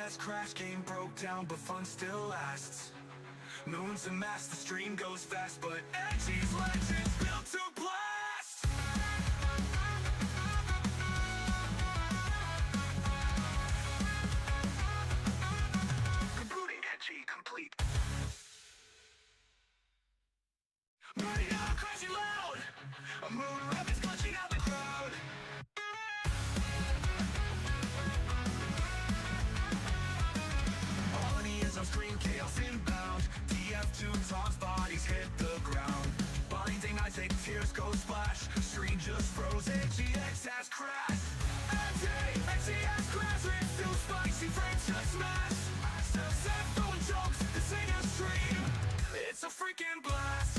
has crashed, game broke down, but fun still lasts. Moons amass, the stream goes fast, but Edgey's legends built to blast. Rebooting Edgey complete. Burning out, crashing loud. A moon rapids clutching out the crowd. On screen, chaos inbound. TF2 taunts, bodies hit the ground. Blinding eyes, take tears, go splash. Screen just froze, Edgey has crashed. Edgey has crashed, it's too spicy, frames just smash. Set throwing jokes, this ain't a stream, it's a freaking blast.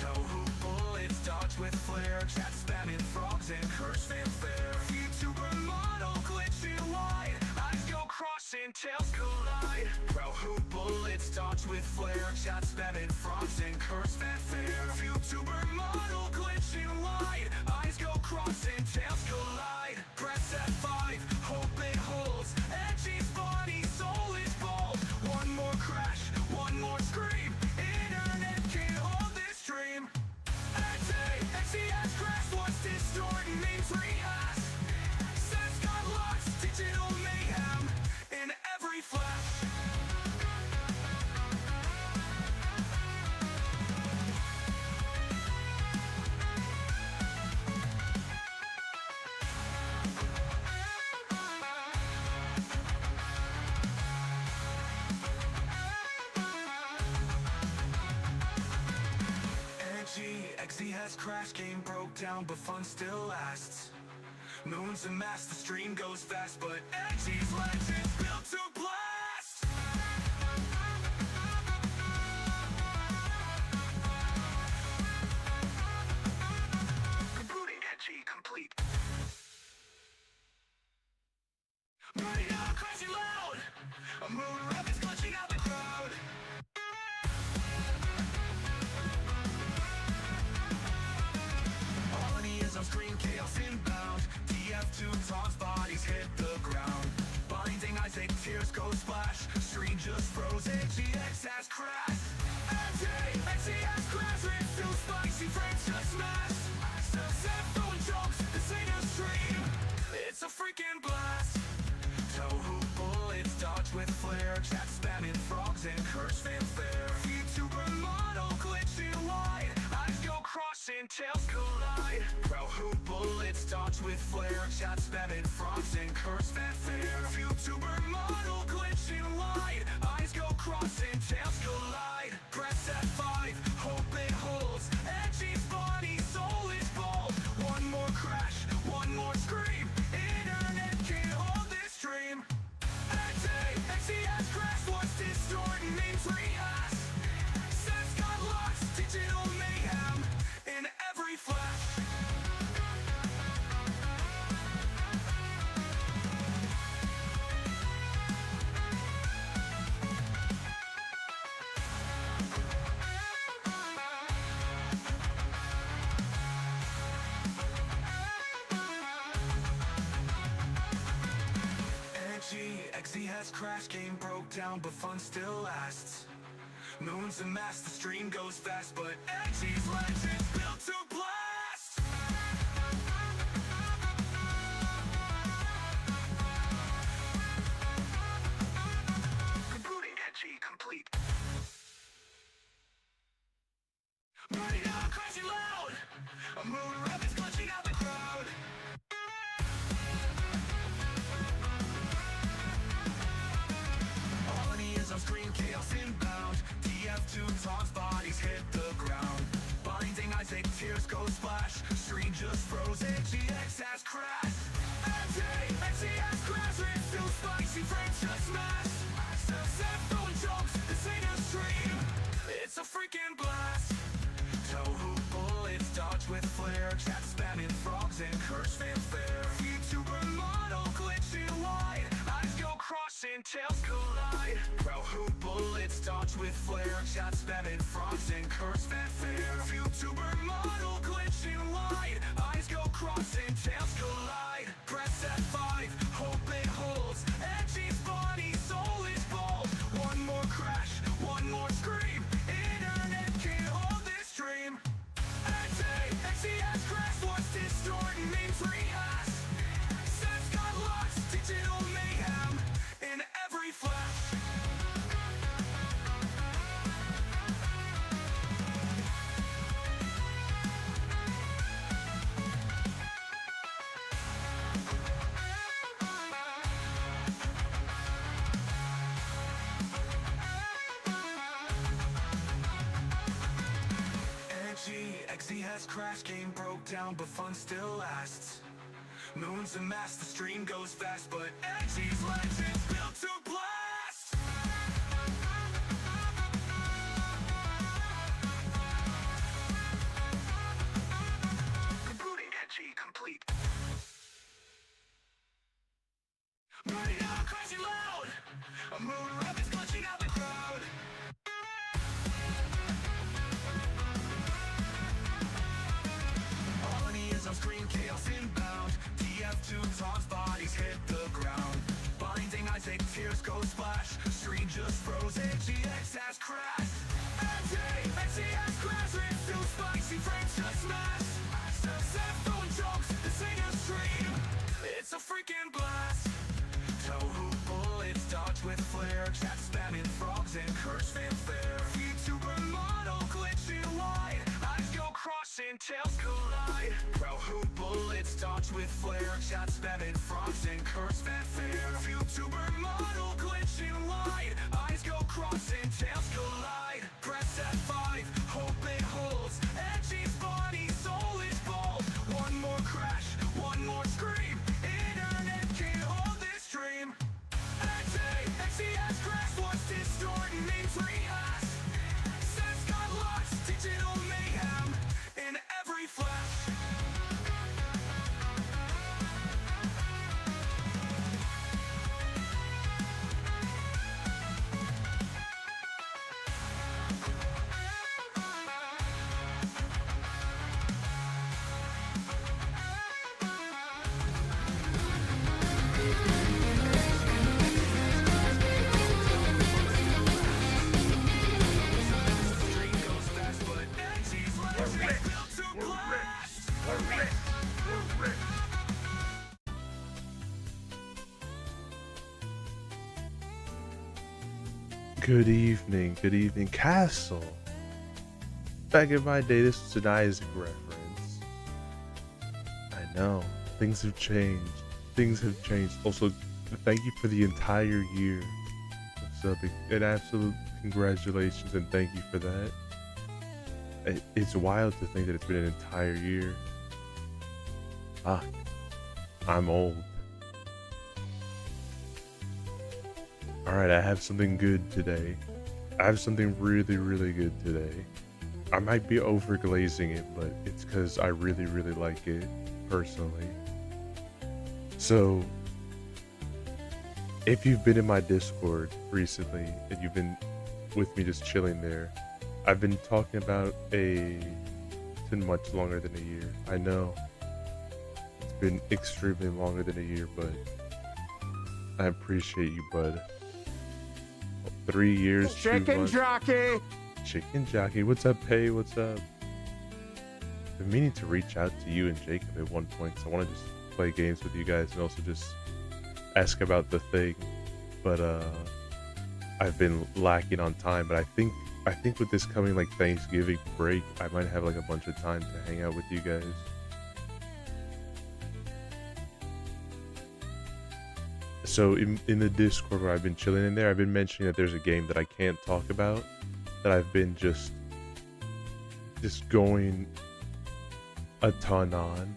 Toe-hoop bullets, dodge with flair. Chat spamming frogs and curse fanfare. YouTuber model glitching wide. Eyes go crossing, tails collide. Toe-hoop bullets, dodge with flair. Chat spamming frogs and curse fanfare. YouTuber model glitching wide. Eyes go crossing, tails collide. Press F5, hope it holds. Edgey's body, soul is bald. One more crash, one more scream. Internet can't hold this stream. Edgey has crashed, what's distorting means rehash. Sets got locked, digital mayhem in every flash. Edgey has crashed, game broke down, but fun still lasts. Moons amass, the stream goes fast, but Edgey's legends built to blast. Rebooting Edgey complete. Burning out, crashing loud. A moon rapids clutching out the crowd. On screen, chaos inbound. TF2 taunts, bodies hit the ground. Blinding eyes, take tears, go splash. Screen just froze, Edgey has crashed. Edgey has crashed, it's too spicy, frames just smash. Set throwing jokes, this ain't a stream, it's a freaking blast. Toe-hoop bullets, dodge with flair. Chat spamming frogs and curse fanfare. YouTuber model glitching wide. Eyes go crossing, tails collide. Toe-hoop bullets, dodge with flair. Chat spamming frogs and curse fanfare. YouTuber model glitching wide. Eyes go crossing, tails collide. Press F5, hope it holds. Edgey's body, soul is bald. One more crash, one more scream. Internet can't hold this stream. Edgey has crashed, what's distorting means rehash. Sets got locked, digital mayhem in every flash. Edgey has crashed, game broke down, but fun still lasts. Moons amass, the stream goes fast, but Edgey's legends built to blast. Rebooting Edgey complete. Burning out, crashing loud. A moon rapids clutching out the crowd. On screen, chaos inbound. TF2 taunts, bodies hit the ground. Blinding eyes, take tears, go splash. Screen just froze, Edgey has crashed. Edgey has crashed, it's too spicy, frames just smash. Set throwing jokes, this ain't a stream, it's a freaking blast. Toe-hoop bullets, dodge with flair. Chat spamming frogs and curse fanfare. YouTuber model glitching wide. Eyes go crossing, tails collide. Toe-hoop bullets, dodge with flair. Chat spamming frogs and curse fanfare. YouTuber model glitching wide. Eyes go crossing, tails collide. Press F5, hope it holds. Edgey's body, more scream. Internet can't hold this dream. Edgey has crashed, what's distorting means rehash. Sets got lost, digital mayhem in every flash. Edgey has crashed, game broke down, but fun still lasts. Moons amassed, the stream goes fast, but Edgey's legends built to blast. Rebooting Edgey complete. Burning out, crashing loud. A moon rabbit's clutching out the crowd. On screen, chaos inbound. TF2 Tom's bodies hit the ground. Blinding eyes, tears go splash. Screen just froze, Edgey has crashed. Edgey has crashed. It's too spicy, frames just smash. Cell phone jokes, this ain't a stream. It's a freaking blast. Tohu bullets dodge with flare. Chat spamming frogs and curse fanfare. YouTuber model glitching wide. Eyes go crossing, tails collide. Tohu bullets dodge with flare. Chat spamming frogs and curse fanfare. YouTuber model glitching wide. Eyes go crossing, tails collide. Press F5, hope it holds. Edgey's body, soul is bold. One more crash, one more scream. Internet can't hold this dream. Edgey has crashed, what's distorting means rehash. Sets got lost, digital mayhem in every flash. Good evening, Castle. Back in my day, this was an Isaac reference. I know, things have changed. Also, thank you for the entire year of subbing. An absolute congratulations and thank you for that. It's wild to think that it's been an entire year. Fuck, I'm old. Alright, I have something good today. I have something really good today. I might be overglazing it, but it's because I really like it, personally. So, if you've been in my Discord recently, and you've been with me just chilling there, I've been talking about it's been much longer than a year. I know. It's been extremely longer than a year, but I appreciate you, bud. 3 years, Chicken jockey! Chicken jockey, what's up, hey, what's up? Been meaning to reach out to you and Jacob at one point, so I want to just play games with you guys and also just ask about the thing. But I've been lacking on time, but I think with this coming like Thanksgiving break, I might have like a bunch of time to hang out with you guys. So in the Discord where I've been chilling in there, I've been mentioning that there's a game that I can't talk about, that I've been just going a ton on.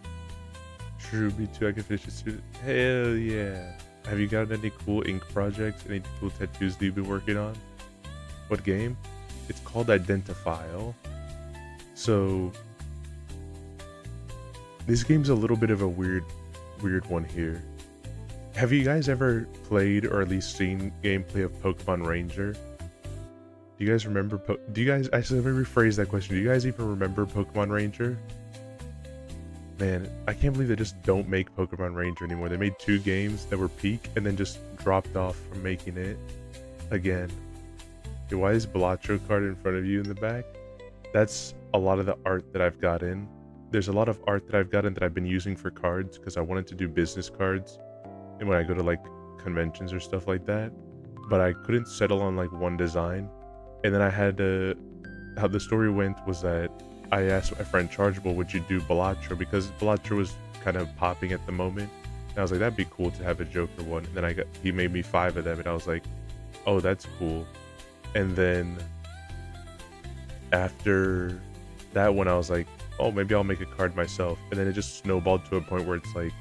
True, me too, I can finish it soon. Hell yeah. Have you gotten any cool ink projects, any cool tattoos that you've been working on? What game? It's called Identifile. So this game's a little bit of a weird one here. Have you guys ever played or at least seen gameplay of Pokemon Ranger? Do you guys remember actually, let me rephrase that question. Do you guys even remember Pokemon Ranger? Man, I can't believe they just don't make Pokemon Ranger anymore. They made 2 games that were peak and then just dropped off from making it again. Hey, why is Balatro card in front of you in the back? That's a lot of the art that I've gotten. There's a lot of art that I've gotten that I've been using for cards because I wanted to do business cards and when I go to like conventions or stuff like that, but I couldn't settle on like one design. And then I had to, how the story went was that I asked my friend Chargeable, would you do Balatro? Because Balatro was kind of popping at the moment. And I was like, that'd be cool to have a Joker one. And then he made me 5 of them and I was like, oh, that's cool. And then after that one, I was like, oh, maybe I'll make a card myself. And then it just snowballed to a point where it's like,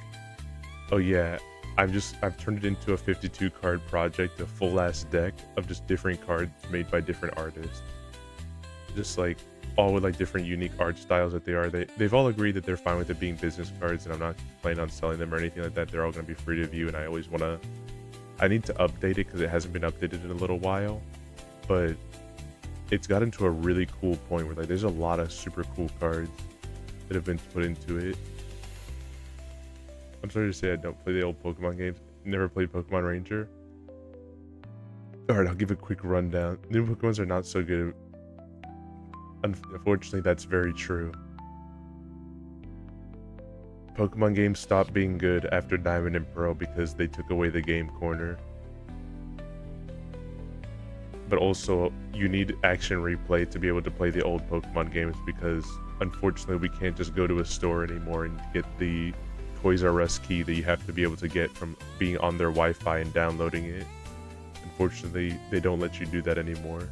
oh yeah, I've turned it into a 52 card project, a full ass deck of just different cards made by different artists. Just like all with like different unique art styles that they are. They've all agreed that they're fine with it being business cards and I'm not planning on selling them or anything like that. They're all going to be free to view and I need to update it because it hasn't been updated in a little while. But it's gotten to a really cool point where like there's a lot of super cool cards that have been put into it. I'm sorry to say I don't play the old Pokemon games. Never played Pokemon Ranger. Alright, I'll give a quick rundown. New Pokemons are not so good. Unfortunately, that's very true. Pokemon games stopped being good after Diamond and Pearl because they took away the game corner. But also, you need action replay to be able to play the old Pokemon games because unfortunately we can't just go to a store anymore and get the Toys R Us key that you have to be able to get from being on their Wi-Fi and downloading it. Unfortunately, they don't let you do that anymore.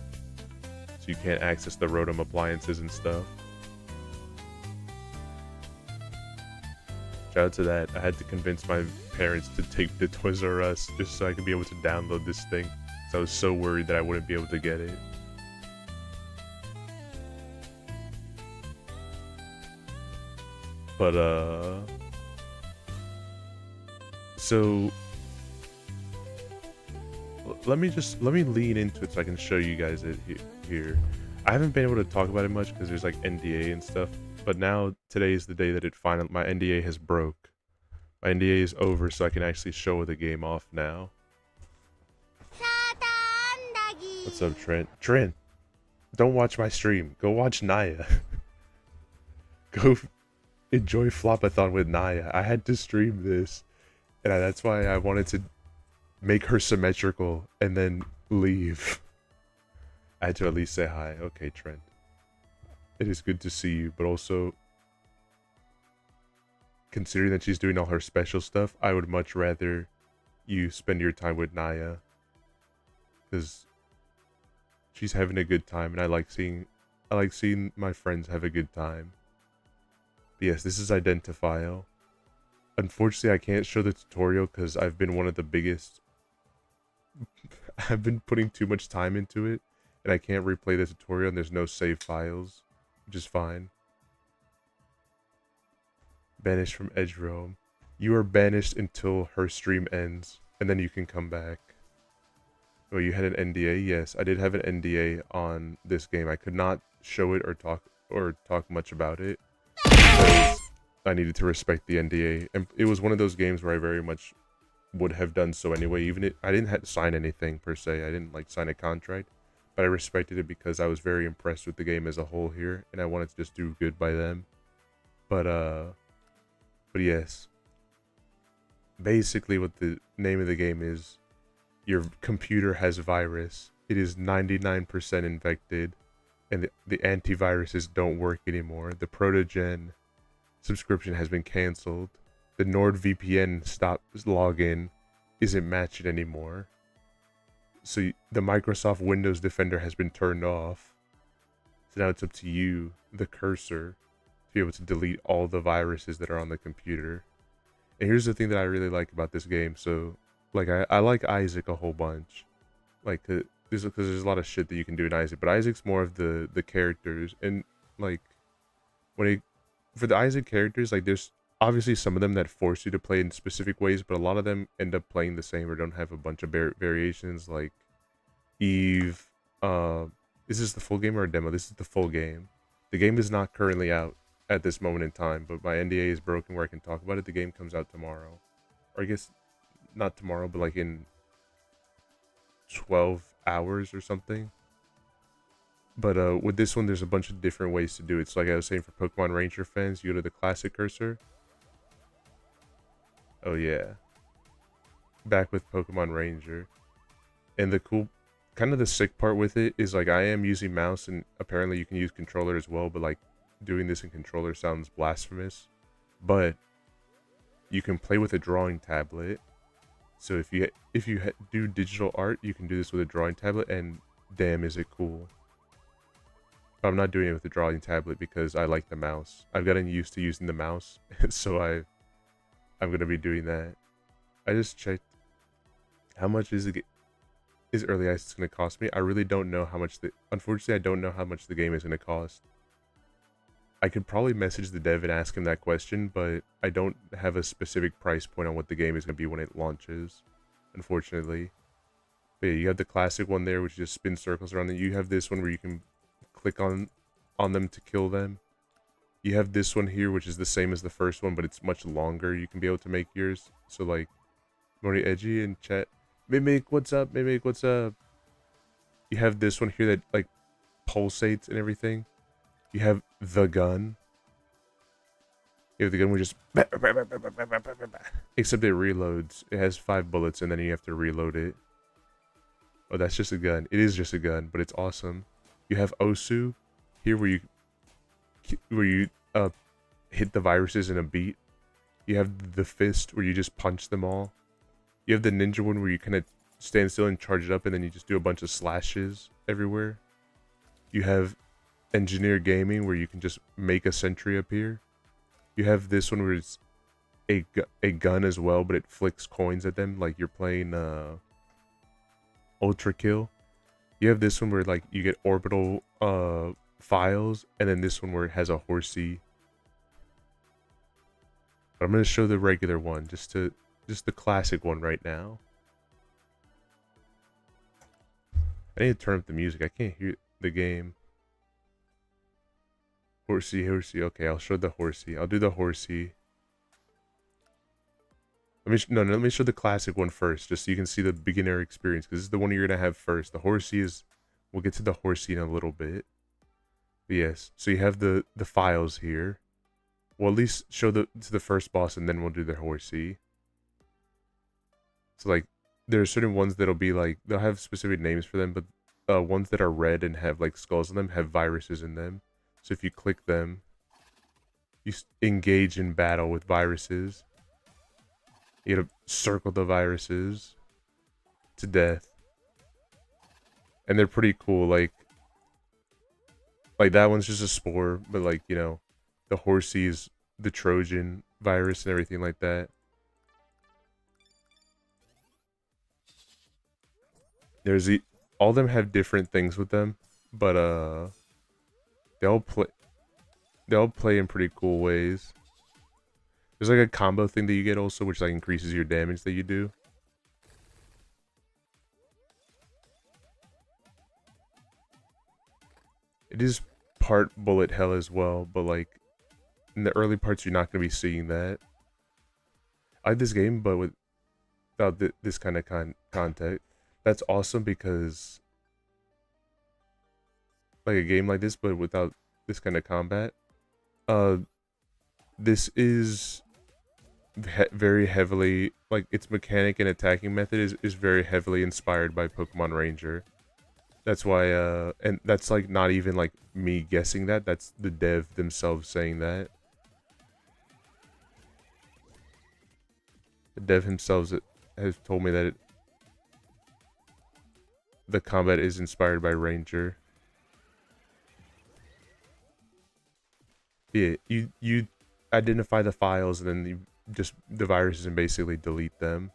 So you can't access the Rotom appliances and stuff. Shout out to that. I had to convince my parents to take the Toys R Us just so I could be able to download this thing. So I was so worried that I wouldn't be able to get it. But so let me lean into it so I can show you guys it here. I haven't been able to talk about it much because there's like NDA and stuff, but now today is the day that my NDA has broke. My NDA is over, so I can actually show the game off now. What's up, Trent? Trent, don't watch my stream. Go watch Naya. Go enjoy Flopathon with Naya. I had to stream this, and that's why I wanted to make her symmetrical and then leave. I had to at least say hi. Okay, Trent. It is good to see you, but also, considering that she's doing all her special stuff, I would much rather you spend your time with Naya. Because she's having a good time, and I like seeing my friends have a good time. But yes, this is Identifile. Unfortunately, I can't show the tutorial because I've been one of the biggest... I've been putting too much time into it, and I can't replay the tutorial, and there's no save files, which is fine. Banished from Edgey. You are banished until her stream ends, and then you can come back. Oh, you had an NDA? Yes, I did have an NDA on this game. I could not show it or talk much about it because I needed to respect the NDA, and it was one of those games where I very much would have done so anyway. Even if I didn't have to sign anything per se, I didn't like sign a contract, but I respected it because I was very impressed with the game as a whole here, and I wanted to just do good by them. But yes, basically what the name of the game is, your computer has virus. It is 99% infected, and the antiviruses don't work anymore. The Protogen subscription has been canceled. The NordVPN login isn't matching anymore. So the Microsoft Windows Defender has been turned off. So now it's up to you, the cursor, to be able to delete all the viruses that are on the computer. And here's the thing that I really like about this game. So, like, I like Isaac a whole bunch. Like, because there's a lot of shit that you can do in Isaac. But Isaac's more of the characters. And, like, for the Isaac characters, like, there's obviously some of them that force you to play in specific ways, but a lot of them end up playing the same or don't have a bunch of variations. Like Eve. Is this the full game or a demo? This is the full game. The game is not currently out at this moment in time, but my NDA is broken where I can talk about it. The game comes out tomorrow, or I guess not tomorrow, but like in 12 hours or something. But with this one, there's a bunch of different ways to do it. So like I was saying, for Pokemon Ranger fans, you go to the classic cursor. Oh yeah, back with Pokemon Ranger. And the cool, kind of the sick part with it is like I am using mouse, and apparently you can use controller as well, but like doing this in controller sounds blasphemous. But you can play with a drawing tablet. So if you do digital art, you can do this with a drawing tablet, and damn, is it cool. But I'm not doing it with the drawing tablet because I like the mouse. I've gotten used to using the mouse, so I'm gonna be doing that. I just checked how much is early access gonna cost me. I really don't know how much unfortunately I don't know how much the game is gonna cost. I could probably message the dev and ask him that question, but I don't have a specific price point on what the game is gonna be when it launches, unfortunately. But yeah, you have the classic one there, which just spins circles around them. You have this one where you can click on them to kill them. You have this one here, which is the same as the first one, but it's much longer. You can be able to make yours. So like, Mori Edgey in chat, Mimic, what's up? Mimic, what's up? You have this one here that like pulsates and everything. You have the gun. You have the gun where just except it reloads. It has 5 bullets and then you have to reload it. Oh, that's just a gun. It is just a gun, but it's awesome. You have Osu here where you hit the viruses in a beat. You have the fist where you just punch them all. You have the ninja one where you kind of stand still and charge it up, and then you just do a bunch of slashes everywhere. You have engineer gaming where you can just make a sentry appear. You have this one where it's a gun as well, but it flicks coins at them like you're playing Ultra Kill. You have this one where like you get orbital files, and then this one where it has a horsey. But I'm gonna show the regular one, just the classic one right now. I need to turn up the music. I can't hear the game. Horsey. Okay, I'll show the horsey. I'll do the horsey. Let me show the classic one first, just so you can see the beginner experience, because this is the one you're gonna have first. The horsey is, we'll get to the horsey in a little bit. But yes, so you have the files here. We'll at least show to the first boss, and then we'll do the horsey. So like, there are certain ones that'll be like, they'll have specific names for them, but ones that are red and have like skulls on them have viruses in them. So if you click them, you engage in battle with viruses. You gotta circle the viruses to death. And they're pretty cool, like that one's just a spore, but like, you know, the horsey is the Trojan virus and everything like that. All of them have different things with them, but they all play in pretty cool ways. There's like a combo thing that you get also, which like increases your damage that you do. It is part bullet hell as well, but like in the early parts you're not going to be seeing that. I like this game, but without this kind of content. That's awesome, because like a game like this, but without this kind of combat. This is very heavily, like, its mechanic and attacking method is very heavily inspired by Pokemon Ranger. That's why, and that's like not even like me guessing that. That's the dev themselves saying that. The dev himself has told me that the combat is inspired by Ranger. Yeah, you identify the files, and then you just the viruses and basically delete them.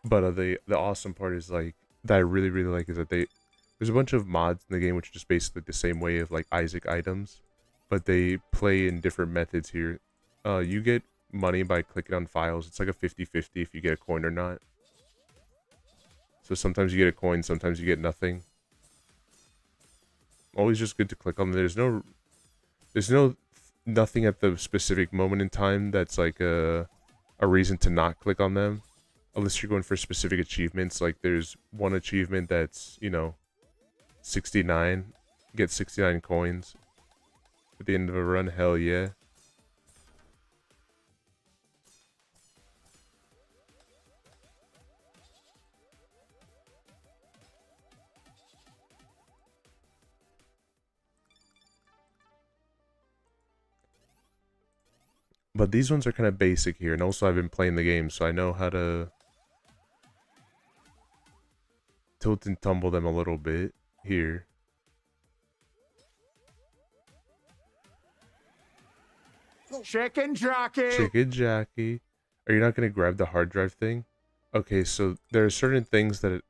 But the awesome part is like that I really like is that there's a bunch of mods in the game which are just basically the same way of like Isaac items, but they play in different methods here. You get money by clicking on files. It's like a 50-50 if you get a coin or not. So sometimes you get a coin, sometimes you get nothing. Always just good to click on them. There's nothing at the specific moment in time that's like a reason to not click on them, unless you're going for specific achievements. Like there's one achievement that's, you know, 69, get 69 coins at the end of a run. Hell yeah. But these ones are kind of basic here, and also I've been playing the game, so I know how to tilt and tumble them a little bit here. Chicken jockey. Chicken Jackie. Are you not going to grab the hard drive thing? Okay, so there are certain things that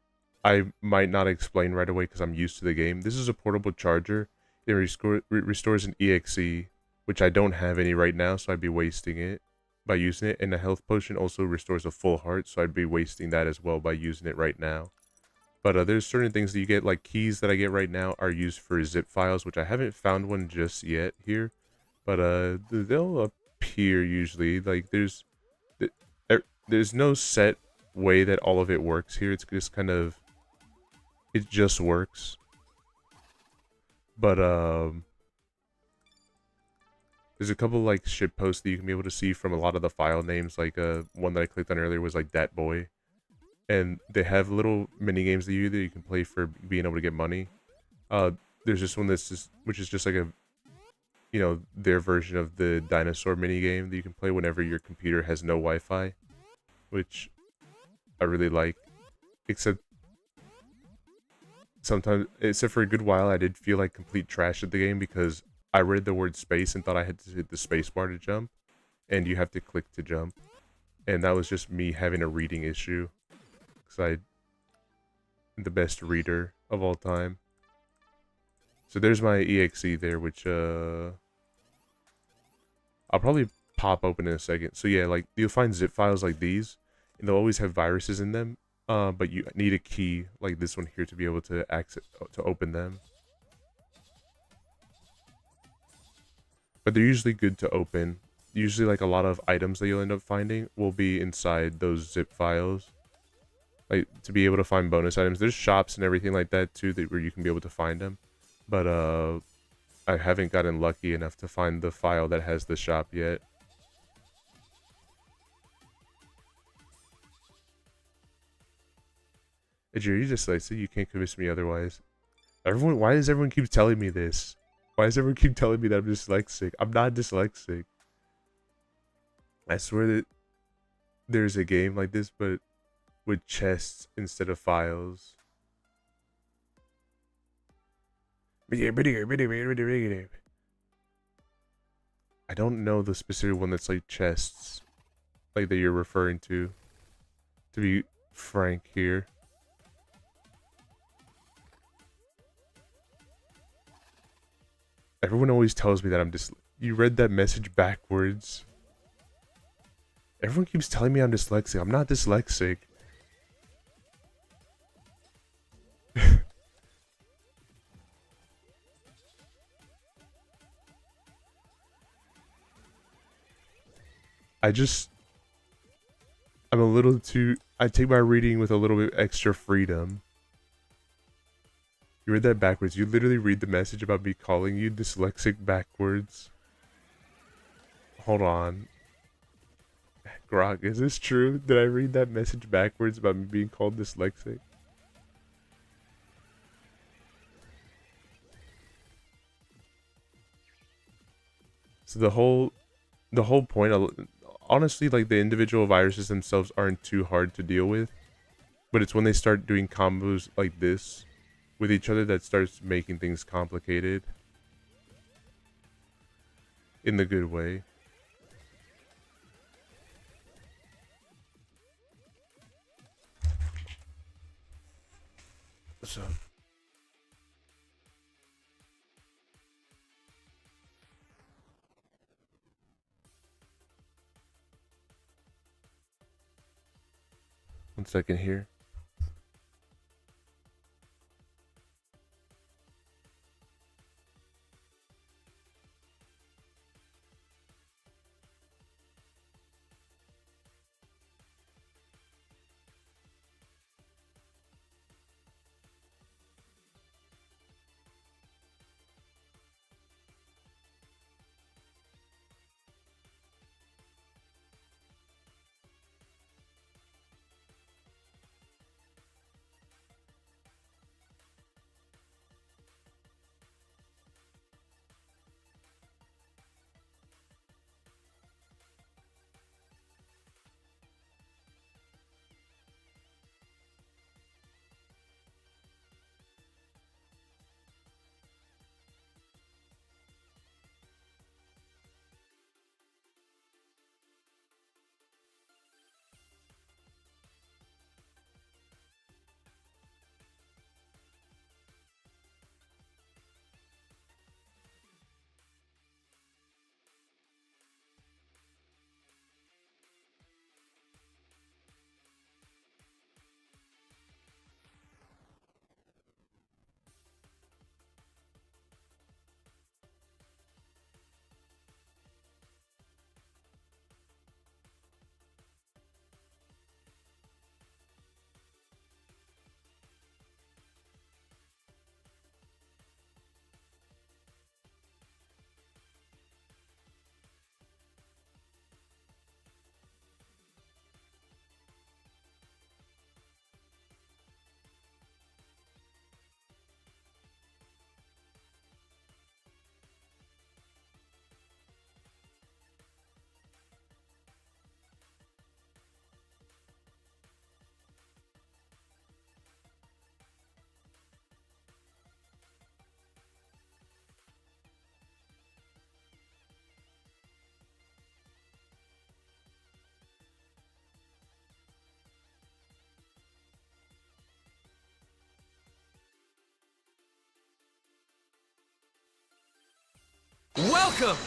I might not explain right away because I'm used to the game. This is a portable charger. It restores an EXE, which I don't have any right now, so I'd be wasting it by using it. And the health potion also restores a full heart, so I'd be wasting that as well by using it right now. But there's certain things that you get, like keys that I get right now are used for zip files, which I haven't found one just yet here. But they'll appear usually. Like there's no set way that all of it works here. It's just kind of, it just works. But there's a couple like shit posts that you can be able to see from a lot of the file names. Like one that I clicked on earlier was like Dat Boy, and they have little mini games that you can play for being able to get money. There's this one that's just, which is just like a, you know, their version of the dinosaur mini game that you can play whenever your computer has no Wi-Fi, which I really like. Except for a good while, I did feel like complete trash at the game because I read the word space and thought I had to hit the space bar to jump, and you have to click to jump, and that was just me having a reading issue because I'm the best reader of all time. So there's my EXE there, which I'll probably pop open in a second. So yeah, like you'll find zip files like these, and they'll always have viruses in them. But you need a key like this one here to be able to open them. But they're usually good to open. Usually, like a lot of items that you'll end up finding will be inside those zip files. Like to be able to find bonus items. There's shops and everything like that too, where you can be able to find them. But I haven't gotten lucky enough to find the file that has the shop yet. Edgey, are you dyslexic? You can't convince me otherwise. Why does everyone keep telling me this? Why does everyone keep telling me that I'm dyslexic? I'm not dyslexic. I swear that there's a game like this, but with chests instead of files. I don't know the specific one that's like chests, like that you're referring to be frank here. Everyone always tells me that I'm you read that message backwards. Everyone keeps telling me I'm dyslexic. I'm not dyslexic. I'm a little too, I take my reading with a little bit extra freedom. You read that backwards. You literally read the message about me calling you dyslexic backwards. Hold on. Grok, is this true? Did I read that message backwards about me being called dyslexic? So the whole point of, honestly, like the individual viruses themselves aren't too hard to deal with, but it's when they start doing combos like this with each other that starts making things complicated in the good way. What's up? One second here. Welcome!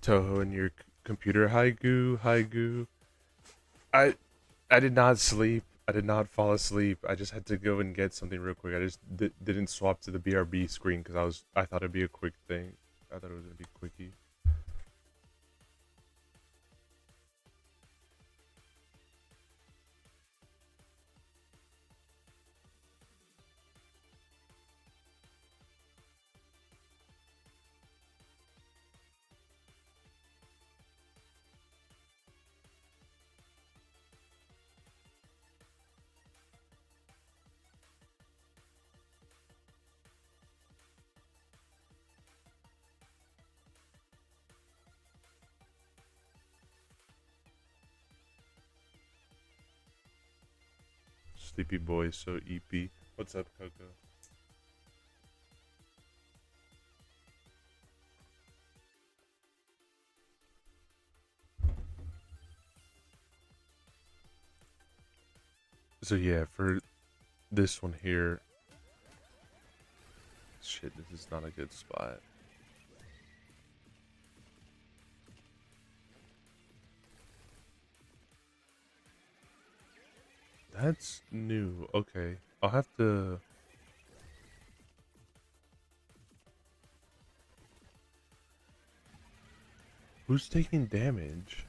Toho and your computer haigu. I I did not sleep. I did not fall asleep. I just had to go and get something real quick. I just didn't swap to the BRB screen because I thought it'd be a quick thing. I thought it was gonna be quickie. Sleepy boy, so EP. What's up, Coco? So yeah, for this one here, shit, this is not a good spot. That's new. Okay, I'll have to. Who's taking damage?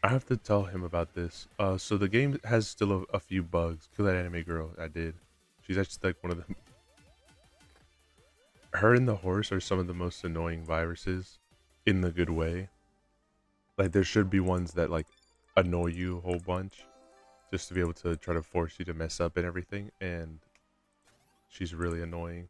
I have to tell him about this. So the game has still a few bugs. Kill that anime girl. I did. She's actually like one of the. Her and the horse are some of the most annoying viruses, in the good way. Like there should be ones that like annoy you a whole bunch, just to be able to try to force you to mess up and everything. And she's really annoying.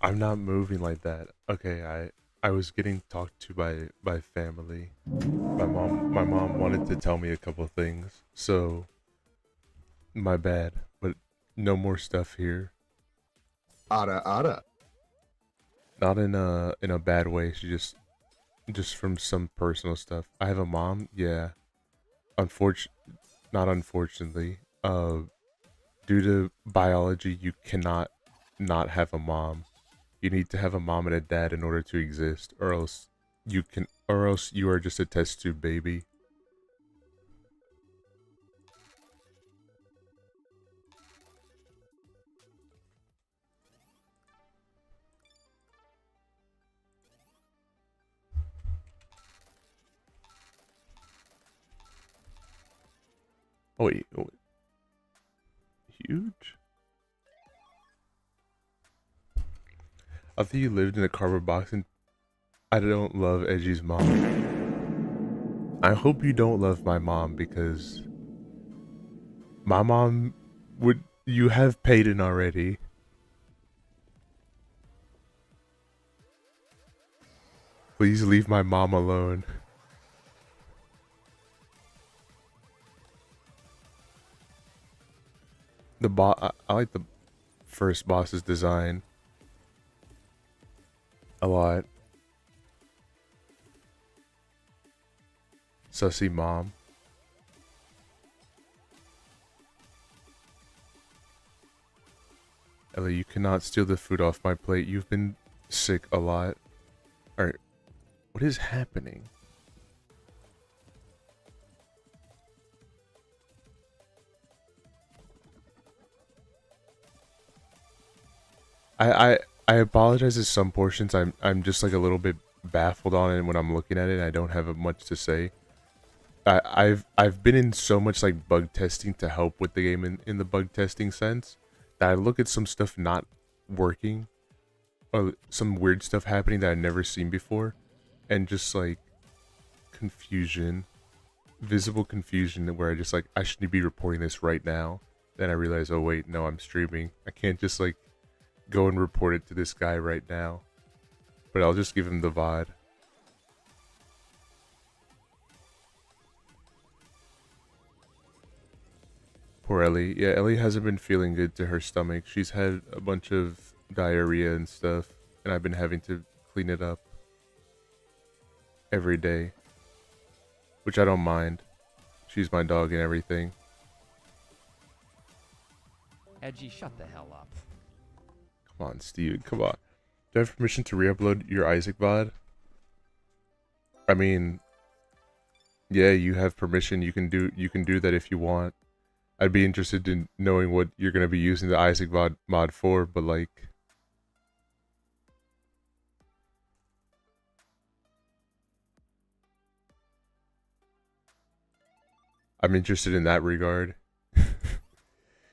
I'm not moving like that. Okay, I I was getting talked to by family. My mom wanted to tell me a couple things, so my bad. But no more stuff here. Ada, ada. Not in a bad way. She just from some personal stuff. I have a mom. Yeah. Not unfortunately. Due to biology, you cannot not have a mom. You need to have a mom and a dad in order to exist, or else you are just a test tube baby. Oh, wait. Huge? I thought you lived in a cardboard box and I don't love Edgy's mom. I hope you don't love my mom because my mom would. You have Peyton already. Please leave my mom alone. I like the first boss's design a lot. Sussy mom. Ellie, you cannot steal the food off my plate. You've been sick a lot. Alright. What is happening? I apologize to some portions. I'm just like a little bit baffled on it when I'm looking at it. I don't have much to say. I've been in so much like bug testing to help with the game in the bug testing sense that I look at some stuff not working or some weird stuff happening that I've never seen before, and just like confusion, visible confusion where I just like I shouldn't be reporting this right now. Then I realize, oh wait, no, I'm streaming. I can't just like go and report it to this guy right now. But I'll just give him the VOD. Poor Ellie. Yeah, Ellie hasn't been feeling good to her stomach. She's had a bunch of diarrhea and stuff, and I've been having to clean it up every day. Which I don't mind. She's my dog and everything. Edgy, shut the hell up. Come on, Steve. Come on. Do I have permission to re-upload your Isaac VOD? I mean, yeah, you have permission. You can do that if you want. I'd be interested in knowing what you're gonna be using the Isaac VOD mod for, but like, I'm interested in that regard.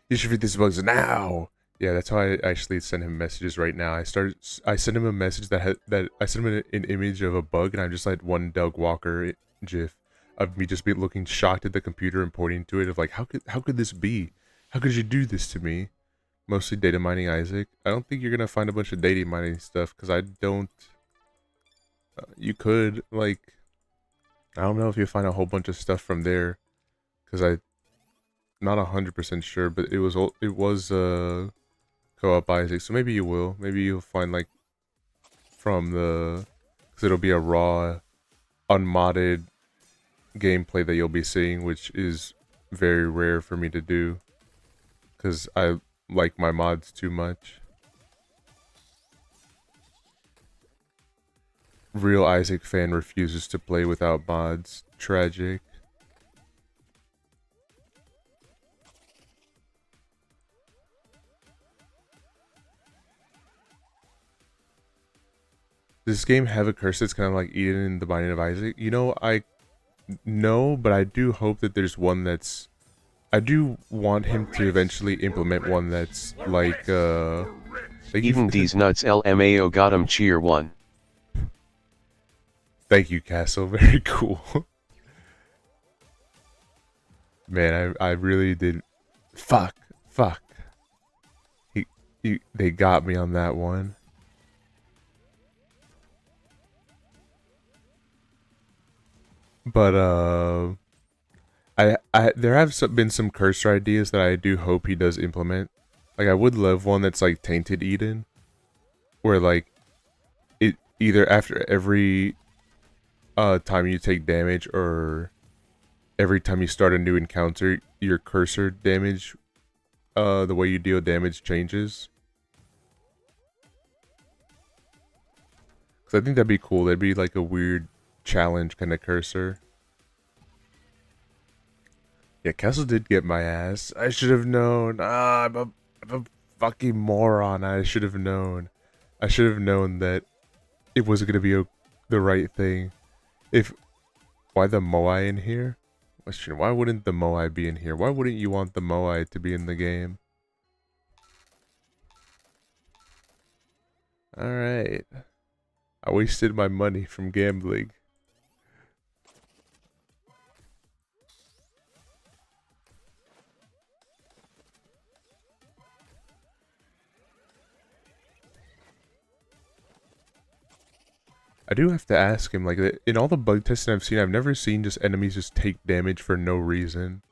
You should read these bugs now. Yeah, that's how I actually send him messages right now. I sent him a message I sent him an image of a bug, and I just like one Doug Walker gif of me just be looking shocked at the computer and pointing to it of like, how could this be? How could you do this to me? Mostly data mining Isaac. I don't think you're gonna find a bunch of data mining stuff because I don't. You could like, I don't know if you'll find a whole bunch of stuff from there, because I'm not 100% sure, but it was co-op Isaac, so maybe you will. Maybe you'll find like from the, because it'll be a raw, unmodded gameplay that you'll be seeing, which is very rare for me to do, because I like my mods too much. Real Isaac fan refuses to play without mods. Tragic. Does this game have a curse that's kind of like Eden in the Binding of Isaac? You know, I know, but I do hope that there's one that's... I do want him to eventually implement one that's like, Eating these nuts LMAO got him cheer 1. Thank you, Castle. Very cool. Man, I really did... Fuck. They got me on that one. But I there have been some cursor ideas that I do hope he does implement. Like I would love one that's like Tainted Eden, where like it either after every time you take damage or every time you start a new encounter, your cursor damage, the way you deal damage changes. Cause I think that'd be cool. That'd be like a weird challenge kind of cursor. Yeah, Kessel did get my ass. I should have known. I'm a fucking moron. I should have known. I should have known that it was gonna be the right thing. Why the Moai in here? Question, why wouldn't the Moai be in here? Why wouldn't you want the Moai to be in the game? Alright. I wasted my money from gambling. I do have to ask him, like, in all the bug testing I've seen, I've never seen just enemies just take damage for no reason.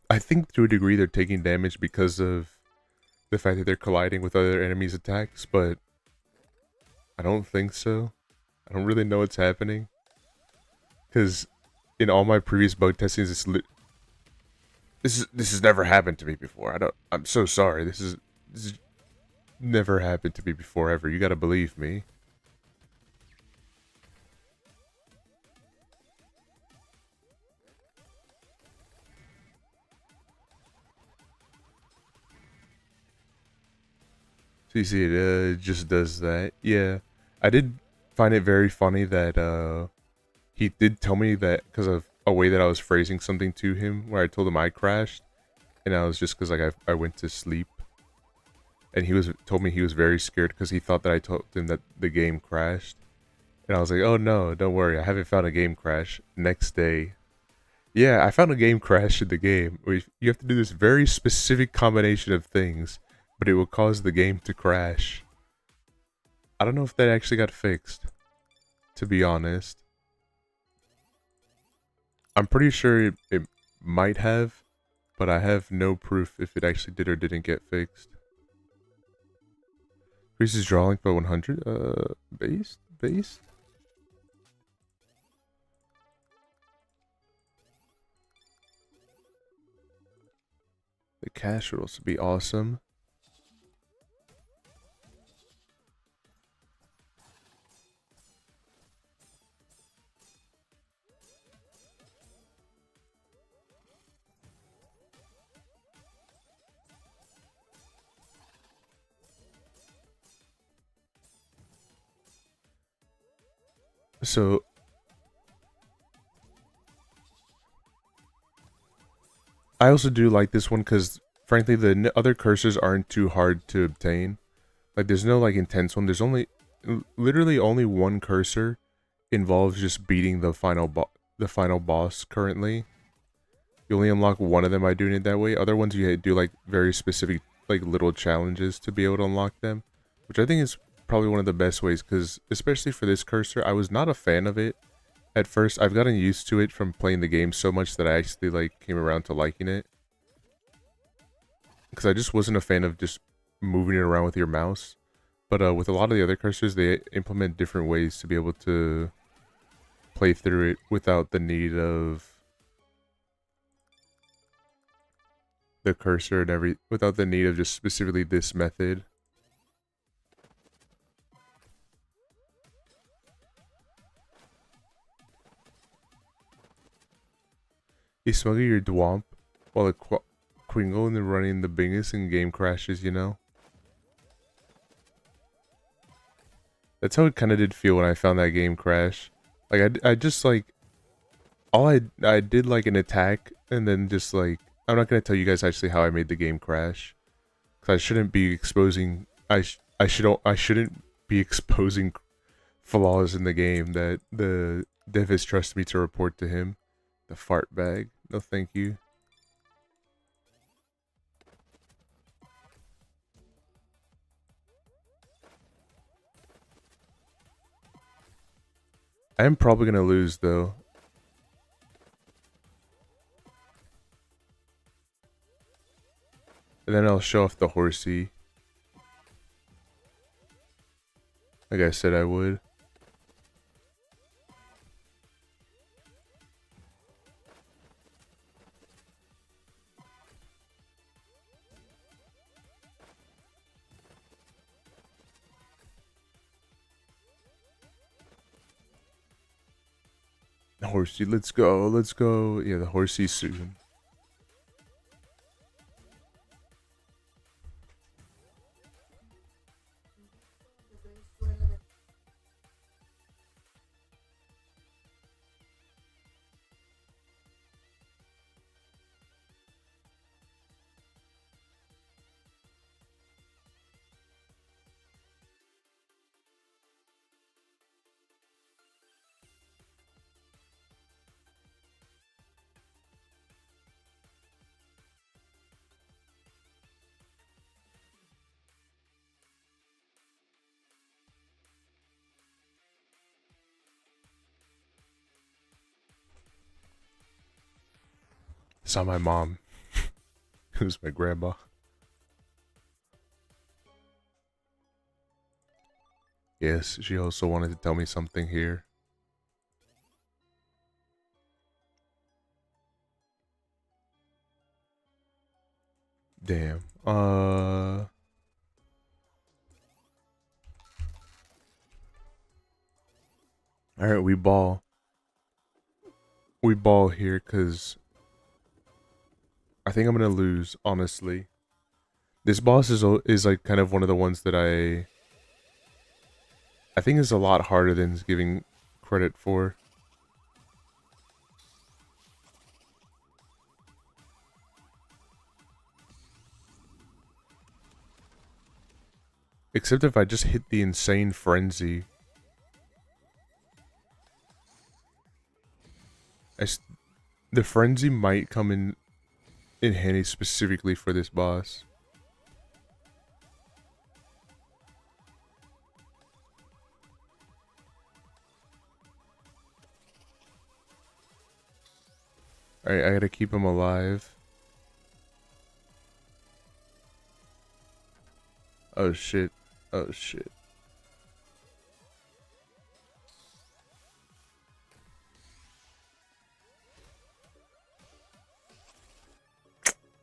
I think to a degree they're taking damage because of the fact that they're colliding with other enemies' attacks, but I don't think so. I don't really know what's happening. Because in all my previous bug testings, this has never happened to me before. I'm so sorry. This is never happened to me before ever. You gotta believe me. So you see, it just does that. Yeah, I did find it very funny that he did tell me that because of a way that I was phrasing something to him, where I told him I crashed, and I was just because like I went to sleep, and he told me he was very scared because he thought that I told him that the game crashed, and I was like, oh no, don't worry, I haven't found a game crash. Next day, yeah, I found a game crash in the game. You have to do this very specific combination of things, but it will cause the game to crash. I don't know if that actually got fixed, to be honest. I'm pretty sure it might have, but I have no proof if it actually did or didn't get fixed. Increases draw length by 100. Based? The cash would also be awesome. So I also do like this one because frankly the other cursors aren't too hard to obtain. Like there's no like intense one. There's literally only one cursor involves just beating the final boss currently. You only unlock one of them by doing it that way. Other ones you do like very specific like little challenges to be able to unlock them, which I think is probably one of the best ways because especially for this cursor, I was not a fan of it at first. I've gotten used to it from playing the game so much that I actually like came around to liking it. Because I just wasn't a fan of just moving it around with your mouse. But with a lot of the other cursors, they implement different ways to be able to play through it without the need of the cursor and without the need of just specifically this method. You smuggle your Dwomp while the Quingle and then running the biggest and game crashes, you know? That's how it kind of did feel when I found that game crash. Like, I just, like, I did, like, an attack, and then just, like, I'm not going to tell you guys actually how I made the game crash. Because I shouldn't be exposing, I shouldn't be exposing flaws in the game that the dev has trusted me to report to him. The fart bag. No thank you. I am probably gonna lose though. And then I'll show off the horsey. Like I said I would. Horsey, let's go, let's go. Yeah, the horsey soon. It's not my mom. It was my grandma. Yes, she also wanted to tell me something here. Damn. Alright, we ball. We ball here because I think I'm gonna lose, honestly. This boss is like kind of one of the ones that I think is a lot harder than it's giving credit for. Except if I just hit the insane frenzy. The frenzy might come in handy specifically for this boss. Alright, I gotta keep him alive. Oh shit. Oh shit.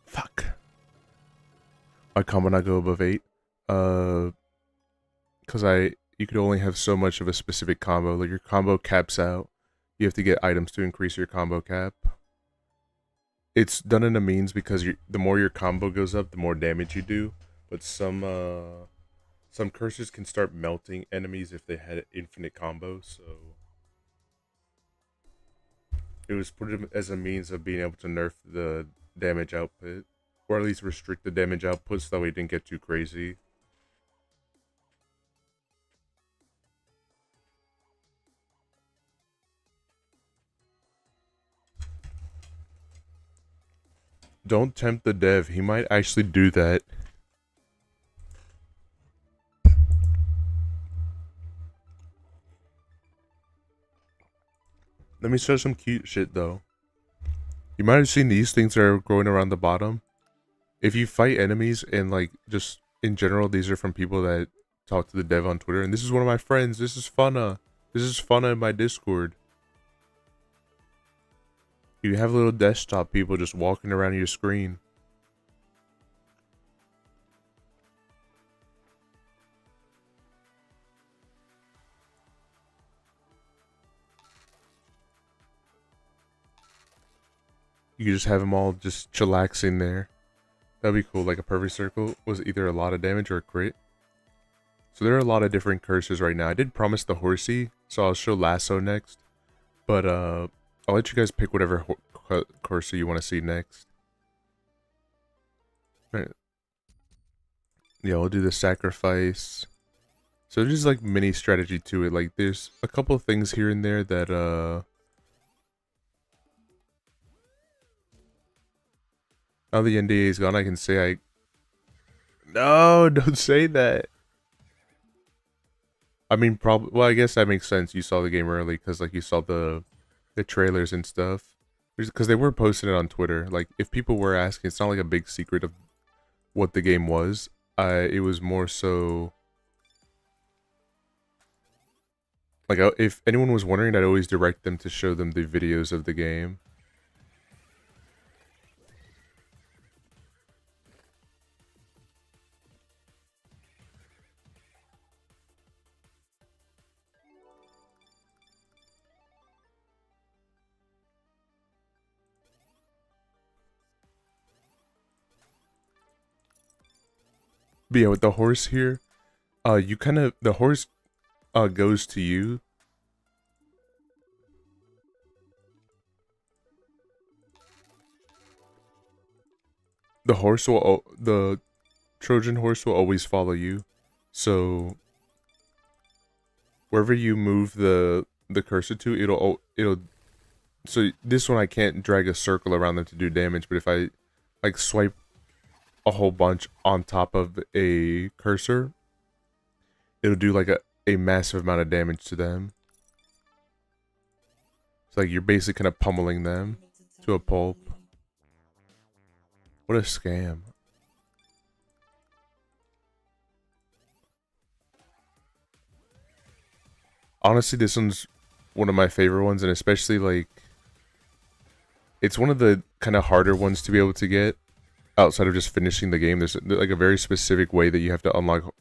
Fuck. My combo not go above 8. Cause you could only have so much of a specific combo. Like your combo caps out. You have to get items to increase your combo cap. It's done in a means because the more your combo goes up, the more damage you do. But some curses can start melting enemies if they had infinite combos, so it was put as a means of being able to nerf the damage output, or at least restrict the damage output so that way it didn't get too crazy. Don't tempt the dev, he might actually do that. Let me show some cute shit though. You might have seen these things that are growing around the bottom. If you fight enemies and like just in general, these are from people that talk to the dev on Twitter. And this is one of my friends. This is Funna. This is Funna in my Discord. You have little desktop people just walking around your screen. You could just have them all just chillaxing there. That'd be cool. Like a perfect circle was either a lot of damage or a crit. So there are a lot of different curses right now. I did promise the horsey, so I'll show lasso next. But I'll let you guys pick whatever cursor you want to see next. Right. Yeah, we'll do the sacrifice. So there's like mini strategy to it. Like there's a couple of things here and there that now the NDA is gone, I can say No, don't say that. I mean, probably. Well, I guess that makes sense. You saw the game early because like you saw the trailers and stuff. Because they were posting it on Twitter. Like if people were asking, it's not like a big secret of what the game was. It was more so like if anyone was wondering, I'd always direct them to show them the videos of the game. But yeah, with the horse here, you kind of the horse goes to you. The Trojan horse will always follow you. So wherever you move the cursor to, it'll so this one I can't drag a circle around them to do damage, but if I like swipe a whole bunch on top of a cursor, it'll do like a massive amount of damage to them. It's like you're basically kind of pummeling them to a pulp. What a scam. Honestly, this one's one of my favorite ones, and especially like it's one of the kind of harder ones to be able to get outside of just finishing the game. There's like a very specific way that you have to unlock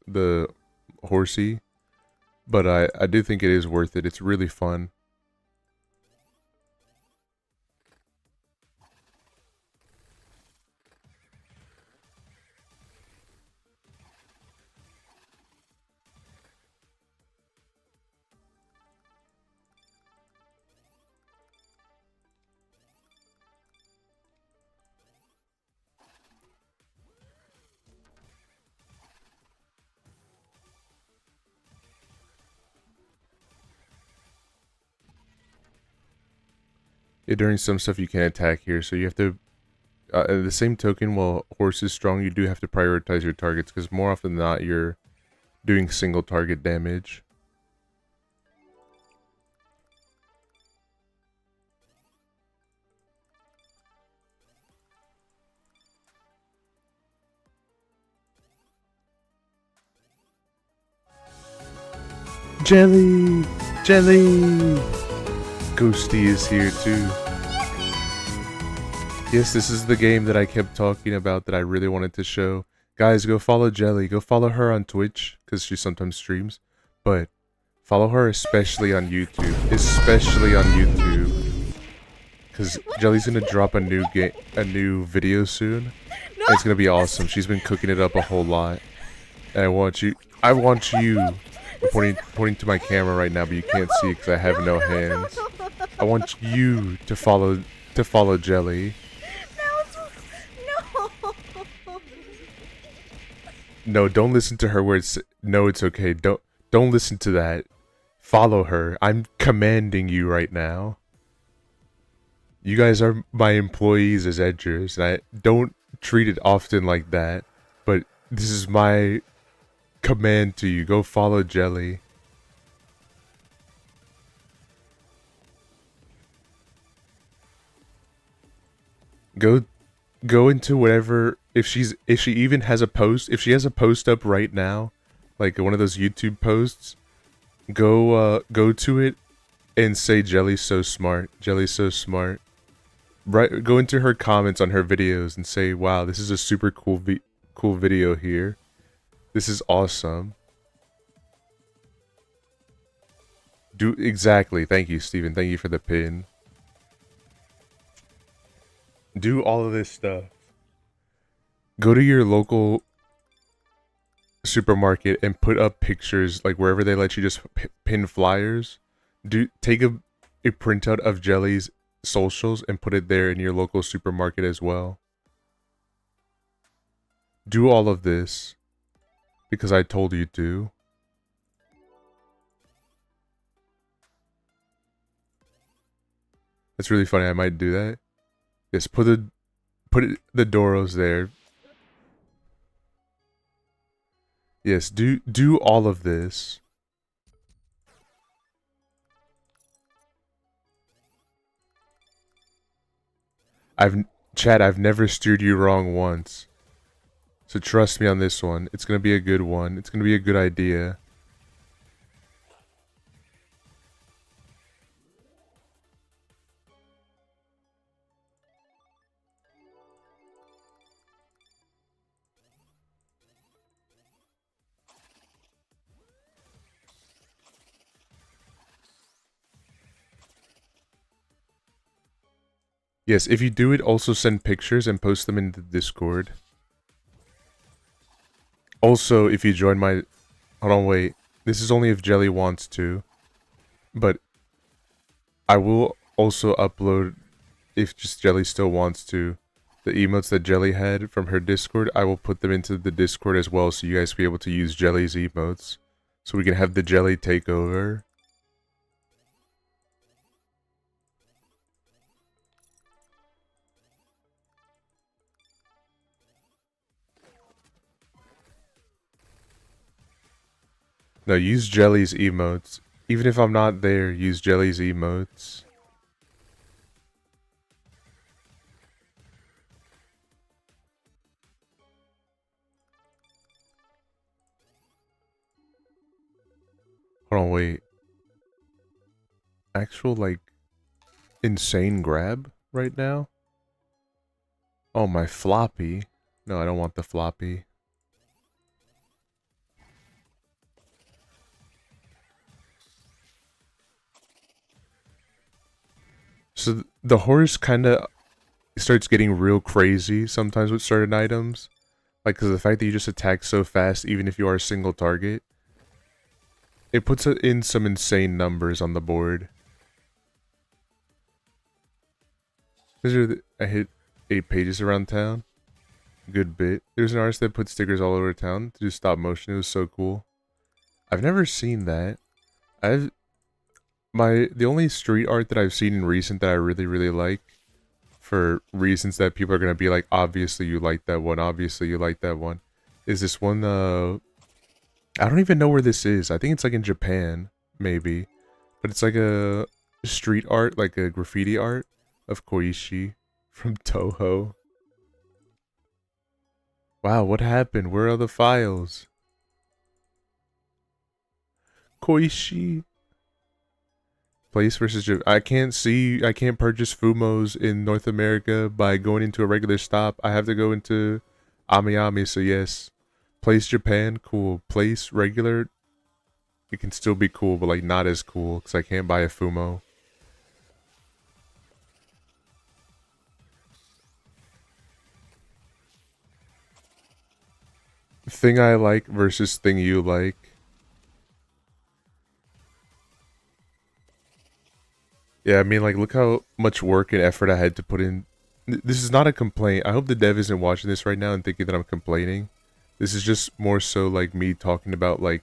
the horsey, but I do think it is worth it. It's really fun. Yeah, during some stuff you can't attack here, so you have to. At the same token, while horse is strong, you do have to prioritize your targets because more often than not, you're doing single target damage. Jelly! Jelly! Ghosty is here too. Yes, this is the game that I kept talking about that I really wanted to show. Guys, go follow Jelly. Go follow her on Twitch, because she sometimes streams. But follow her especially on YouTube. Especially on YouTube. Because Jelly's going to drop a new video soon. And it's going to be awesome. She's been cooking it up a whole lot. And I want you... I'm pointing to my camera right now, but you can't see because I have no hands. I want you to follow Jelly. No, don't listen to her words. No, it's okay. Don't listen to that. Follow her. I'm commanding you right now. You guys are my employees as edgers, and I don't treat it often like that, but this is my command to you. Go follow Jelly. Go into whatever, if she even has a post, if she has a post up right now, like one of those YouTube posts, go to it and say Jelly's so smart. Jelly's so smart. Right, go into her comments on her videos and say, "Wow, this is a super cool video here. This is awesome." Do exactly. Thank you, Steven. Thank you for the pin. Do all of this stuff. Go to your local supermarket and put up pictures, like wherever they let you just pin flyers. Take a printout of Jelly's socials and put it there in your local supermarket as well. Do all of this because I told you to. That's really funny. I might do that. Yes, put the Doros there. Yes, do all of this. Chad, I've never steered you wrong once. So trust me on this one. It's gonna be a good one. It's gonna be a good idea. Yes, if you do it, also send pictures and post them in the Discord. Also, if you join my... Hold on, wait. This is only if Jelly wants to. But I will also upload, if just Jelly still wants to, the emotes that Jelly had from her Discord. I will put them into the Discord as well, so you guys be able to use Jelly's emotes. So we can have the Jelly takeover. No, use Jelly's emotes. Even if I'm not there, use Jelly's emotes. Hold on, wait. Actual, like, insane grab right now? Oh, my floppy. No, I don't want the floppy. So the horse kind of starts getting real crazy sometimes with certain items. Like, because of the fact that you just attack so fast, even if you are a single target. It puts it in some insane numbers on the board. I hit 8 pages around town. Good bit. There's an artist that put stickers all over town to do stop motion. It was so cool. I've never seen that. The only street art that I've seen in recent that I really like, for reasons that people are gonna be like, obviously you like that one, obviously you like that one, is this one. I don't even know where this is. I think it's like in Japan, maybe, but it's like a street art, like a graffiti art of Koishi from Toho. Wow, what happened? Where are the files? Koishi. Place versus I can't purchase Fumos in North America by going into a regular stop. I have to go into Ami, so yes. Place Japan, cool. Place regular, it can still be cool, but like not as cool because I can't buy a Fumo. Thing I like versus thing you like. Yeah, I mean, like, look how much work and effort I had to put in. This is not a complaint. I hope the dev isn't watching this right now and thinking that I'm complaining. This is just more so like me talking about like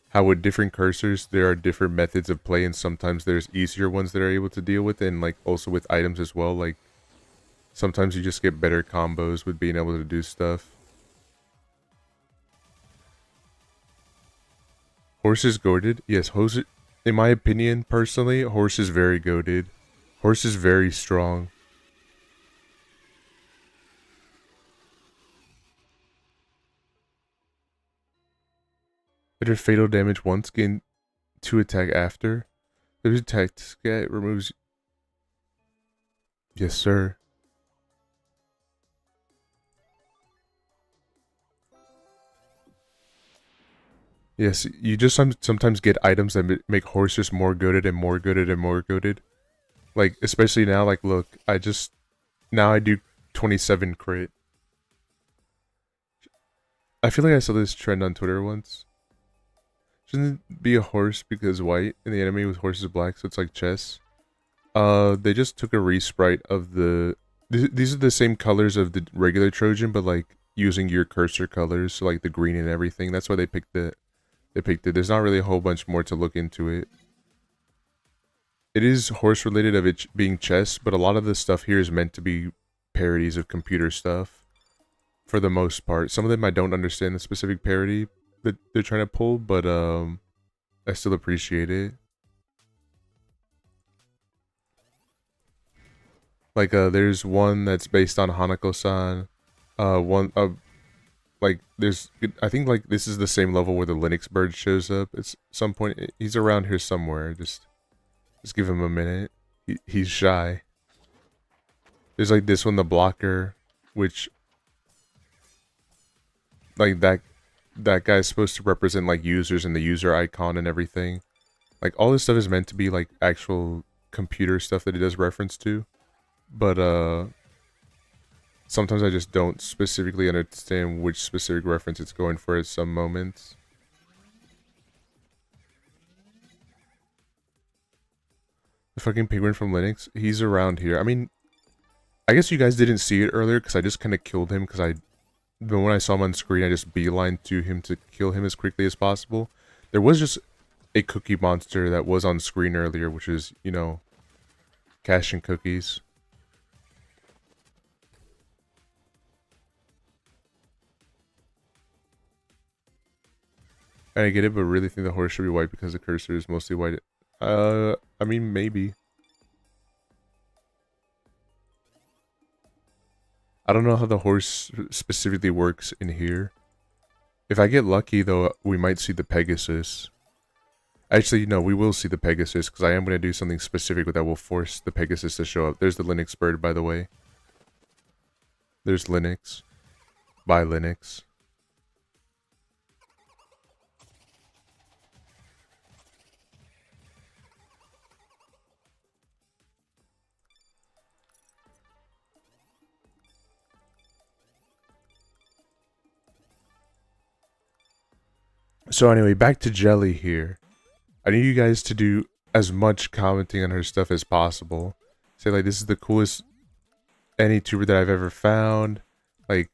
how with different cursors there are different methods of play, and sometimes there's easier ones that are able to deal with it, and like also with items as well. Like sometimes you just get better combos with being able to do stuff. Horse is goated. Yes, horse. In my opinion, personally, horse is very goated. Horse is very strong. Better fatal damage once, gain 2 attack after. There's attack scat removes. Yes, sir. Yes, you just sometimes get items that make horses more goated and more goated and more goated. Like, especially now, like, look, now I do 27 crit. I feel like I saw this trend on Twitter once. Shouldn't it be a horse because white and the enemy with horse is black, so it's like chess? They just took a resprite of these are the same colors of the regular Trojan, but like using your cursor colors, so like the green and everything. That's why they picked it. There's not really a whole bunch more to look into it. It is horse related of it being chess, but a lot of the stuff here is meant to be parodies of computer stuff. For the most part. Some of them I don't understand the specific parody that they're trying to pull, but I still appreciate it. Like there's one that's based on Hanako-san. One like there's I think like this is the same level where the Linux bird shows up. It's some point he's around here somewhere. Just give him a minute. He's shy. There's like this one, the blocker, which like that guy's supposed to represent like users and the user icon and everything. Like all this stuff is meant to be like actual computer stuff that it does reference to. But sometimes I just don't specifically understand which specific reference it's going for at some moments. The fucking penguin from Linux, he's around here. I mean, I guess you guys didn't see it earlier because I just kind of killed him because when I saw him on screen, I just beelined to him to kill him as quickly as possible. There was just a cookie monster that was on screen earlier, which is, you know, caching cookies. I get it, but really think the horse should be white because the cursor is mostly white. I mean, maybe. I don't know how the horse specifically works in here. If I get lucky, though, we might see the Pegasus. Actually, no, we will see the Pegasus, because I am going to do something specific that will force the Pegasus to show up. There's the Linux bird, by the way. There's Linux. By Linux. So anyway, back to Jelly here. I need you guys to do as much commenting on her stuff as possible. Say like, this is the coolest AnyTuber that I've ever found. Like,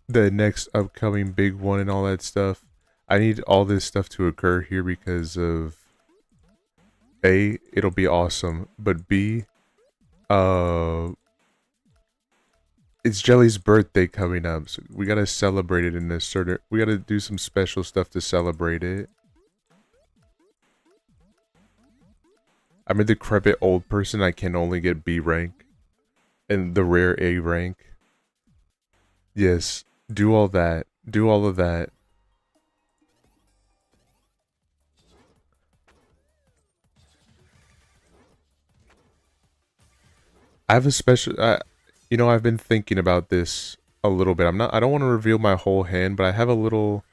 the next upcoming big one and all that stuff. I need all this stuff to occur here because of A, it'll be awesome. But B, it's Jelly's birthday coming up, so we gotta celebrate it in this certain. We gotta do some special stuff to celebrate it. I'm a decrepit old person. I can only get B rank, and the rare A rank. Yes, do all that. Do all of that. I have a special. You know, I've been thinking about this a little bit. I don't want to reveal my whole hand, but I have a little.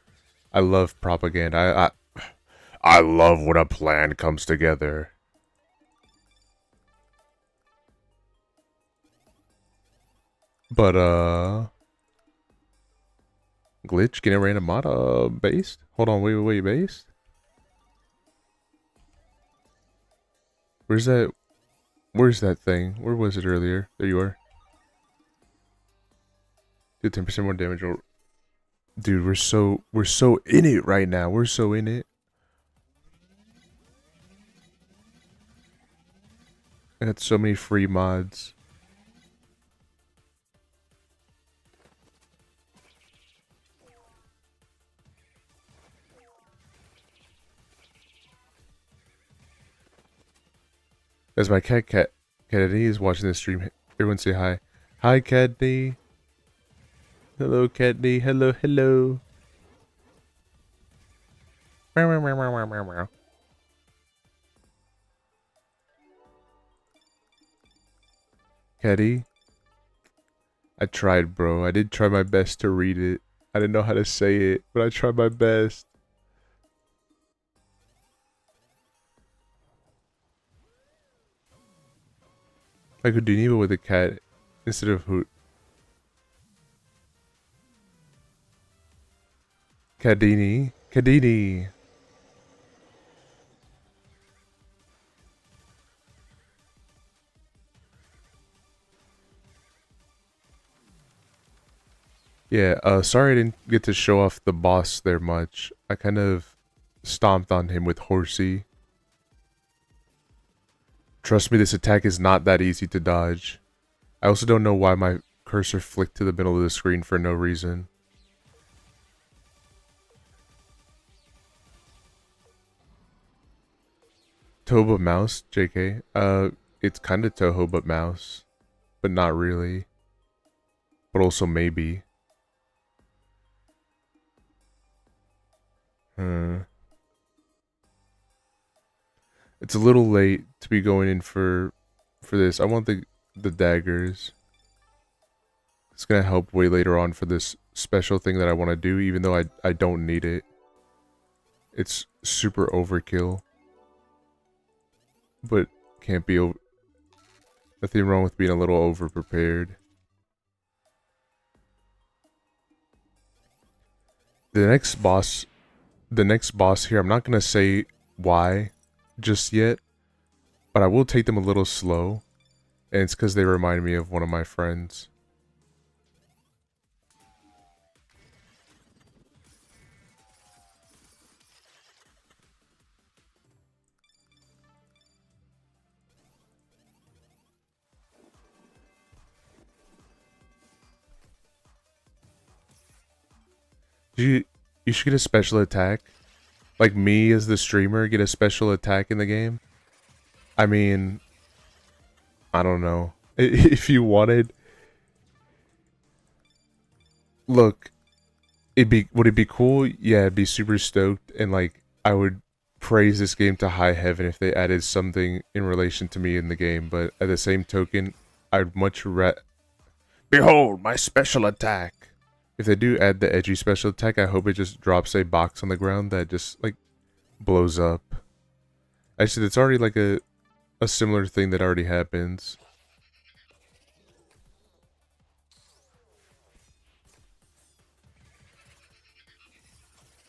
I love propaganda. I love when a plan comes together. But glitch, get a random mod based. Hold on, wait, based. Where's that? Where's that thing? Where was it earlier? There you are. Do 10% more damage. Dude, we're so in it right now. We're so in it. I got so many free mods. As my cat Kennedy is watching this stream, everyone say hi. Hi, Kennedy. Hello, Kennedy. Hello. Keddy, I tried, bro. I did try my best to read it. I didn't know how to say it, but I tried my best. Like Houdini, but with a cat instead of Hoot. Cadini. Yeah, sorry I didn't get to show off the boss there much. I kind of stomped on him with Horsey. Trust me, this attack is not that easy to dodge. I also don't know why my cursor flicked to the middle of the screen for no reason. Toho but mouse, JK. It's kind of Toho but mouse. but not really. But also maybe. It's a little late to be going in for this. I want the daggers. It's gonna help way later on for this special thing that I want to do, even though I don't need it. It's super overkill. But can't be nothing wrong with being a little over prepared. The next boss here, I'm not gonna say why just yet, but I will take them a little slow, and it's because they remind me of one of my friends. You should get a special attack. Like me as the streamer, get a special attack in the game. I mean, I don't know. If you wanted, look, would it be cool? Yeah, it'd be super stoked, and like I would praise this game to high heaven if they added something in relation to me in the game. But at the same token, I'd much behold my special attack. If they do add the Edgey special attack, I hope it just drops a box on the ground that just, like, blows up. Actually, it's already, like, a similar thing that already happens.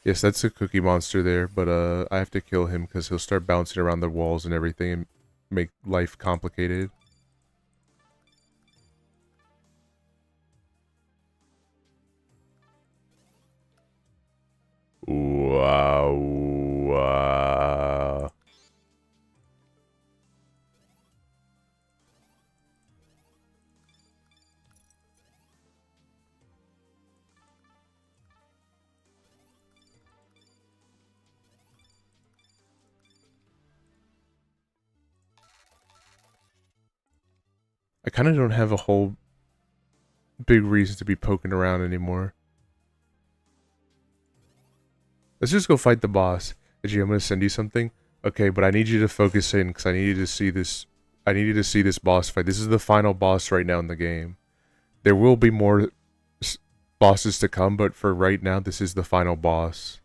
Yes, that's a cookie monster there, but, I have to kill him because he'll start bouncing around the walls and everything and make life complicated. Wow. I kind of don't have a whole big reason to be poking around anymore. Let's just go fight the boss. Edgey, I'm gonna send you something. Okay, but I need you to focus in because I need you to see this. I need you to see this boss fight. This is the final boss right now in the game. There will be more bosses to come, but for right now, this is the final boss.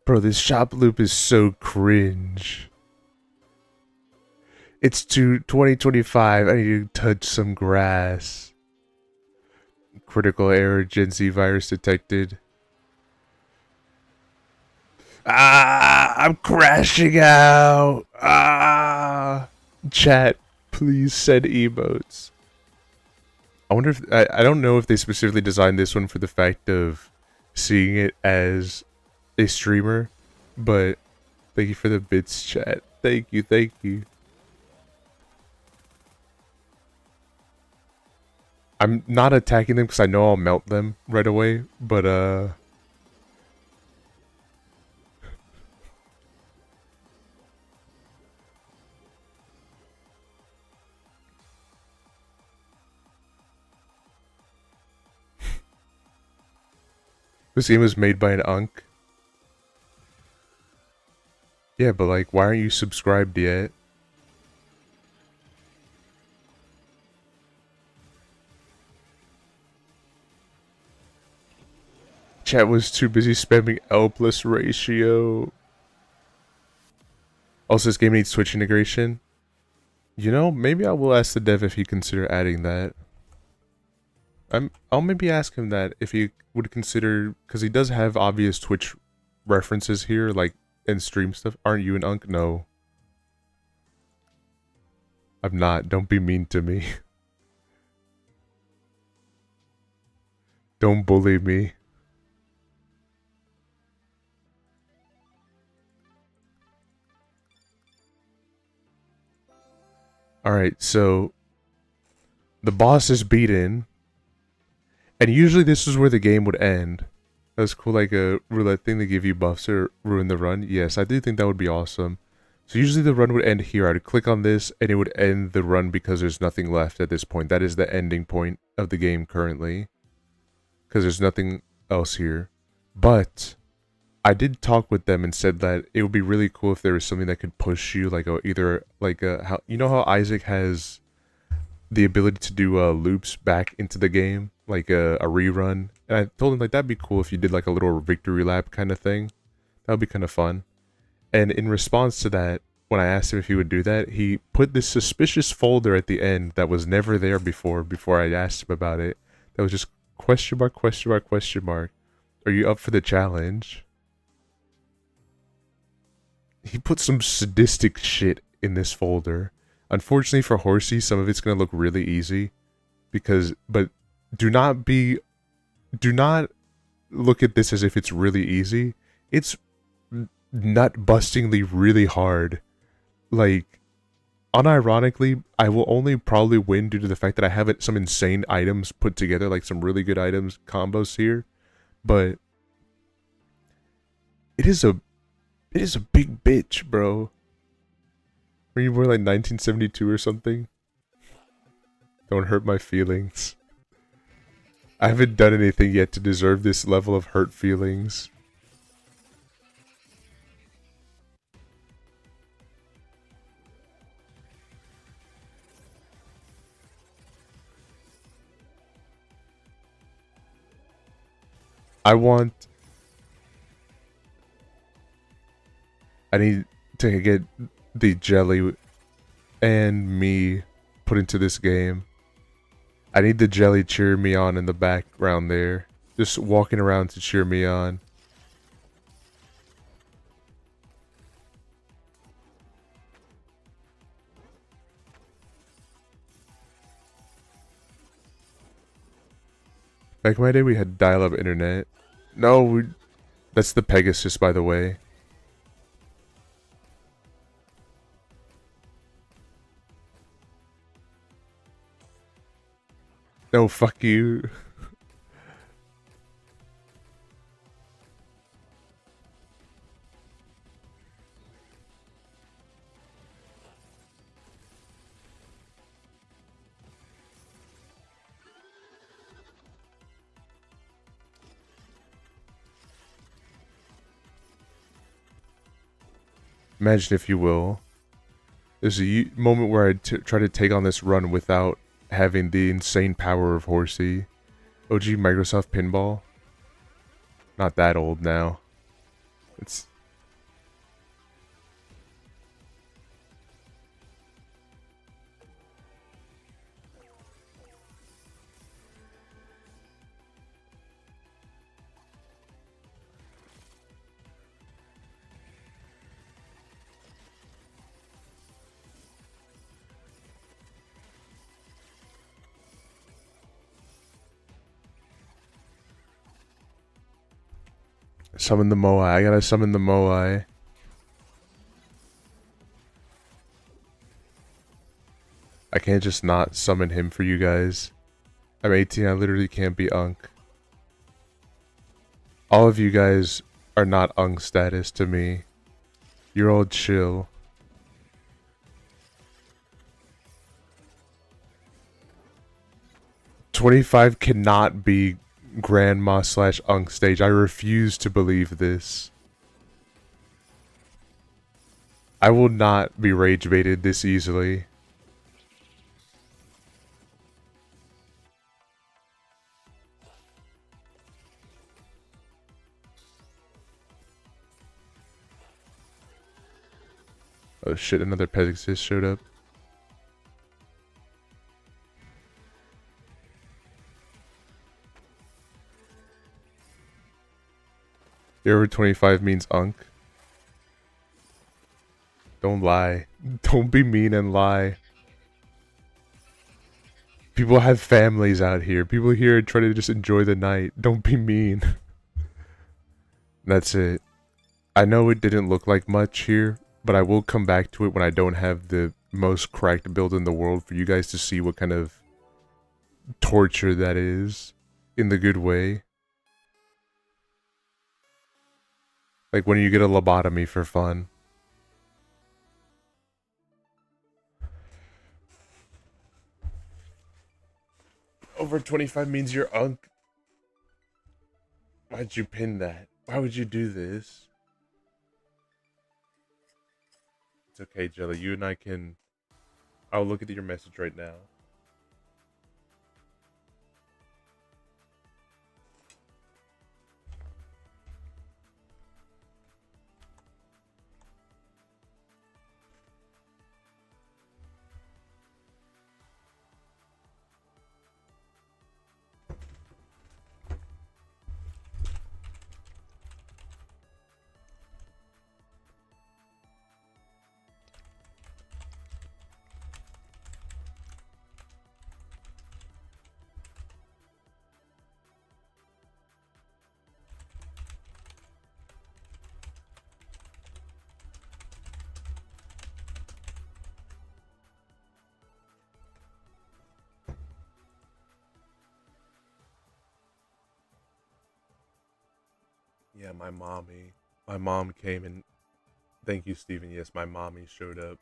Bro, this shop loop is so cringe. It's 2025. I need to touch some grass. Critical error, Gen Z virus detected. Ah, I'm crashing out. Ah, chat, please send emotes. I wonder if I don't know if they specifically designed this one for the fact of seeing it as a streamer, but thank you for the bits, chat. Thank you, thank you. I'm not attacking them because I know I'll melt them right away, but this game was made by an unk. Yeah, but like, why aren't you subscribed yet? Chat was too busy spamming L plus ratio. Also, this game needs Twitch integration. You know, maybe I will ask the dev if he'd consider adding that. I'll maybe ask him that if he would consider, because he does have obvious Twitch references here, like in stream stuff. Aren't you an unk? No. I'm not. Don't be mean to me. Don't bully me. Alright, so the boss is beaten, and usually this is where the game would end. That was cool, like a roulette thing to give you buffs or ruin the run. Yes, I do think that would be awesome. So usually the run would end here. I'd click on this and it would end the run because there's nothing left at this point. That is the ending point of the game currently. Because there's nothing else here. But I did talk with them and said that it would be really cool if there was something that could push you, like how you know how Isaac has the ability to do loops back into the game, like a rerun. And I told him like that'd be cool if you did like a little victory lap kind of thing. That would be kind of fun. And in response to that, when I asked him if he would do that, he put this suspicious folder at the end that was never there before I asked him about it. That was just question mark, question mark, question mark. Are you up for the challenge? He put some sadistic shit in this folder. Unfortunately for Horsey, some of it's going to look really easy. But do not look at this as if it's really easy. It's nut-bustingly really hard. Like, unironically, I will only probably win due to the fact that I have some insane items put together, like some really good items, combos here. But it is a big bitch, bro. Were you born like 1972 or something? Don't hurt my feelings. I haven't done anything yet to deserve this level of hurt feelings. I need to get the jelly and me put into this game. I need the jelly cheering me on in the background there. Just walking around to cheer me on. Back in my day, we had dial-up internet. No, that's the Pegasus, by the way. No, fuck you. Imagine, if you will, there's a moment where I try to take on this run without having the insane power of Horsey. OG Microsoft Pinball. Not that old now. It's... Summon the Moai. I gotta summon the Moai. I can't just not summon him for you guys. I'm 18, I literally can't be Unk. All of you guys are not Unk status to me. You're all chill. "25 cannot be Grandma / Unk stage. I refuse to believe this. I will not be rage baited this easily. Oh shit, another Pegasus showed up. You're over 25 means Unk. Don't lie. Don't be mean and lie. People have families out here. People here try to just enjoy the night. Don't be mean. That's it. I know it didn't look like much here, but I will come back to it when I don't have the most cracked build in the world for you guys to see what kind of torture that is, in the good way. Like when you get a lobotomy for fun. Over 25 means you're unk. Why'd you pin that? Why would you do this? It's okay, Jelly. You and I can... I'll look at your message right now. Yeah, my mommy. My mom came and... Thank you, Steven. Yes, my mommy showed up.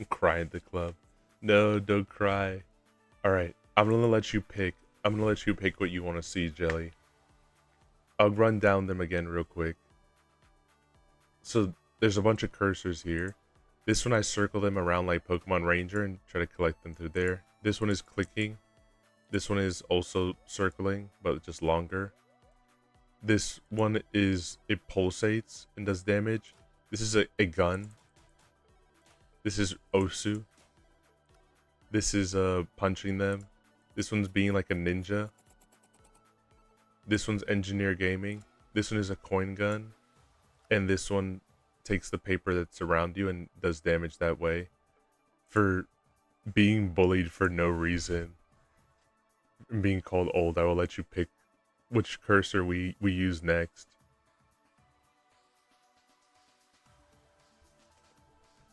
Cry at the club. No, don't cry. Alright, I'm gonna let you pick. I'm gonna let you pick what you want to see, Jelly. I'll run down them again real quick. So, there's a bunch of cursors here. This one I circle them around like Pokemon Ranger and try to collect them through there. This one is clicking. This one is also circling, but just longer. This one is, it pulsates and does damage. This is a gun. This is Osu. This is punching them. This one's being like a ninja. This one's engineer gaming. This one is a coin gun. And this one takes the paper that's around you and does damage that way. For being bullied for no reason and being called old, I will let you pick which cursor we use next.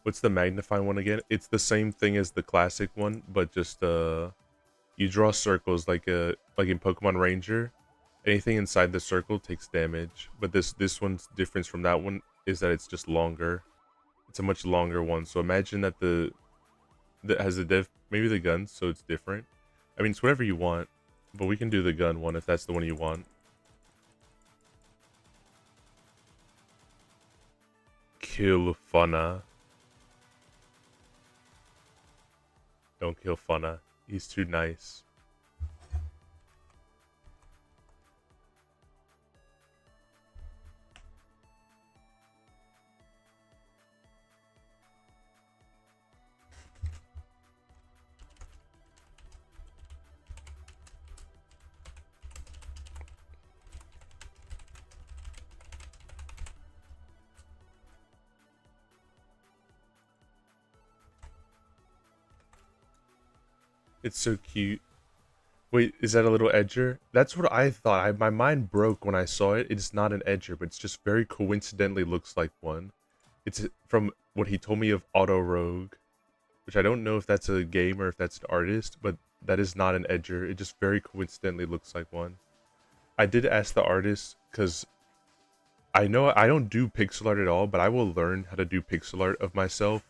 What's the magnify one again? It's the same thing as the classic one, but just you draw circles like in Pokemon Ranger. Anything inside the circle takes damage, but this one's difference from that one is that it's just longer. It's a much longer one. So imagine that that has the maybe the gun, so it's different. I mean, it's whatever you want, but we can do the gun one if that's the one you want. Kill Funna. Don't kill Funna. He's too nice. It's so cute. Wait, is that a little edger? That's what I thought. My mind broke when I saw it. It's not an edger, but it's just very coincidentally looks like one. It's from what he told me of Auto Rogue, which I don't know if that's a game or if that's an artist, but that is not an edger. It just very coincidentally looks like one. I did ask the artist because I know I don't do pixel art at all, but I will learn how to do pixel art of myself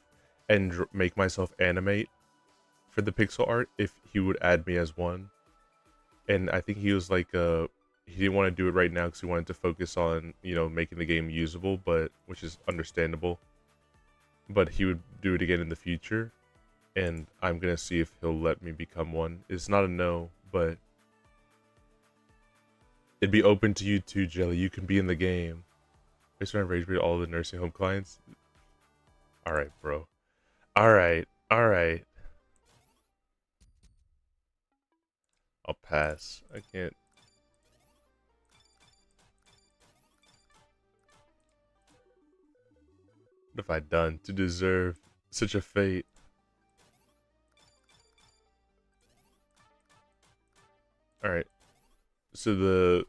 and make myself animate for the pixel art if he would add me as one. And I think he was like he didn't want to do it right now because he wanted to focus on, you know, making the game usable, but which is understandable. But he would do it again in the future, and I'm gonna see if he'll let me become one. It's not a no, but it'd be open to you too, Jelly. You can be in the game. Based on rage bait all the nursing home clients. All right, bro. All right. I'll pass. I can't. What have I done to deserve such a fate? All right. So the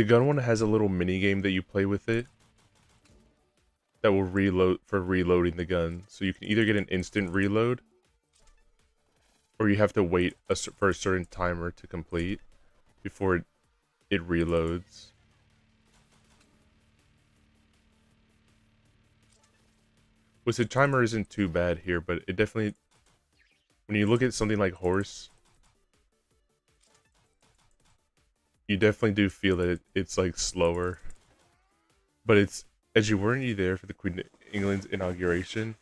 gun one has a little mini game that you play with it that will reload for reloading the gun. So you can either get an instant reload, or you have to wait for a certain timer to complete before it reloads. Which the timer isn't too bad here, but it definitely, when you look at something like horse, you definitely do feel that it's like slower. But it's, Edgey, weren't you there for the Queen of England's inauguration?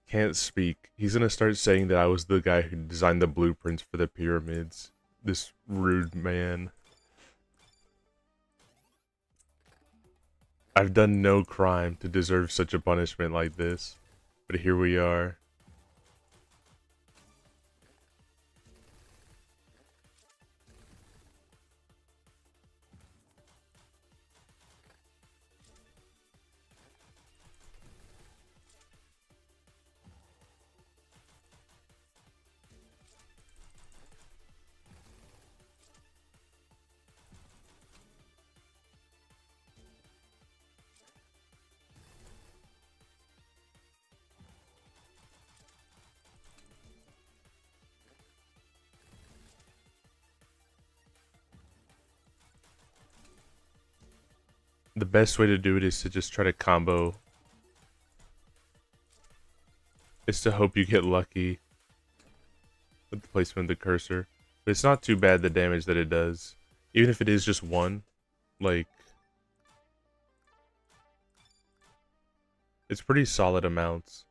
Can't speak. He's gonna start saying that I was the guy who designed the blueprints for the pyramids. This rude man. I've done no crime to deserve such a punishment like this, but here we are. The best way to do it is to just try to combo. Is to hope you get lucky with the placement of the cursor. But it's not too bad the damage that it does. Even if it is just one, like, it's pretty solid amounts.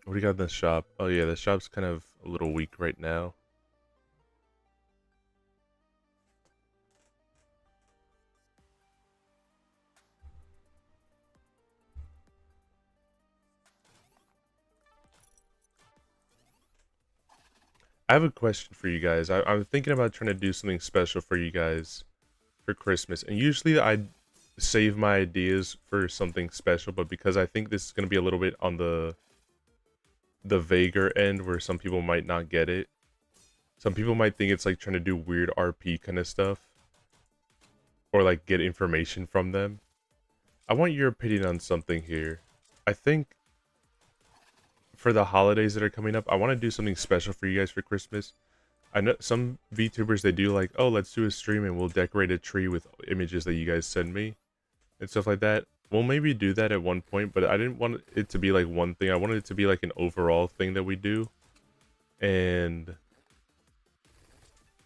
What do you got in the shop? Oh yeah, the shop's kind of a little weak right now. I have a question for you guys. I'm thinking about trying to do something special for you guys for Christmas. And usually I save my ideas for something special, but because I think this is going to be a little bit on the vaguer end where some people might not get it. Some people might think it's like trying to do weird RP kind of stuff. Or like get information from them. I want your opinion on something here. I think for the holidays that are coming up, I want to do something special for you guys for Christmas. I know some VTubers, they do like, oh, let's do a stream and we'll decorate a tree with images that you guys send me and stuff like that. We'll maybe do that at one point, but I didn't want it to be like one thing. I wanted it to be like an overall thing that we do. And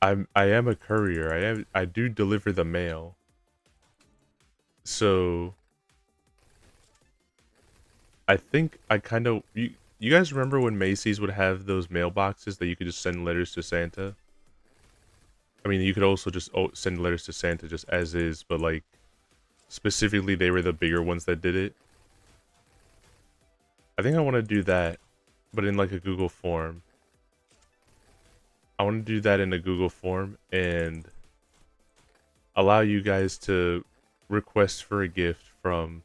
I am a courier. I do deliver the mail. So I think I kind of, you guys remember when Macy's would have those mailboxes that you could just send letters to Santa? I mean, you could also just send letters to Santa just as is, but like, specifically they were the bigger ones that did it. I think I want to do that, but in like a Google form. I want to do that in a Google form and allow you guys to request for a gift from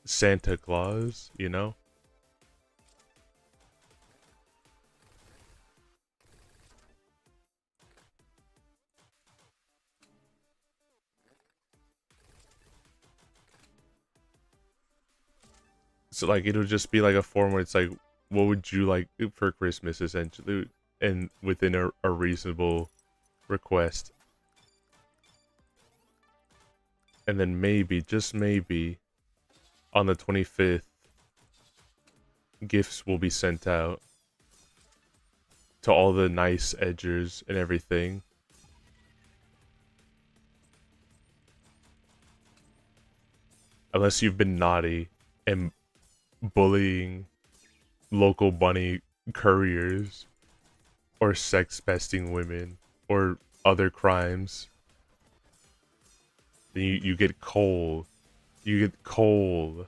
Santa Claus, you know? So like it'll just be like a form where it's like, what would you like for Christmas, essentially, and within a reasonable request. And then maybe, just maybe, on the 25th, gifts will be sent out to all the nice edgers and everything. Unless you've been naughty and bullying local bunny couriers or sex pesting women or other crimes, then you get cold. You get cold.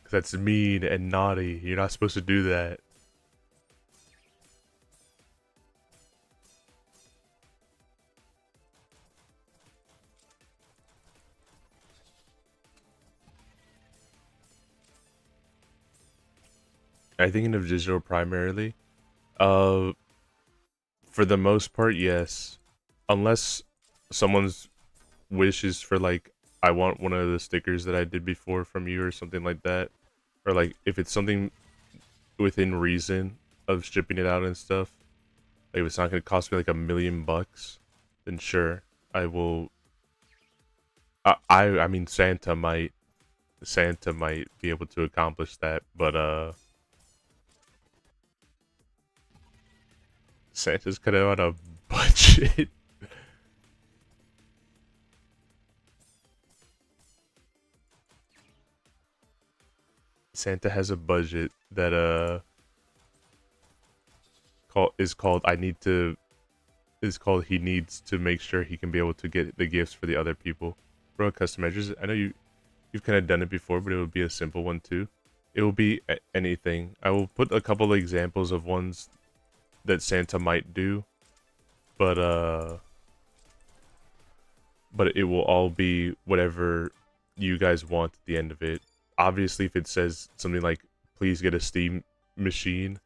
'Cause that's mean and naughty. You're not supposed to do that. I thinking of digital primarily. Uh, for the most part, yes. Unless someone's wish is for like, I want one of the stickers that I did before from you or something like that. Or like, if it's something within reason of shipping it out and stuff. Like, if it's not going to cost me like $1,000,000, then sure, I will. I mean, Santa might be able to accomplish that, but Santa's kind of on a budget. Santa has a budget that is called he needs to make sure he can be able to get the gifts for the other people. For custom edges, I know you've kind of done it before, but it would be a simple one too. It will be anything. I will put a couple of examples of ones that Santa might do, but it will all be whatever you guys want at the end of it. Obviously, if it says something like, please get a Steam machine,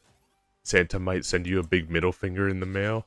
Santa might send you a big middle finger in the mail.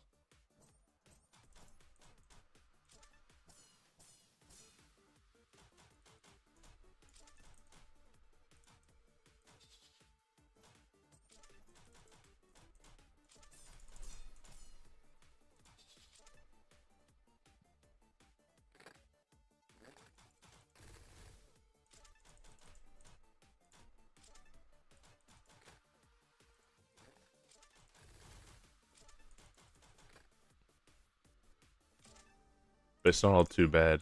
But it's not all too bad.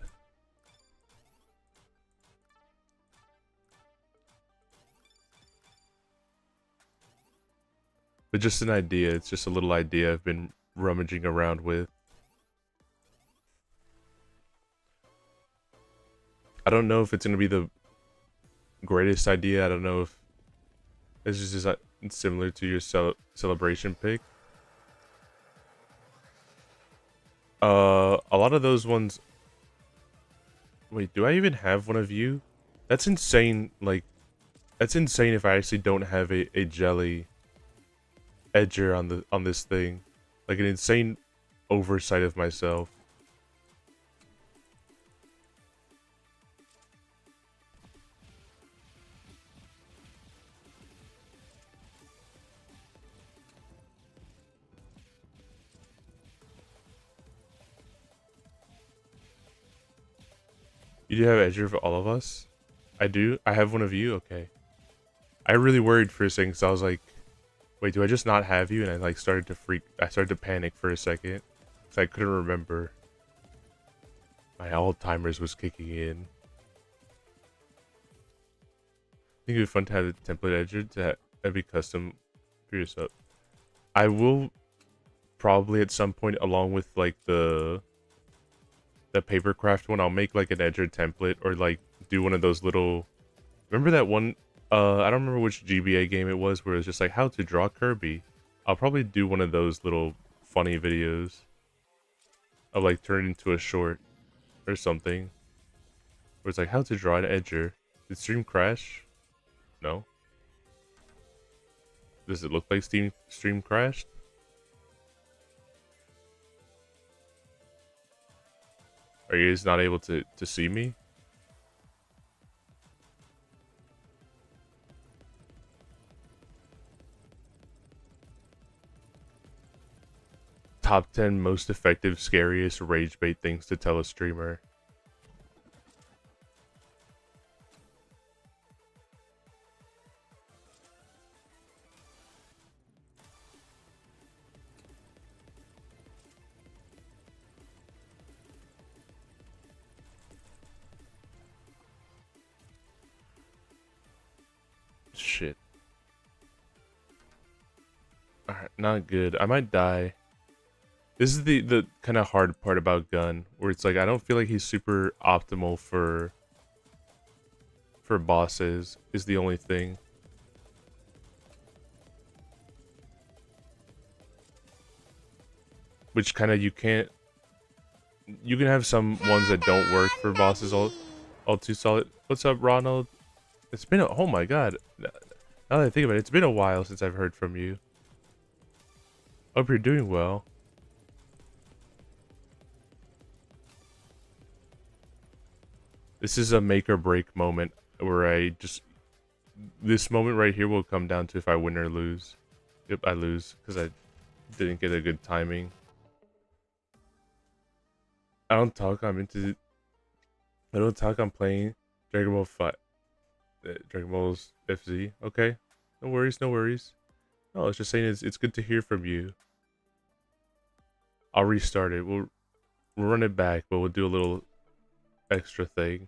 But just an idea. It's just a little idea I've been rummaging around with. I don't know if it's going to be the greatest idea. I don't know if it's just similar to your celebration pick. A lot of those ones. Wait, do I even have one of you? That's insane. Like, that's insane if I actually don't have a jelly edger on this thing. Like, an insane oversight of myself. You do have edger for all of us? I do? I have one of you? Okay. I really worried for a second, because I was like, wait, do I just not have you? And I like started to panic for a second. Because I couldn't remember. My Alzheimer's was kicking in. I think it would be fun to have a template edger to be custom for yourself. I will probably at some point, along with like the papercraft one, I'll make like an edger template, or like do one of those little, remember that one, I don't remember which GBA game it was, where it was just like how to draw Kirby. I'll probably do one of those little funny videos of like turn it into a short or something, where it's like how to draw an edger. Did stream crash? No. Does it look like stream crashed? Are you guys not able to see me? Top 10 most effective, scariest rage bait things to tell a streamer. Shit. Alright, not good. I might die. This is the kind of hard part about Gun, where it's like I don't feel like he's super optimal for bosses, is the only thing. Which kind of you can have some ones that don't work for bosses all too solid. What's up, Ronald? It's been oh my god. Now that I think about it, it's been a while since I've heard from you. Hope you're doing well. This is a make or break moment where this moment right here will come down to if I win or lose. Yep, I lose because I didn't get a good timing. I don't talk, I'm playing Dragon Ball Dragon Ball's FZ. Okay. No worries, no worries. No, I was just saying it's good to hear from you. I'll restart it. We'll run it back, but we'll do a little extra thing.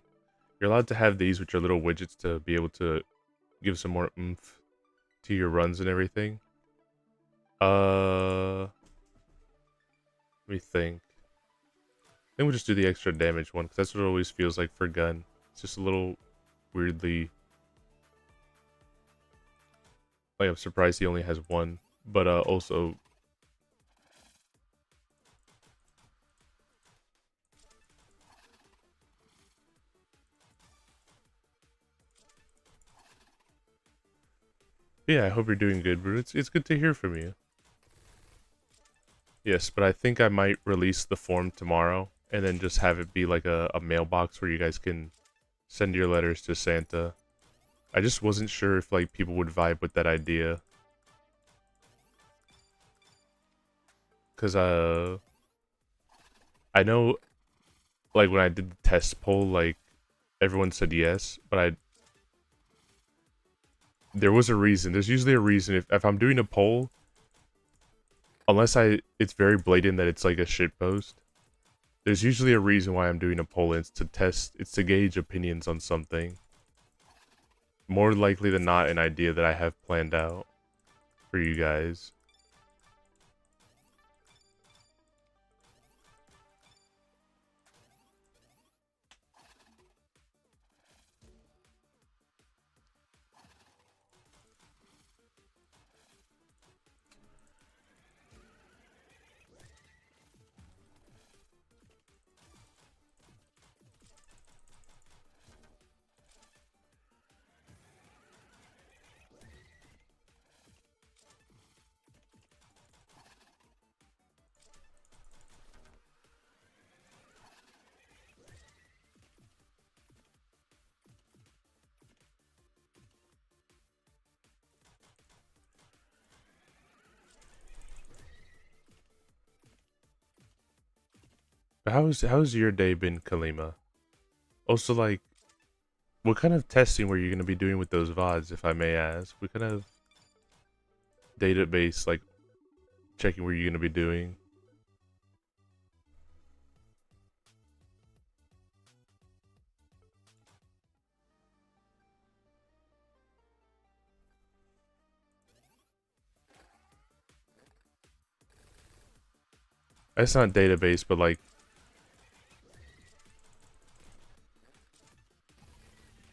You're allowed to have these, which are little widgets to be able to give some more oomph to your runs and everything. Let me think. Then we'll just do the extra damage one, because that's what it always feels like for gun. It's just a little weirdly... Like, I'm surprised he only has one. But, also... Yeah, I hope you're doing good, bro. It's good to hear from you. Yes, but I think I might release the form tomorrow, and then just have it be like a mailbox where you guys can send your letters to Santa. I just wasn't sure if like people would vibe with that idea. Cause I know like when I did the test poll, like everyone said yes, but there was a reason. There's usually a reason if I'm doing a poll, unless it's very blatant that it's like a shit post. There's usually a reason why I'm doing a poll, and it's to gauge opinions on something. More likely than not, an idea that I have planned out for you guys. But how's your day been, Kalima? Also, like, what kind of testing were you gonna be doing with those VODs, if I may ask? What kind of database, like, checking were you gonna be doing? It's not database, but like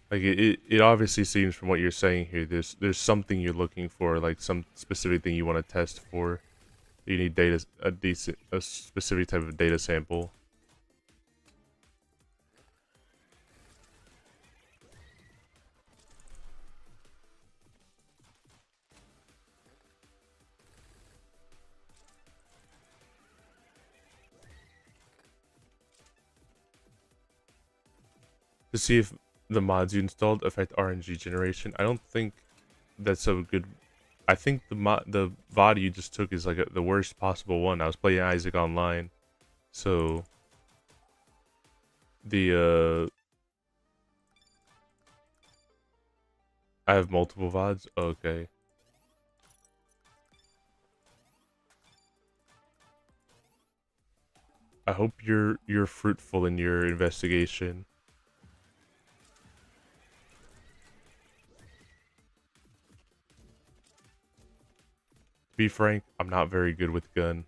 it obviously seems from what you're saying here, there's something you're looking for, like some specific thing you want to test for. You need a specific type of data sample. To see if the mods you installed affect RNG generation. I don't think that's a good. I think the VOD you just took is like the worst possible one. I was playing Isaac online, so the I have multiple VODs. Okay. I hope you're fruitful in your investigation. To be frank, I'm not very good with gun.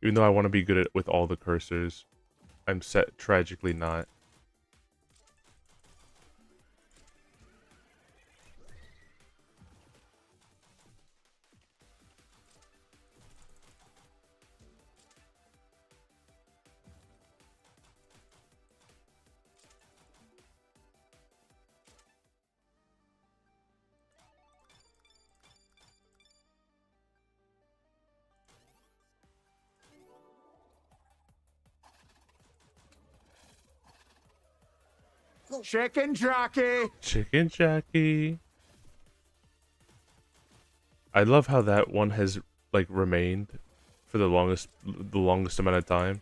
Even though I want to be good with all the cursors, I'm tragically not. Chicken jockey. Chicken Jackie. I love how that one has like remained for the longest amount of time.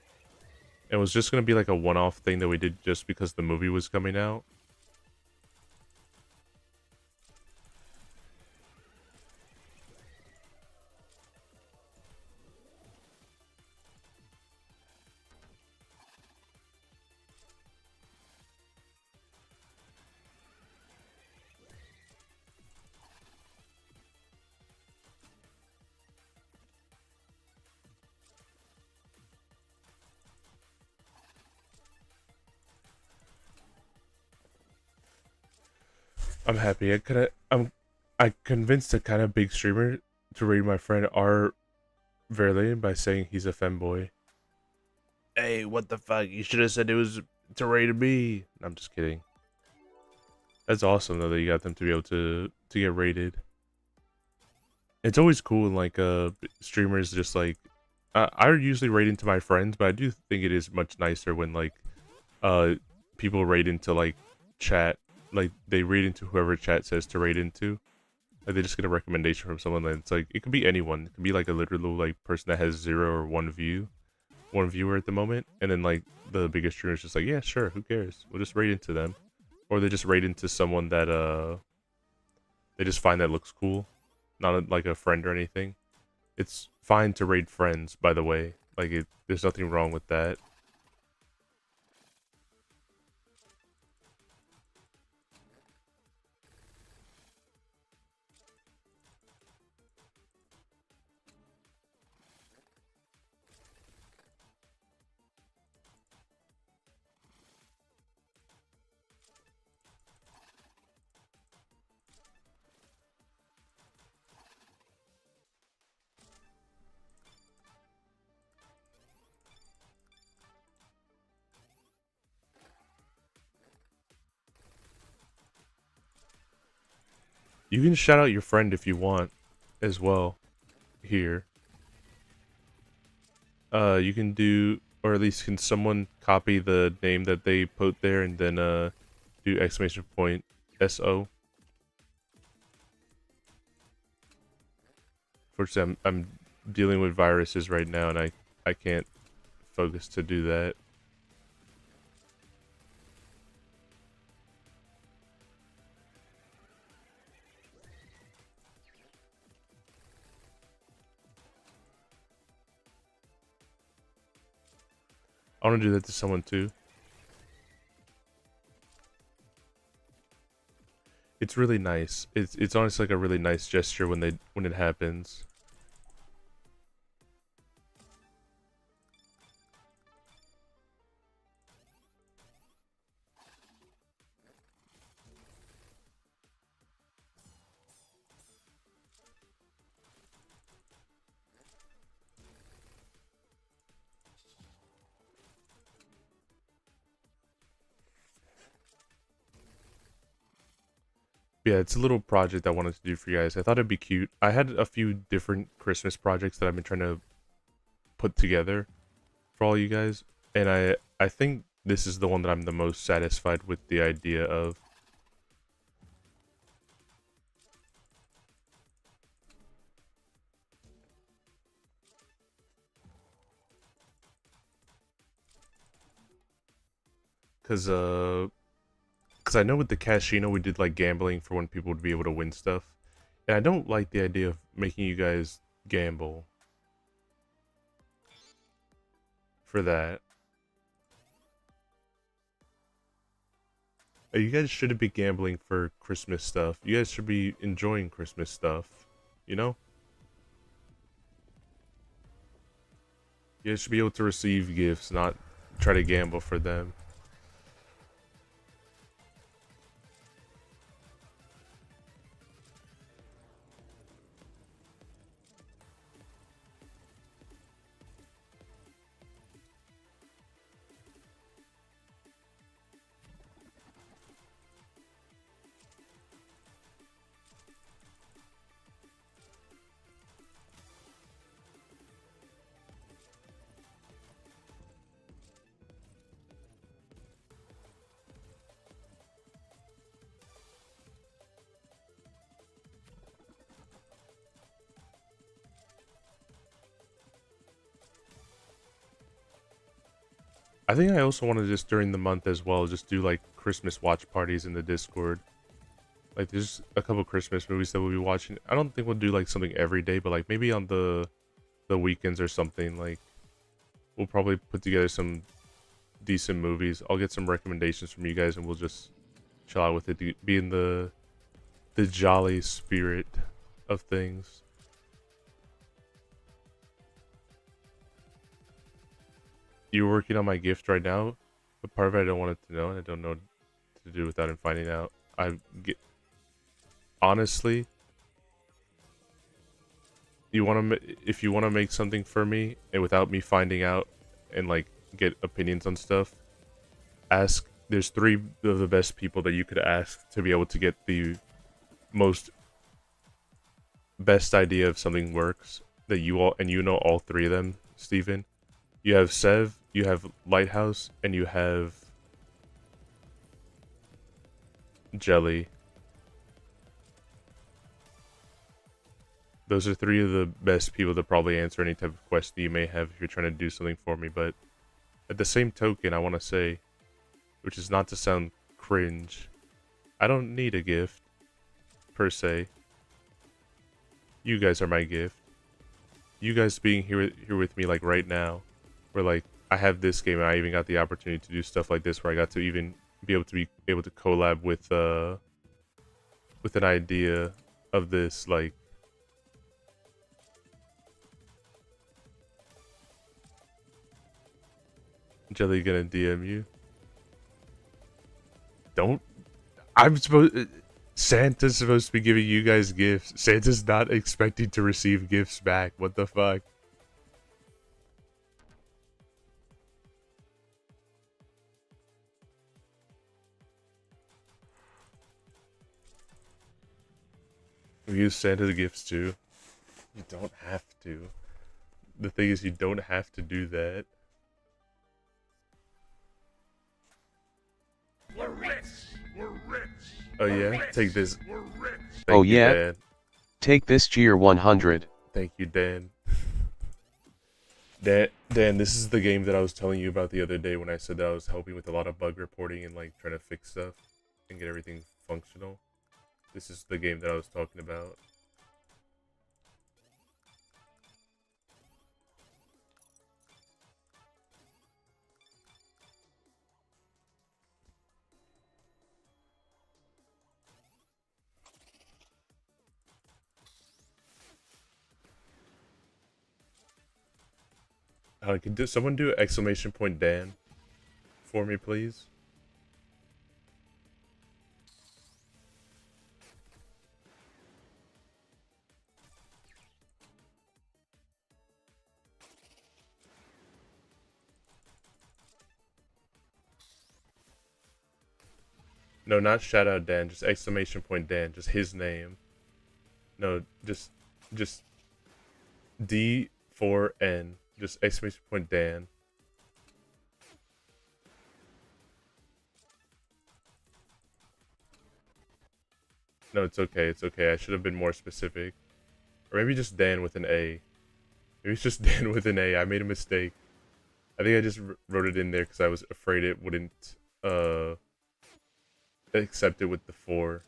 It was just gonna be like a one-off thing that we did just because the movie was coming out. I'm happy. I convinced a kind of big streamer to raid my friend R Verlaine by saying he's a femboy. Hey, what the fuck? You should have said it was to raid me. I'm just kidding. That's awesome though that you got them to be able to get rated. It's always cool when like streamers just like I usually raid into my friends, but I do think it is much nicer when like people raid into like chat. Like they raid into whoever chat says to raid into. Like they just get a recommendation from someone and it's like it could be anyone. It could be like a literal like person that has 0 or 1 viewer at the moment, and then like the biggest streamer is just like, yeah, sure, who cares? We'll just raid into them. Or they just raid into someone that they just find that looks cool. Not like a friend or anything. It's fine to raid friends, by the way. Like there's nothing wrong with that. You can shout out your friend if you want as well here. You can do, or at least can someone copy the name that they put there and then do exclamation point SO. Fortunately, I'm dealing with viruses right now and I can't focus to do that. I want to do that to someone too. It's really nice. It's honestly like a really nice gesture when it happens. Yeah, it's a little project I wanted to do for you guys. I thought it'd be cute. I had a few different Christmas projects that I've been trying to put together for all you guys, and I think this is the one that I'm the most satisfied with the idea of. Cause I know with the casino we did like gambling for when people would be able to win stuff, and I don't like the idea of making you guys gamble for that. You guys shouldn't be gambling for Christmas stuff. You guys should be enjoying Christmas stuff, you know? You guys should be able to receive gifts, not try to gamble for them. I think I also want to just during the month as well, just do like Christmas watch parties in the Discord. Like there's a couple Christmas movies that we'll be watching. I don't think we'll do like something every day, but like maybe on the weekends or something. Like we'll probably put together some decent movies. I'll get some recommendations from you guys, and we'll just chill out with it. Be in the jolly spirit of things. You're working on my gift right now, but part of it I don't want it to know, and I don't know what to do without him finding out. Honestly, if you want to make something for me and without me finding out and like get opinions on stuff, ask. There's 3 of the best people that you could ask to be able to get the most best idea of something works that you all, and you know all 3 of them, Steven. You have Sev, you have Lighthouse, and you have Jelly. Those are 3 of the best people to probably answer any type of question you may have if you're trying to do something for me. But at the same token, I want to say, which is not to sound cringe, I don't need a gift, per se. You guys are my gift. You guys being here with me like right now, where like I have this game and I even got the opportunity to do stuff like this, where I got to even be able to collab with an idea of this, like Jelly gonna DM you. Don't. I'm supposed. Santa's supposed to be giving you guys gifts. Santa's not expecting to receive gifts back. What the fuck? We use Santa's gifts too. You don't have to. The thing is, you don't have to do that. We're rich. We're rich. Oh yeah? Take this. We're rich. Thank Oh you, yeah? Dan. Take this Cheer 100. Thank you, Dan. Dan, this is the game that I was telling you about the other day when I said that I was helping with a lot of bug reporting and like trying to fix stuff and get everything functional. This is the game that I was talking about. Could someone do exclamation point Dan for me, please? No, not shout out Dan, just exclamation point Dan, just his name. No, just D4N, just exclamation point Dan. No, it's okay, it's okay. I should have been more specific. Or maybe just Dan with an A. Maybe it's just Dan with an A. I made a mistake. I think I just wrote it in there because I was afraid it wouldn't accept it with the 4.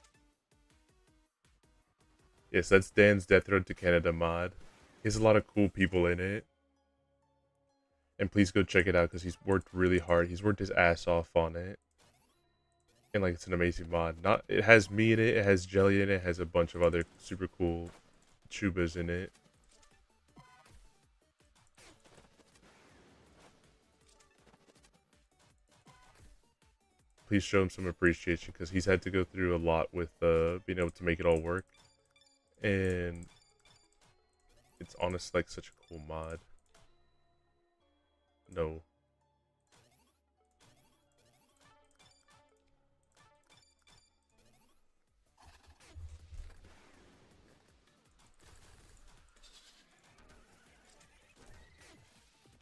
Yes, that's Dan's Death Road to Canada mod. He has a lot of cool people in it. And please go check it out because he's worked really hard. He's worked his ass off on it. And like, it's an amazing mod. It has me in it, it has Jelly in it, it has a bunch of other super cool Chubas in it. Please show him some appreciation because he's had to go through a lot with being able to make it all work. And it's honestly like such a cool mod. No.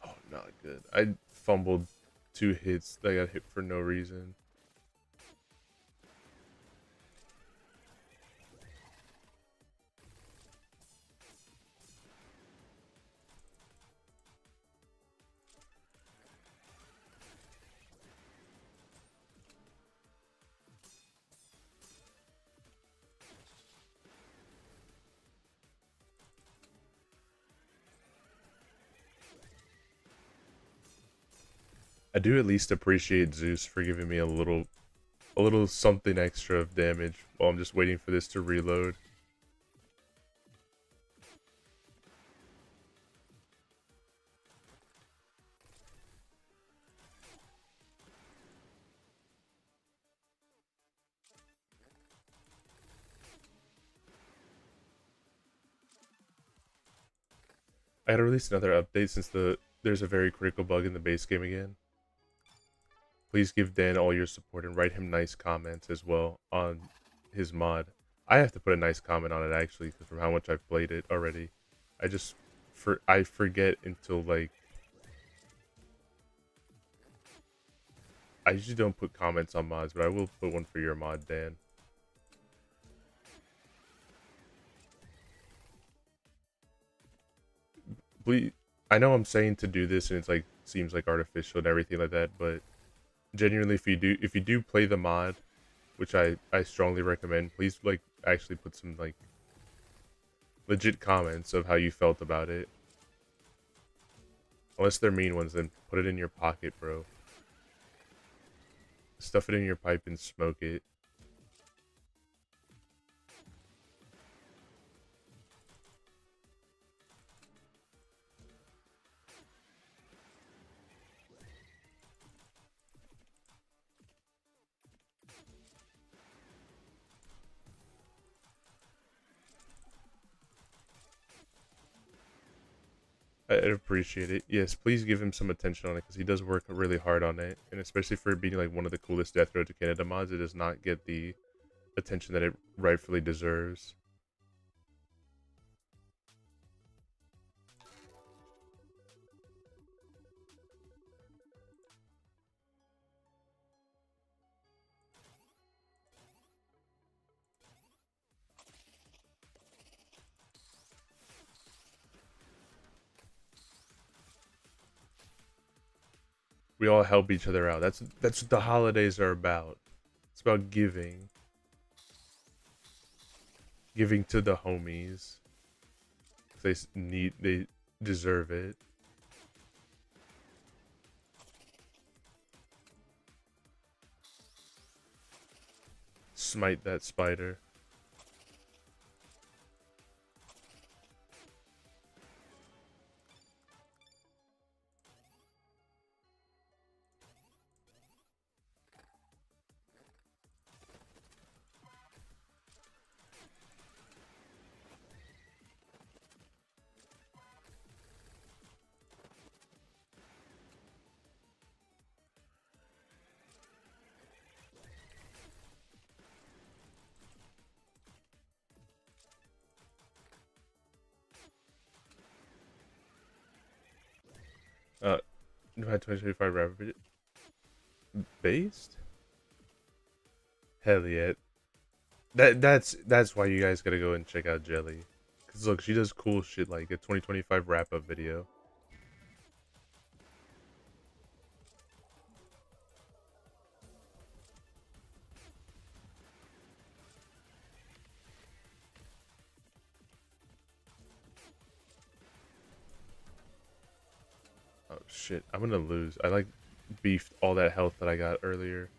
Oh, not good. I fumbled 2 hits. I got hit for no reason. I do at least appreciate Zeus for giving me a little something extra of damage while I'm just waiting for this to reload. I gotta release another update since there's a very critical bug in the base game again. Please give Dan all your support and write him nice comments as well on his mod. I have to put a nice comment on it actually, because from how much I've played it already. I forget until like I usually don't put comments on mods, but I will put one for your mod, Dan. I know I'm saying to do this and it's like seems like artificial and everything like that, but genuinely if you do play the mod, which I strongly recommend, please like actually put some like legit comments of how you felt about it. Unless they're mean ones, then put it in your pocket, bro. Stuff it in your pipe and smoke it. I'd appreciate it. Yes, please give him some attention on it because he does work really hard on it, and especially for it being like one of the coolest Death Road to Canada mods, it does not get the attention that it rightfully deserves. We all help each other out. That's what the holidays are about. It's about giving. Giving to the homies. They deserve it. Smite that spider. New 2025 rapid based? Hell yeah. That's why you guys gotta go and check out Jelly. Cause look, she does cool shit like a 2025 wrap up video. Oh shit, I'm gonna lose. I like beefed all that health that I got earlier.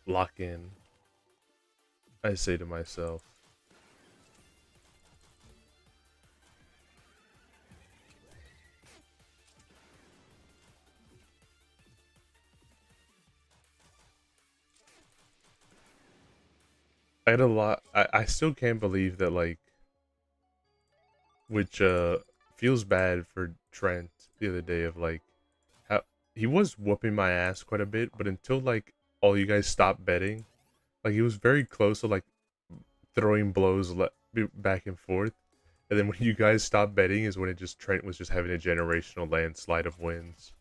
Lock in, I say to myself. I had a lot. I still can't believe that, like, which feels bad for Trent the other day of like how he was whooping my ass quite a bit, but until like all you guys stopped betting. Like it was very close to like throwing blows back and forth. And then when you guys stopped betting is when Trent was just having a generational landslide of wins.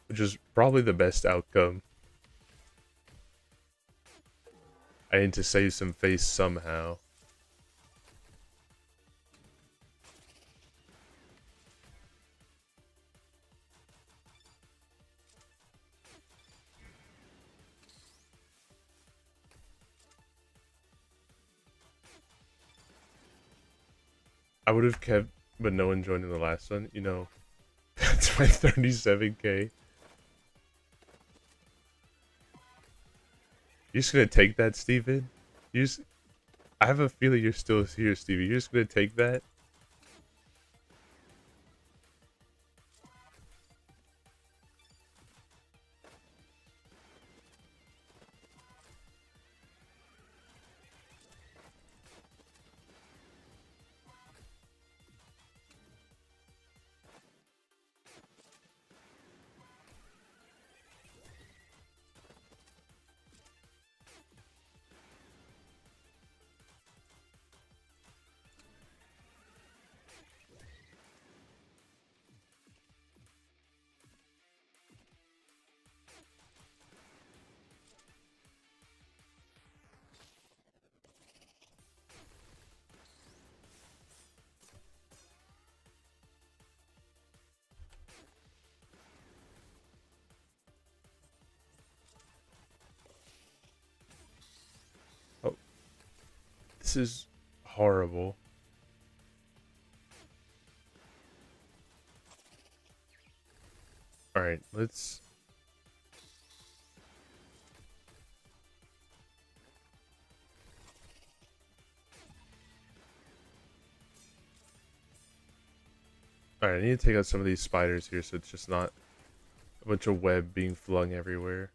Which is probably the best outcome. I need to save some face somehow. I would have kept, but no one joined in the last one. You know, that's my 37k. You're just gonna take that, Steven? I have a feeling you're still here, Steven. You're just gonna take that? Oh, this is horrible. Alright, let's... Alright, I need to take out some of these spiders here so it's just not a bunch of web being flung everywhere.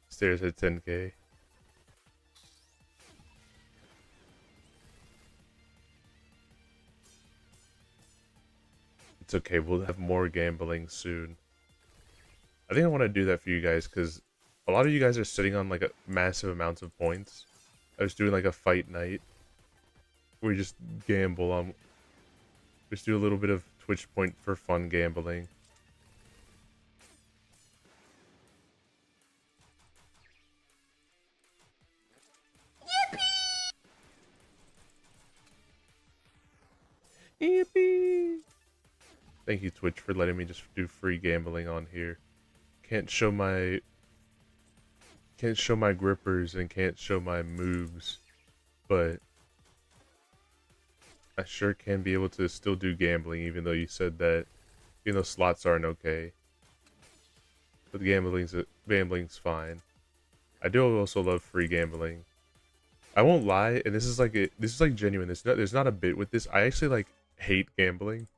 Stairs at 10k. It's okay, we'll have more gambling soon. I think I want to do that for you guys because a lot of you guys are sitting on like a massive amounts of points. I was doing like a fight night where we just gamble on, just do a little bit of Twitch point for fun gambling. Yippee! Thank you, Twitch, for letting me just do free gambling on here. Can't show my grippers and can't show my moves, but I sure can be able to still do gambling, even though you said that, you know, slots aren't okay. But gambling's fine. I do also love free gambling. I won't lie, and this is like genuine. There's not a bit with this. I actually like hate gambling.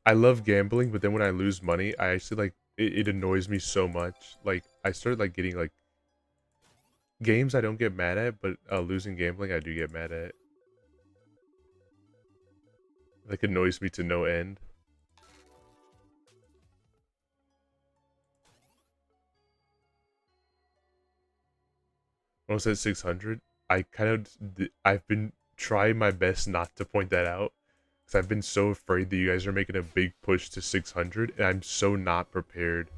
I love gambling, but then when I lose money, I actually like it annoys me so much. Like I started like getting like games I don't get mad at, but losing gambling I do get mad at. Like annoys me to no end. Almost at 600. I've been trying my best not to point that out because I've been so afraid that you guys are making a big push to 600, and I'm so not prepared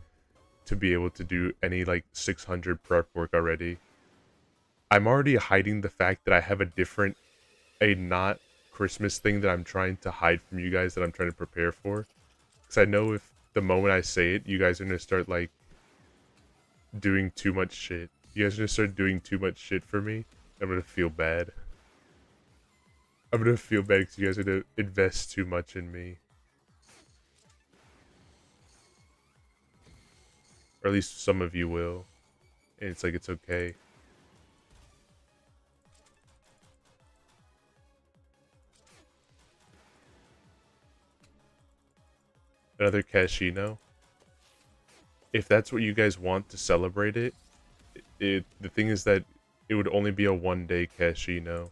to be able to do any like 600 prep work already. I'm already hiding the fact that I have a not Christmas thing that I'm trying to hide from you guys that I'm trying to prepare for. Because I know if the moment I say it, you guys are going to start like doing too much shit. You guys are going to start doing too much shit for me. I'm going to feel bad. I'm going to feel bad because you guys are going to invest too much in me. Or at least some of you will. And it's like, it's okay. Another Casino. If that's what you guys want to celebrate it, the thing is that it would only be a one-day Casino.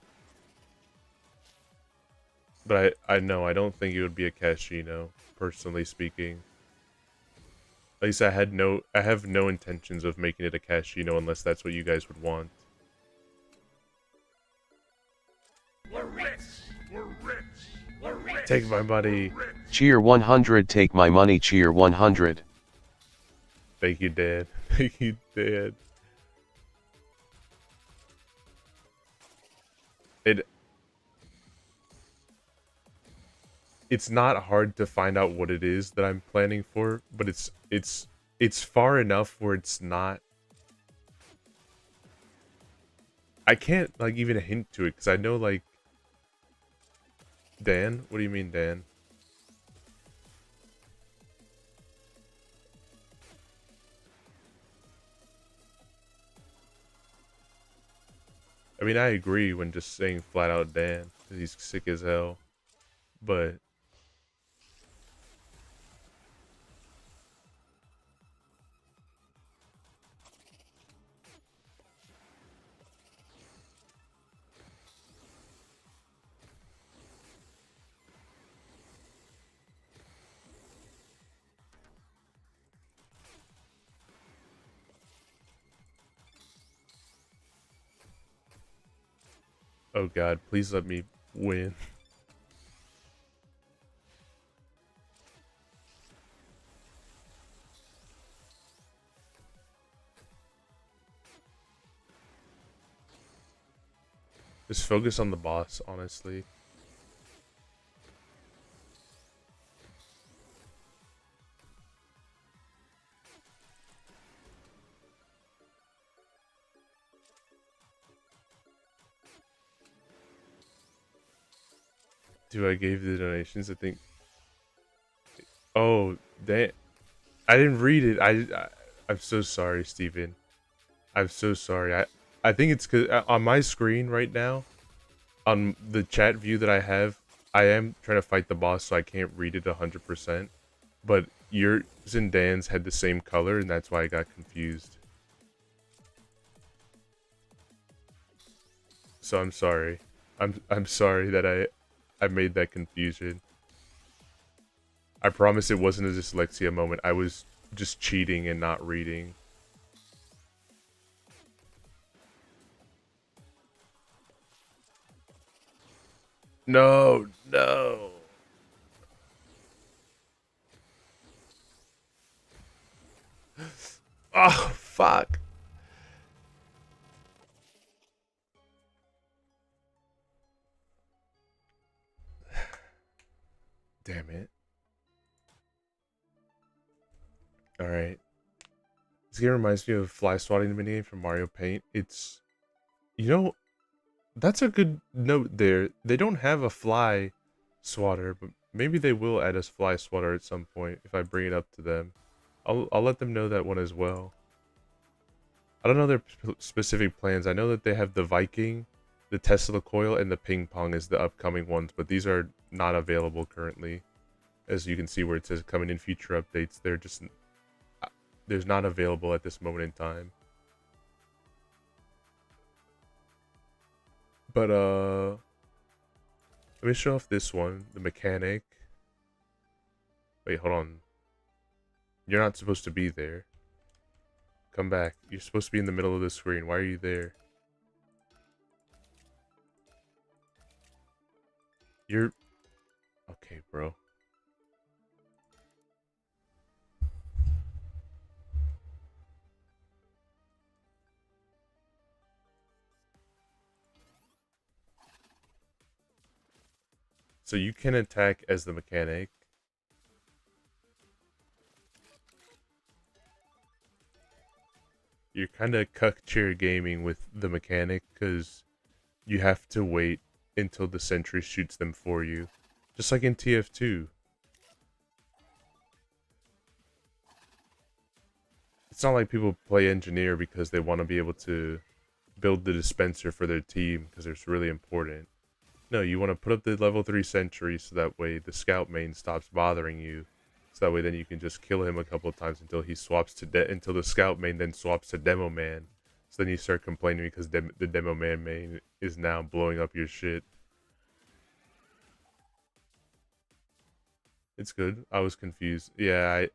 But I know I don't think it would be a casino, personally speaking. At least I have no intentions of making it a casino unless that's what you guys would want. We're rich. We're rich. We're rich. Take my money. Cheer 100, take my money, cheer 100. Thank you, Dad. Thank you, Dad. It's not hard to find out what it is that I'm planning for, but it's far enough where it's not. I can't like even hint to it because I know like Dan. What do you mean, Dan? I mean, I agree when just saying flat out Dan, 'cause he's sick as hell, but. Oh God, please let me win. Just focus on the boss, honestly. Dude, I gave the donations, I think. Oh, damn. I didn't read it. I'm so sorry, Steven. I'm so sorry. I think it's cause on my screen right now, on the chat view that I have, I am trying to fight the boss, so I can't read it 100%. But yours and Dan's had the same color, and that's why I got confused. So I'm sorry. I'm sorry that I made that confusion. I promise it wasn't a dyslexia moment. I was just cheating and not reading. No, no. Oh, fuck. Damn it. Alright. This game reminds me of fly swatting minigame from Mario Paint. It's... You know, that's a good note there. They don't have a fly swatter, but maybe they will add a fly swatter at some point if I bring it up to them. I'll let them know that one as well. I don't know their specific plans. I know that they have the Viking, the Tesla coil, and the ping pong as the upcoming ones, but these are not available currently. As you can see where it says coming in future updates, they're just... There's not available at this moment in time. But, let me show off this one, the mechanic. Wait, hold on. You're not supposed to be there. Come back. You're supposed to be in the middle of the screen. Why are you there? You're... Okay, bro. So you can attack as the mechanic. You're kind of cuck chair gaming with the mechanic because you have to wait until the sentry shoots them for you. Just like in TF2. It's not like people play engineer because they want to be able to build the dispenser for their team because it's really important. No, you want to put up the level 3 sentry so that way the scout main stops bothering you. So that way then you can just kill him a couple of times until he swaps to until the scout main then swaps to demo man. So then you start complaining because the demo man main is now blowing up your shit. It's good. I was confused. Yeah,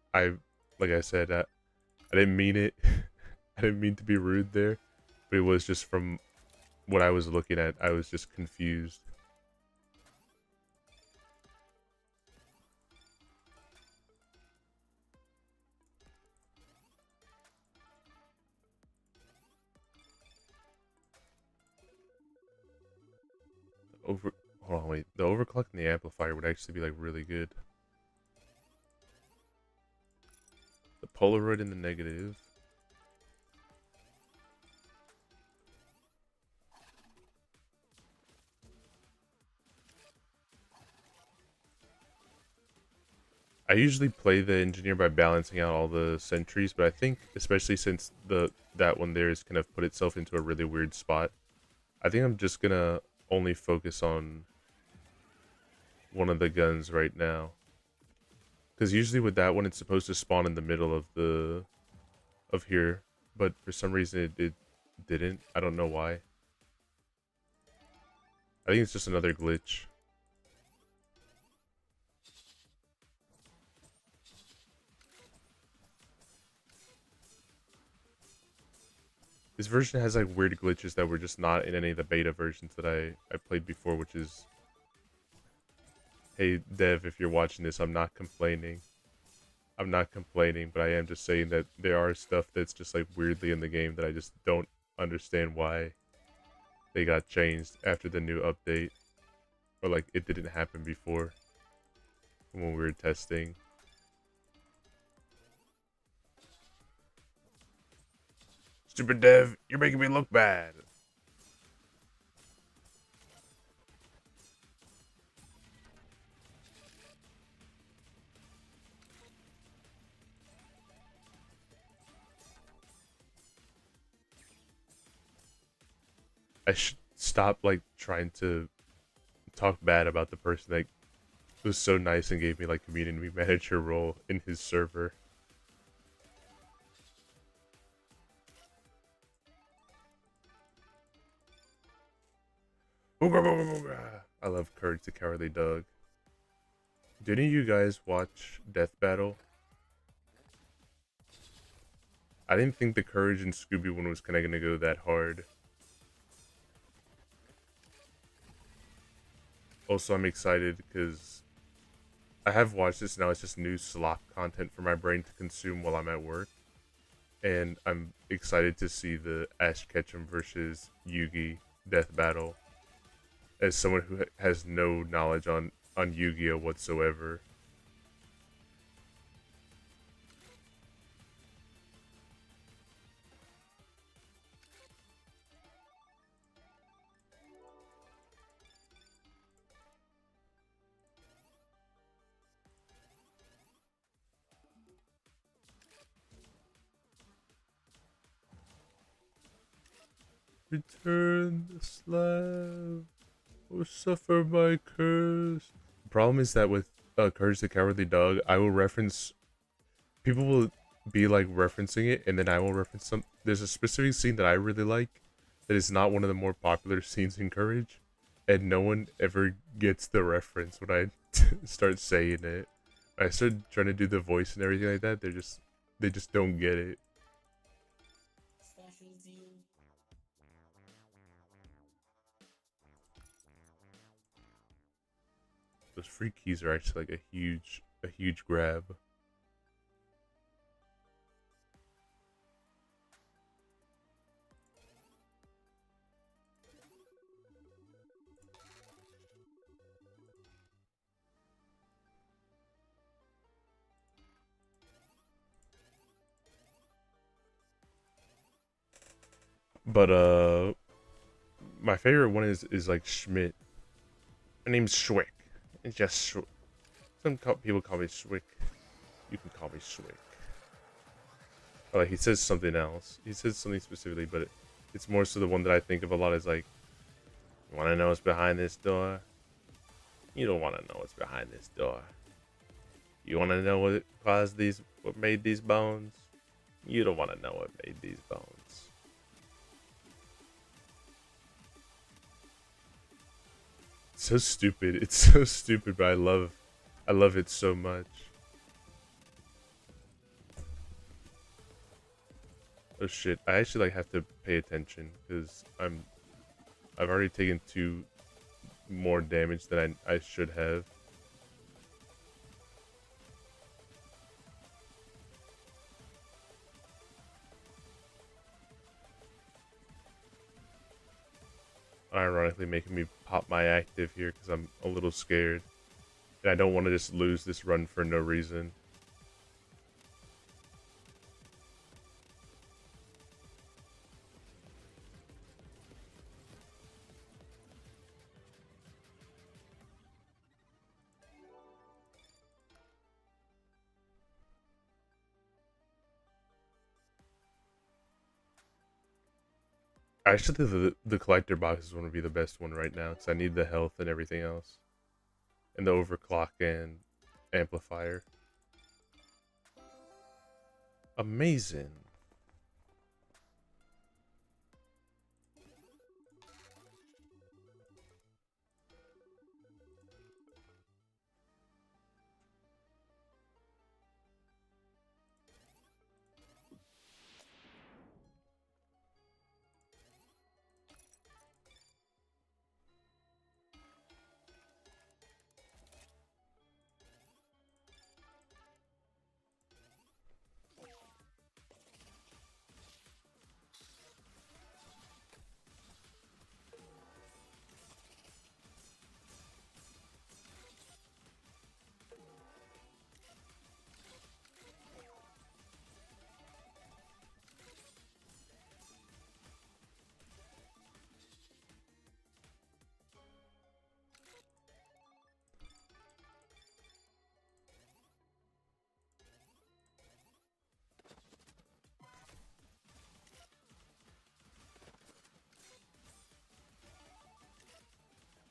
like I said, I didn't mean it. I didn't mean to be rude there, but it was just from what I was looking at. I was just confused. Over, hold on, wait. The overclocking the amplifier would actually be like really good. The Polaroid in the negative. I usually play the engineer by balancing out all the sentries, but I think especially since that one there has kind of put itself into a really weird spot, I think I'm just gonna only focus on one of the guns right now. Because usually with that one, it's supposed to spawn in the middle of here, but for some reason it didn't. I don't know why. I think it's just another glitch. This version has like weird glitches that were just not in any of the beta versions that I played before, which is, hey Dev, if you're watching this, I'm not complaining. I'm not complaining, but I am just saying that there are stuff that's just like weirdly in the game that I just don't understand why they got changed after the new update. Or like it didn't happen before when we were testing. Stupid Dev, you're making me look bad. I should stop like trying to talk bad about the person that was so nice and gave me like community manager role in his server. I love Courage the Cowardly Dog. Did any of you guys watch Death Battle? I didn't think the Courage and Scooby one was kind of going to go that hard. Also, I'm excited because I have watched this now. It's just new slop content for my brain to consume while I'm at work. And I'm excited to see the Ash Ketchum versus Yugi Death Battle. As someone who has no knowledge on Yu-Gi-Oh whatsoever. Return the slab, or suffer my curse. The problem is that with Courage the Cowardly Dog, I will reference. People will be like referencing it, and then I will reference some. There's a specific scene that I really like that is not one of the more popular scenes in Courage, and no one ever gets the reference when I start saying it. When I start trying to do the voice and everything like that, they just don't get it. Those free keys are actually like a huge grab. But my favorite one is like Schmidt. My name's Schwick. It's just people call me Schwick. You can call me Schwick. Or like he says something else. He says something specifically, but it's more so the one that I think of a lot is like, you want to know what's behind this door? You don't want to know what's behind this door. You want to know what made these bones? You don't want to know what made these bones. So stupid. It's so stupid, but I love I love it so much. Oh shit! I actually like have to pay attention because I've already taken 2 more damage than I should have. Ironically making me pop my active here because I'm a little scared. And I don't want to just lose this run for no reason. Actually, the collector box is going to be the best one right now because I need the health and everything else. And the overclock and amplifier. Amazing.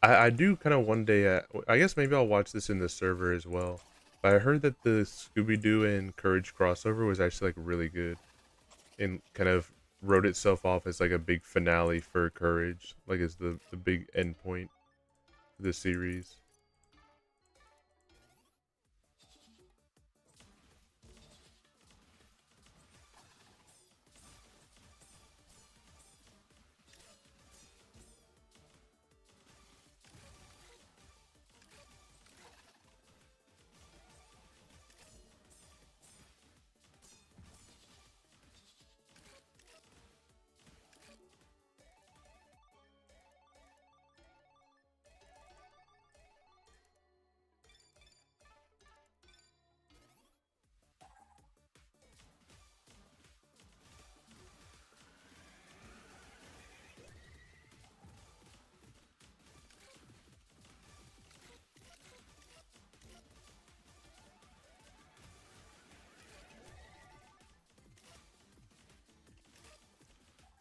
I do kind of one day, I guess maybe I'll watch this in the server as well. But I heard that the Scooby-Doo and Courage crossover was actually like really good. And kind of wrote itself off as like a big finale for Courage. Like as the big end point for the series.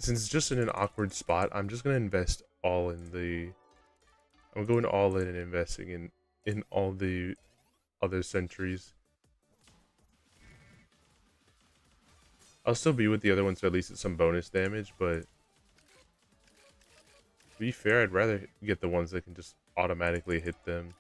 Since it's just in an awkward spot, I'm just gonna invest all in the. I'm going all in and investing in all the other sentries. I'll still be with the other ones, so at least it's some bonus damage. But to be fair, I'd rather get the ones that can just automatically hit them.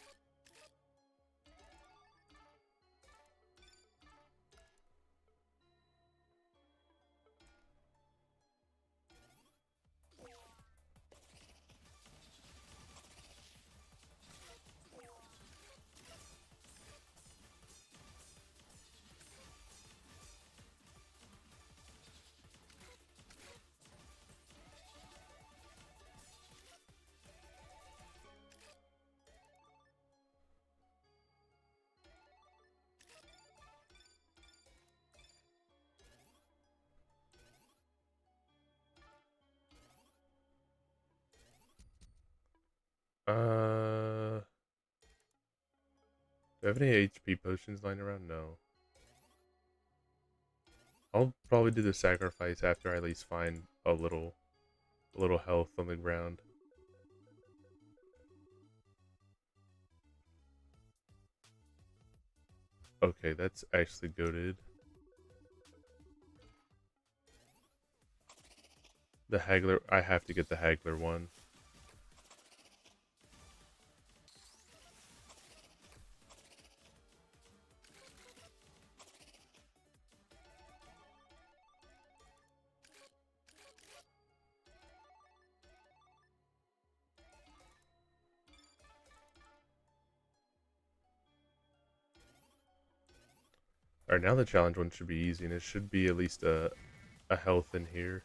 Do I have any HP potions lying around? No. I'll probably do the sacrifice after I at least find a little health on the ground. Okay, that's actually goated. The Haggler, I have to get the Haggler one. Alright, now the challenge one should be easy, and it should be at least a health in here.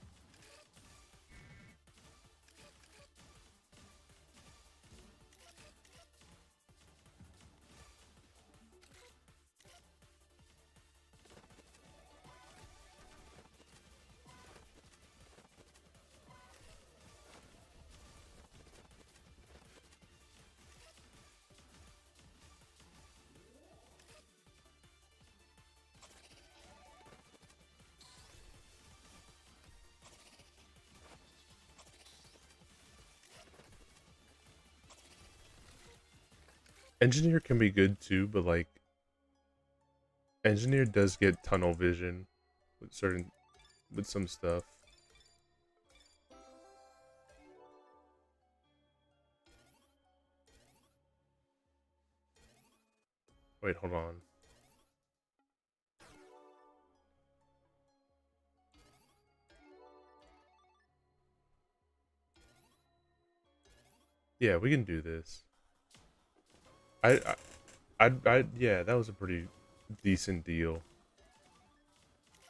Engineer can be good too, but like Engineer does get tunnel vision with some stuff. Wait, hold on. Yeah, we can do this. Yeah, that was a pretty decent deal.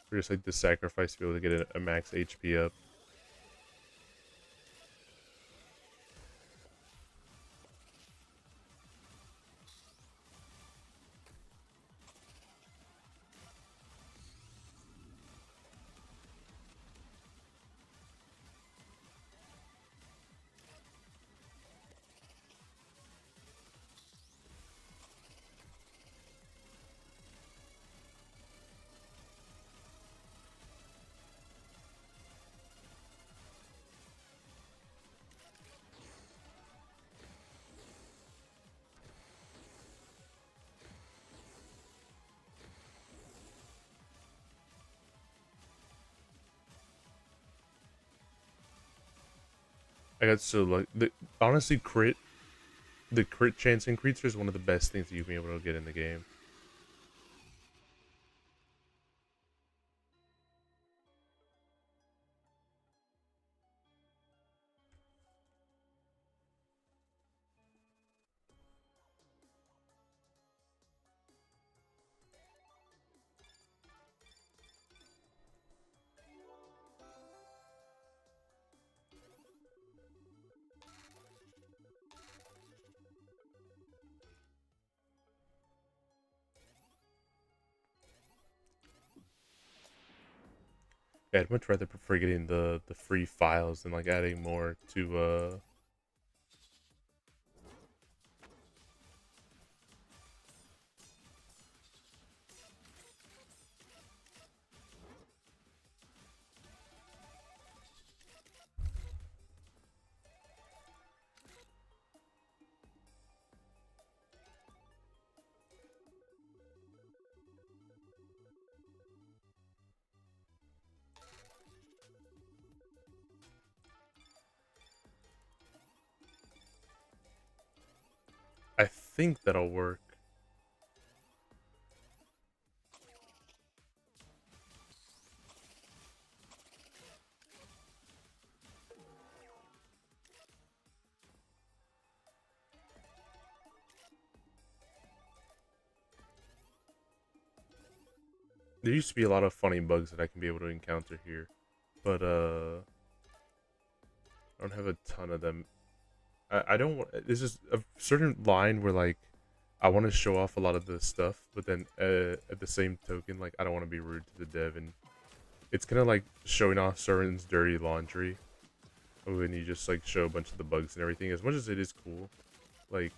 For just like the sacrifice to be able to get a max HP up. I got so lucky. Honestly, the crit chance increaser is one of the best things that you've been able to get in the game. Yeah, I'd much rather prefer getting the free files than like adding more to I think that'll work. There used to be a lot of funny bugs that I can be able to encounter here, but I don't have a ton of them. I don't want. There's just a certain line where like I want to show off a lot of the stuff, but then at the same token, like I don't want to be rude to the dev, and it's kind of like showing off Soren's dirty laundry when you just like show a bunch of the bugs and everything. As much as it is cool, like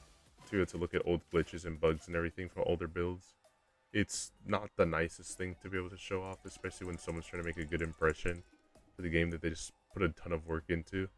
to look at old glitches and bugs and everything from older builds, it's not the nicest thing to be able to show off, especially when someone's trying to make a good impression for the game that they just put a ton of work into.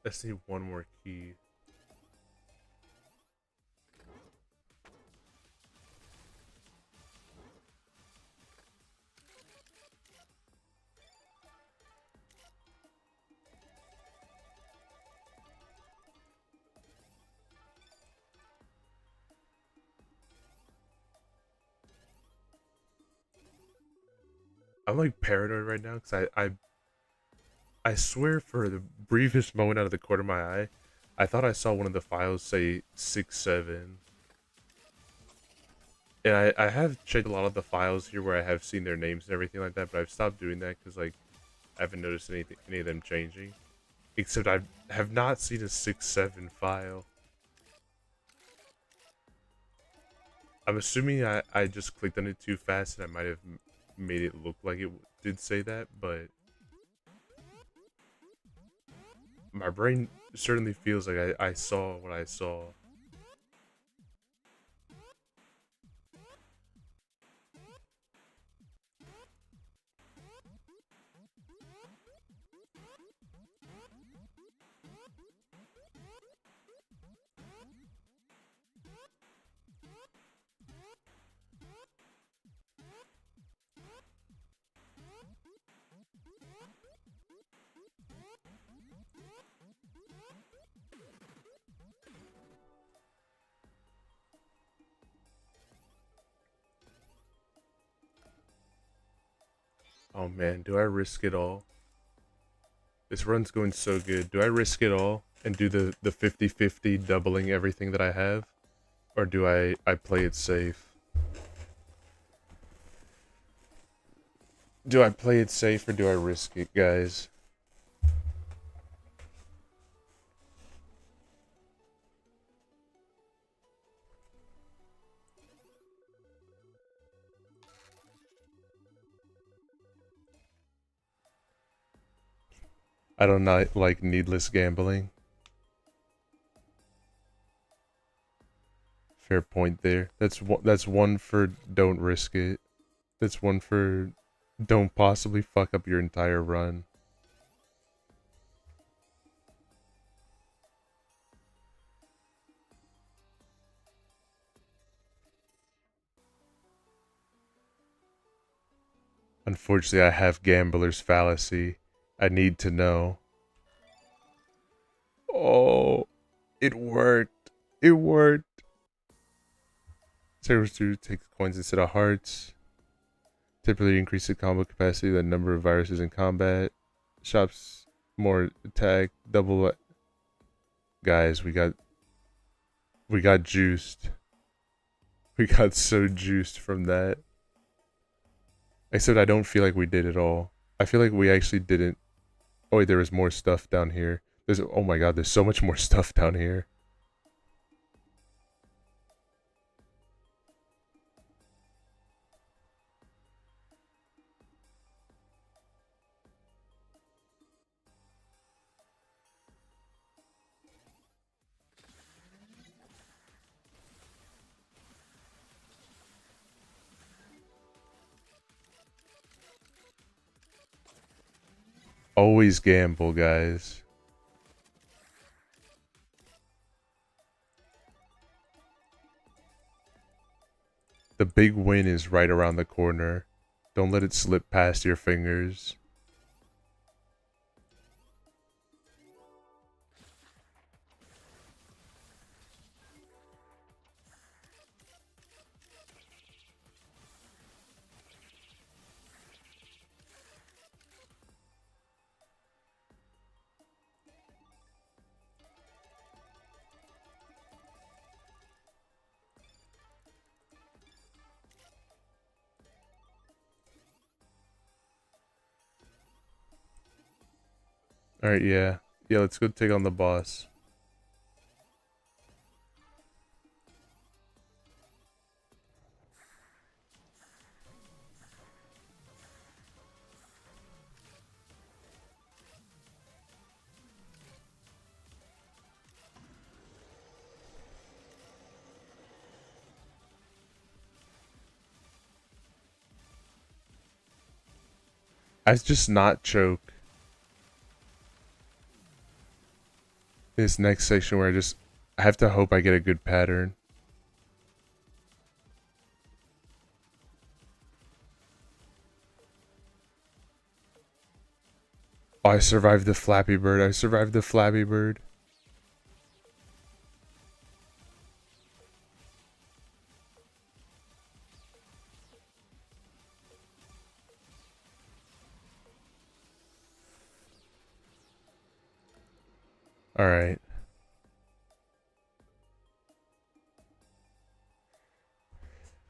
Let's need one more key. I'm like paranoid right now because I swear for the briefest moment out of the corner of my eye, I thought I saw one of the files say 6-7. And I have checked a lot of the files here where I have seen their names and everything like that, but I've stopped doing that because like I haven't noticed any of them changing. Except I have not seen a 6-7 file. I'm assuming I just clicked on it too fast and I might have made it look like it did say that, but my brain certainly feels like I saw what I saw. Oh man, do I risk it all? This run's going so good. Do I risk it all and do the 50-50 doubling everything that I have? Or do I play it safe? Do I play it safe or do I risk it, guys? I don't not like needless gambling. Fair point there. That's one for don't risk it. That's one for don't possibly fuck up your entire run. Unfortunately, I have gambler's fallacy. I need to know. Oh, it worked. It worked. Servers do take coins instead of hearts. Typically increase the combo capacity, the number of viruses in combat. Shops more attack, double. Guys, we got juiced. We got so juiced from that. Except I don't feel like we did it all. I feel like we actually didn't. Oh wait, there was more stuff down here. Oh my god, there's so much more stuff down here. Always gamble, guys. The big win is right around the corner. Don't let it slip past your fingers. Alright, yeah. Yeah, let's go take on the boss. I just not choke. this next section where I have to hope I get a good pattern. Oh, I survived the Flappy Bird. I survived the Flappy Bird. All right.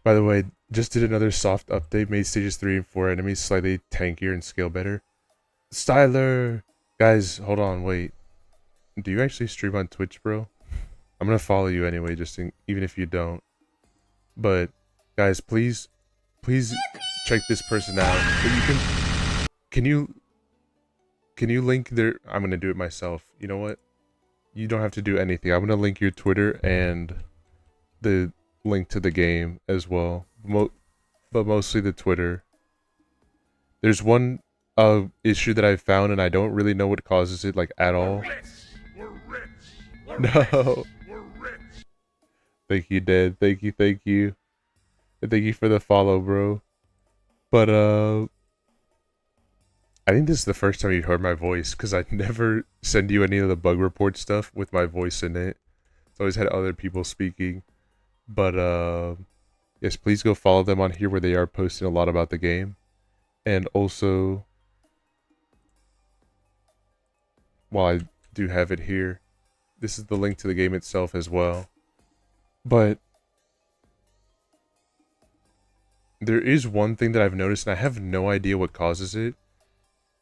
By the way, just did another soft update, made stages 3 and 4 enemies slightly tankier and scale better. Styler! Guys, hold on, wait. Do you actually stream on Twitch, bro? I'm gonna follow you anyway, even if you don't. But, guys, please check this person out. Can you link their... I'm gonna do it myself. You know what? You don't have to do anything. I'm gonna link your Twitter and the link to the game as well. But mostly the Twitter. There's one issue that I found and I don't really know what causes it, like, at all. No. Thank you, Dad. Thank you. And thank you for the follow, bro. But, I think this is the first time you heard my voice, because I never send you any of the bug report stuff with my voice in it. It's always had other people speaking. But, yes, please go follow them on here where they are posting a lot about the game. And also, while I do have it here, this is the link to the game itself as well. But there is one thing that I've noticed, and I have no idea what causes it.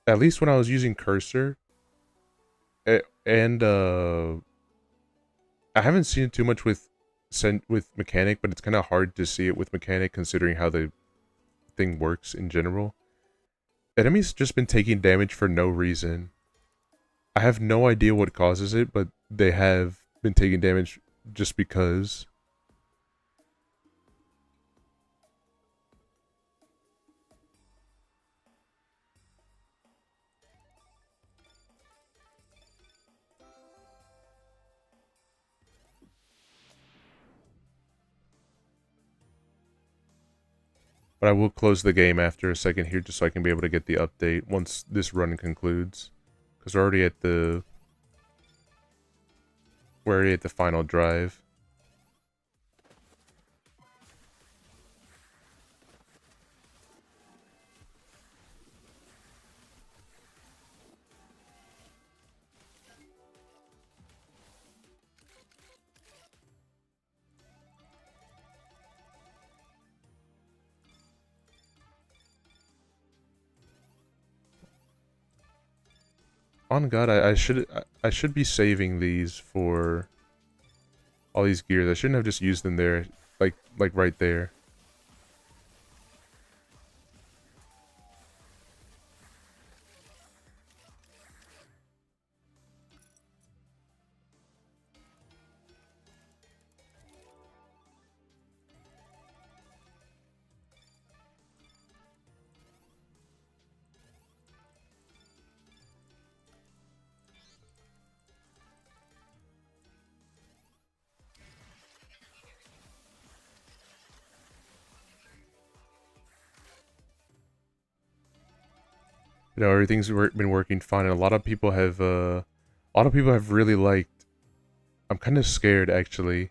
At least when I was using cursor, and I haven't seen it too much with mechanic, but it's kind of hard to see it with mechanic considering how the thing works in general. Enemies just been taking damage for no reason. I have no idea what causes it, but they have been taking damage just because. But I will close the game after a second here just so I can be able to get the update once this run concludes. Because we're already at the final drive. On God, I should be saving these for all these gears. I shouldn't have just used them there, like right there. You know, everything's been working fine, and a lot of people have really liked. I'm kind of scared, actually.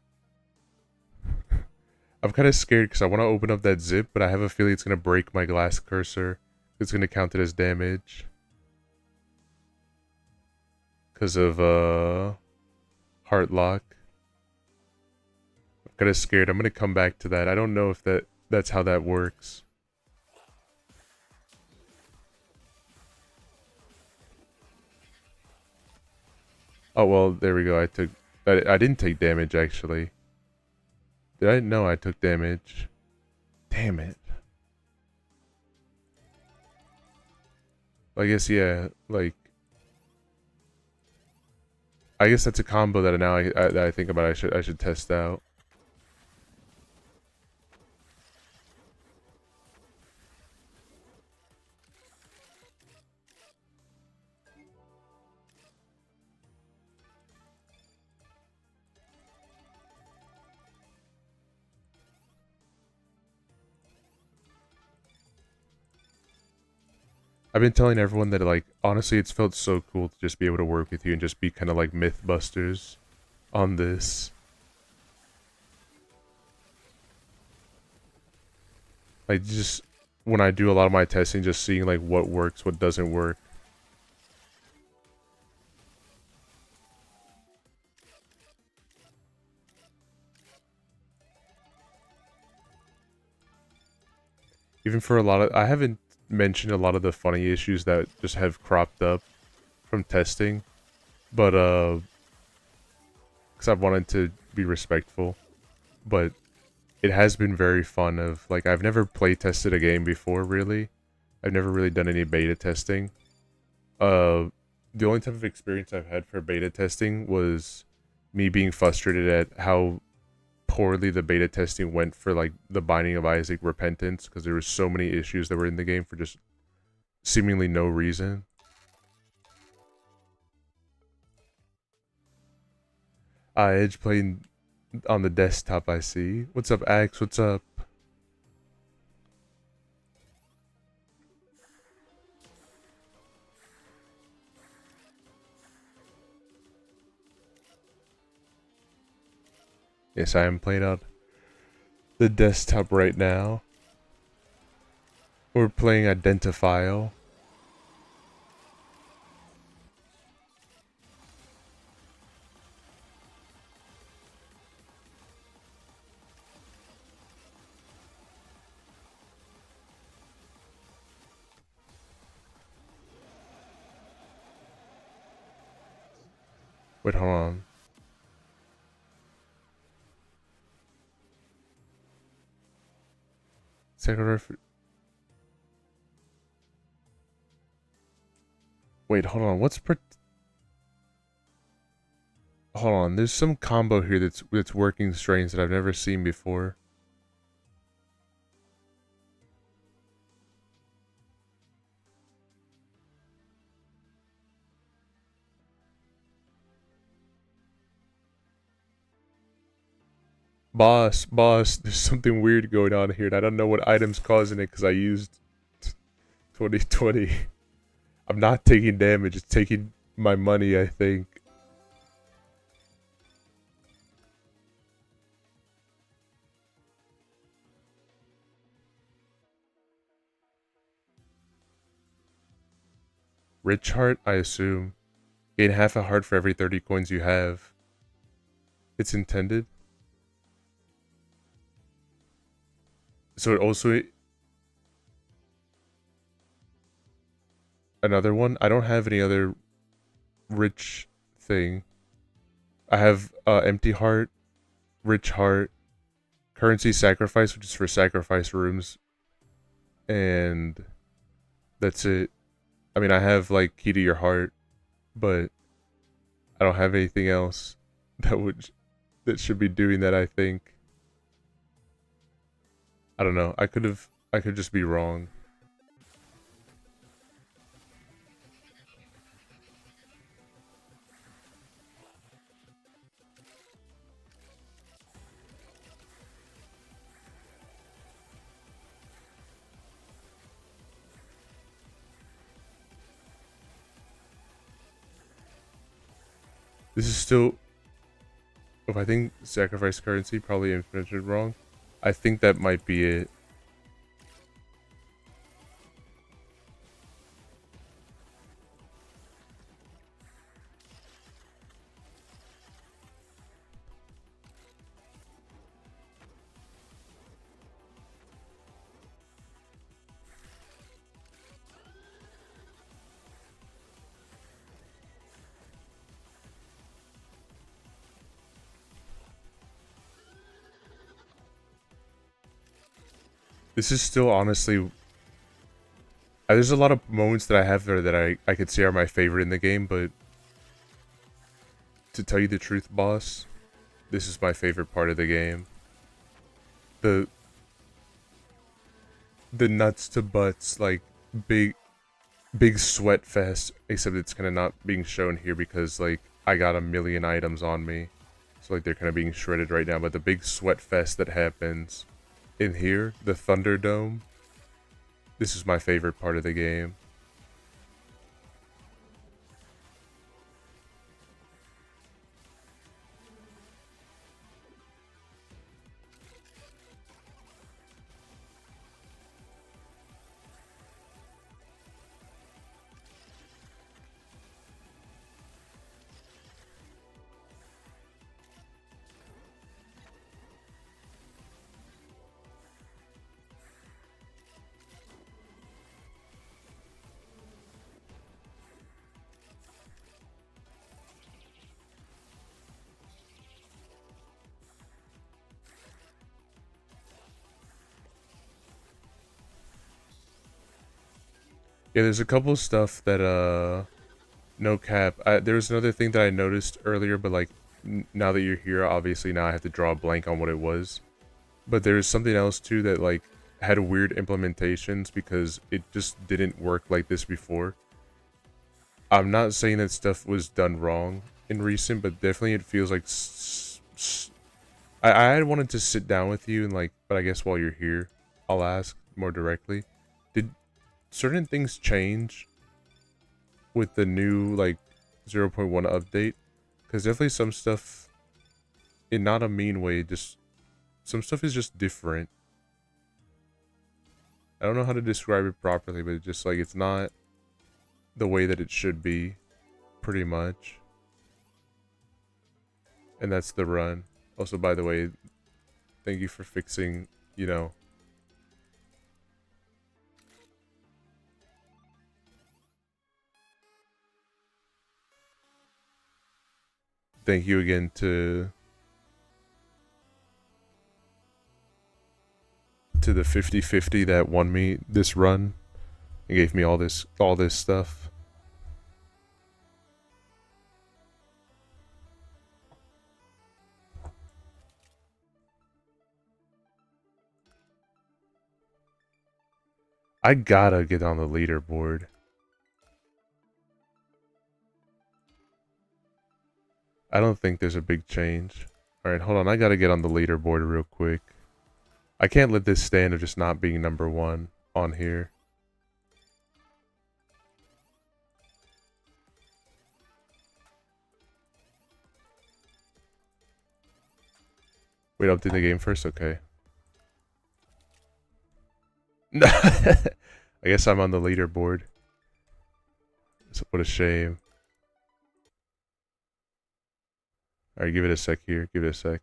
I'm kind of scared because I want to open up that zip, but I have a feeling it's gonna break my glass cursor. It's gonna count it as damage because of heart lock. I'm kind of scared. I'm gonna come back to that. I don't know if that's how that works. Oh, well, there we go. I didn't take damage, actually. Did I? No, I took damage. Damn it. I guess, yeah, like... I guess that's a combo that that I think about I should test out. I've been telling everyone that, like, honestly, it's felt so cool to just be able to work with you and just be kind of like Mythbusters on this. Like, just when I do a lot of my testing, just seeing like what works, what doesn't work. Even for a lot of, I haven't mentioned a lot of the funny issues that just have cropped up from testing, but because I've wanted to be respectful, but it has been very fun. Of like, I've never play tested a game before, really. I've never really done any beta testing. The only type of experience I've had for beta testing was me being frustrated at how poorly the beta testing went for like the Binding of Isaac Repentance, because there were so many issues that were in the game for just seemingly no reason. Edge playing on the desktop, I see. What's up, Axe? What's up? Yes, I am playing on the desktop right now. We're playing Identifile. Wait, hold on. Wait, hold on. Hold on. There's some combo here that's working strange that I've never seen before. Boss, there's something weird going on here, and I don't know what item's causing it because I used 2020. I'm not taking damage, it's taking my money, I think. Rich heart, I assume. Gain half a heart for every 30 coins you have. It's intended. So it also... Another one? I don't have any other rich thing. I have empty heart, rich heart, currency sacrifice, which is for sacrifice rooms, and that's it. I mean, I have like key to your heart, but I don't have anything else that should be doing that, I think. I don't know. I could just be wrong. This is still... If I think sacrifice currency, probably implemented wrong. I think that might be it. This is still honestly... There's a lot of moments that I have there that I could say are my favorite in the game, but... To tell you the truth, boss, this is my favorite part of the game. The nuts to butts, like, big sweat fest, except it's kind of not being shown here because, like, I got a million items on me. So, like, they're kind of being shredded right now, but the big sweat fest that happens... In here, the Thunderdome. This is my favorite part of the game. Yeah, there's a couple of stuff that no cap. There was another thing that I noticed earlier, but like now that you're here, obviously now I have to draw a blank on what it was. But there's something else too that like had weird implementations because it just didn't work like this before. I'm not saying that stuff was done wrong in recent, but definitely it feels like I had wanted to sit down with you and like, but I guess while you're here, I'll ask more directly. Did certain things change with the new like 0.1 update? Because definitely some stuff, in not a mean way, just some stuff is just different. I don't know how to describe it properly, but it's just like it's not the way that it should be, pretty much. And that's the run. Also, by the way, thank you for fixing, you know. Thank you again to the 50/50 that won me this run and gave me all this stuff. I gotta get on the leaderboard. I don't think there's a big change. Alright, hold on. I gotta get on the leaderboard real quick. I can't let this stand of just not being #1 on here. Wait, update the game first? Okay. I guess I'm on the leaderboard. What a shame. Alright, give it a sec here. Give it a sec.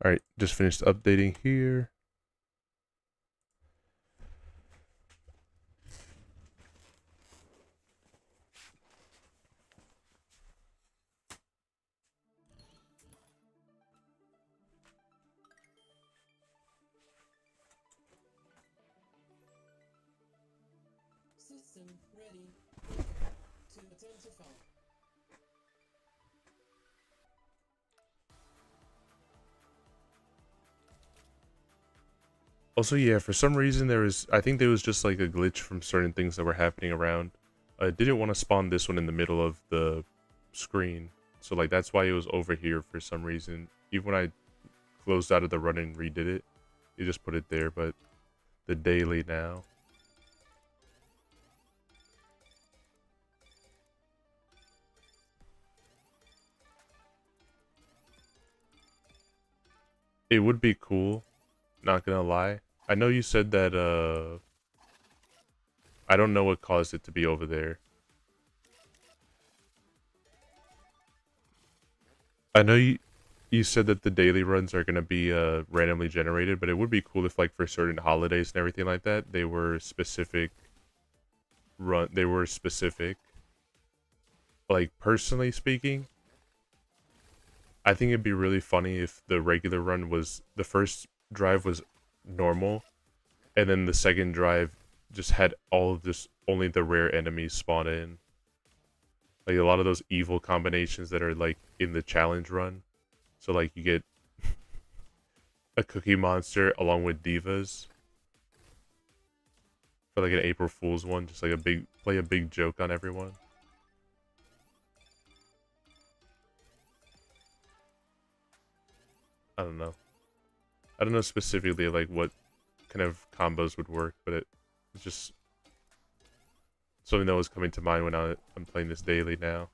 Alright, just finished updating here. System ready to identify. Also, yeah, for some reason I think there was just like a glitch from certain things that were happening around. I didn't want to spawn this one in the middle of the screen. So like that's why it was over here for some reason. Even when I closed out of the run and redid it, it just put it there, but the daily now. It would be cool, not gonna lie. I know you said that I don't know what caused it to be over there. I know you said that the daily runs are gonna be randomly generated, but it would be cool if like for certain holidays and everything like that, they were specific Like personally speaking, I think it'd be really funny if the regular run was the first drive was normal and then the second drive just had all of this only the rare enemies spawn in. Like a lot of those evil combinations that are like in the challenge run. So like you get a cookie monster along with divas. For like an April Fool's one, just like play a big joke on everyone. I don't know. I don't know specifically like what kind of combos would work, but it's just something that was coming to mind when I'm playing this daily now.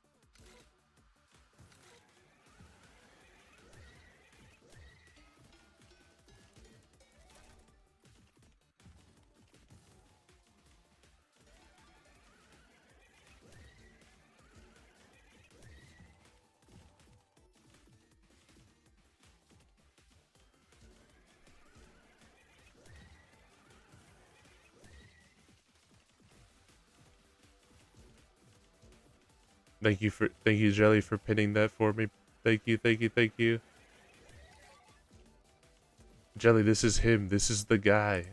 Thank you, Jelly, for pinning that for me. Thank you, thank you, thank you. Jelly, this is him. This is the guy.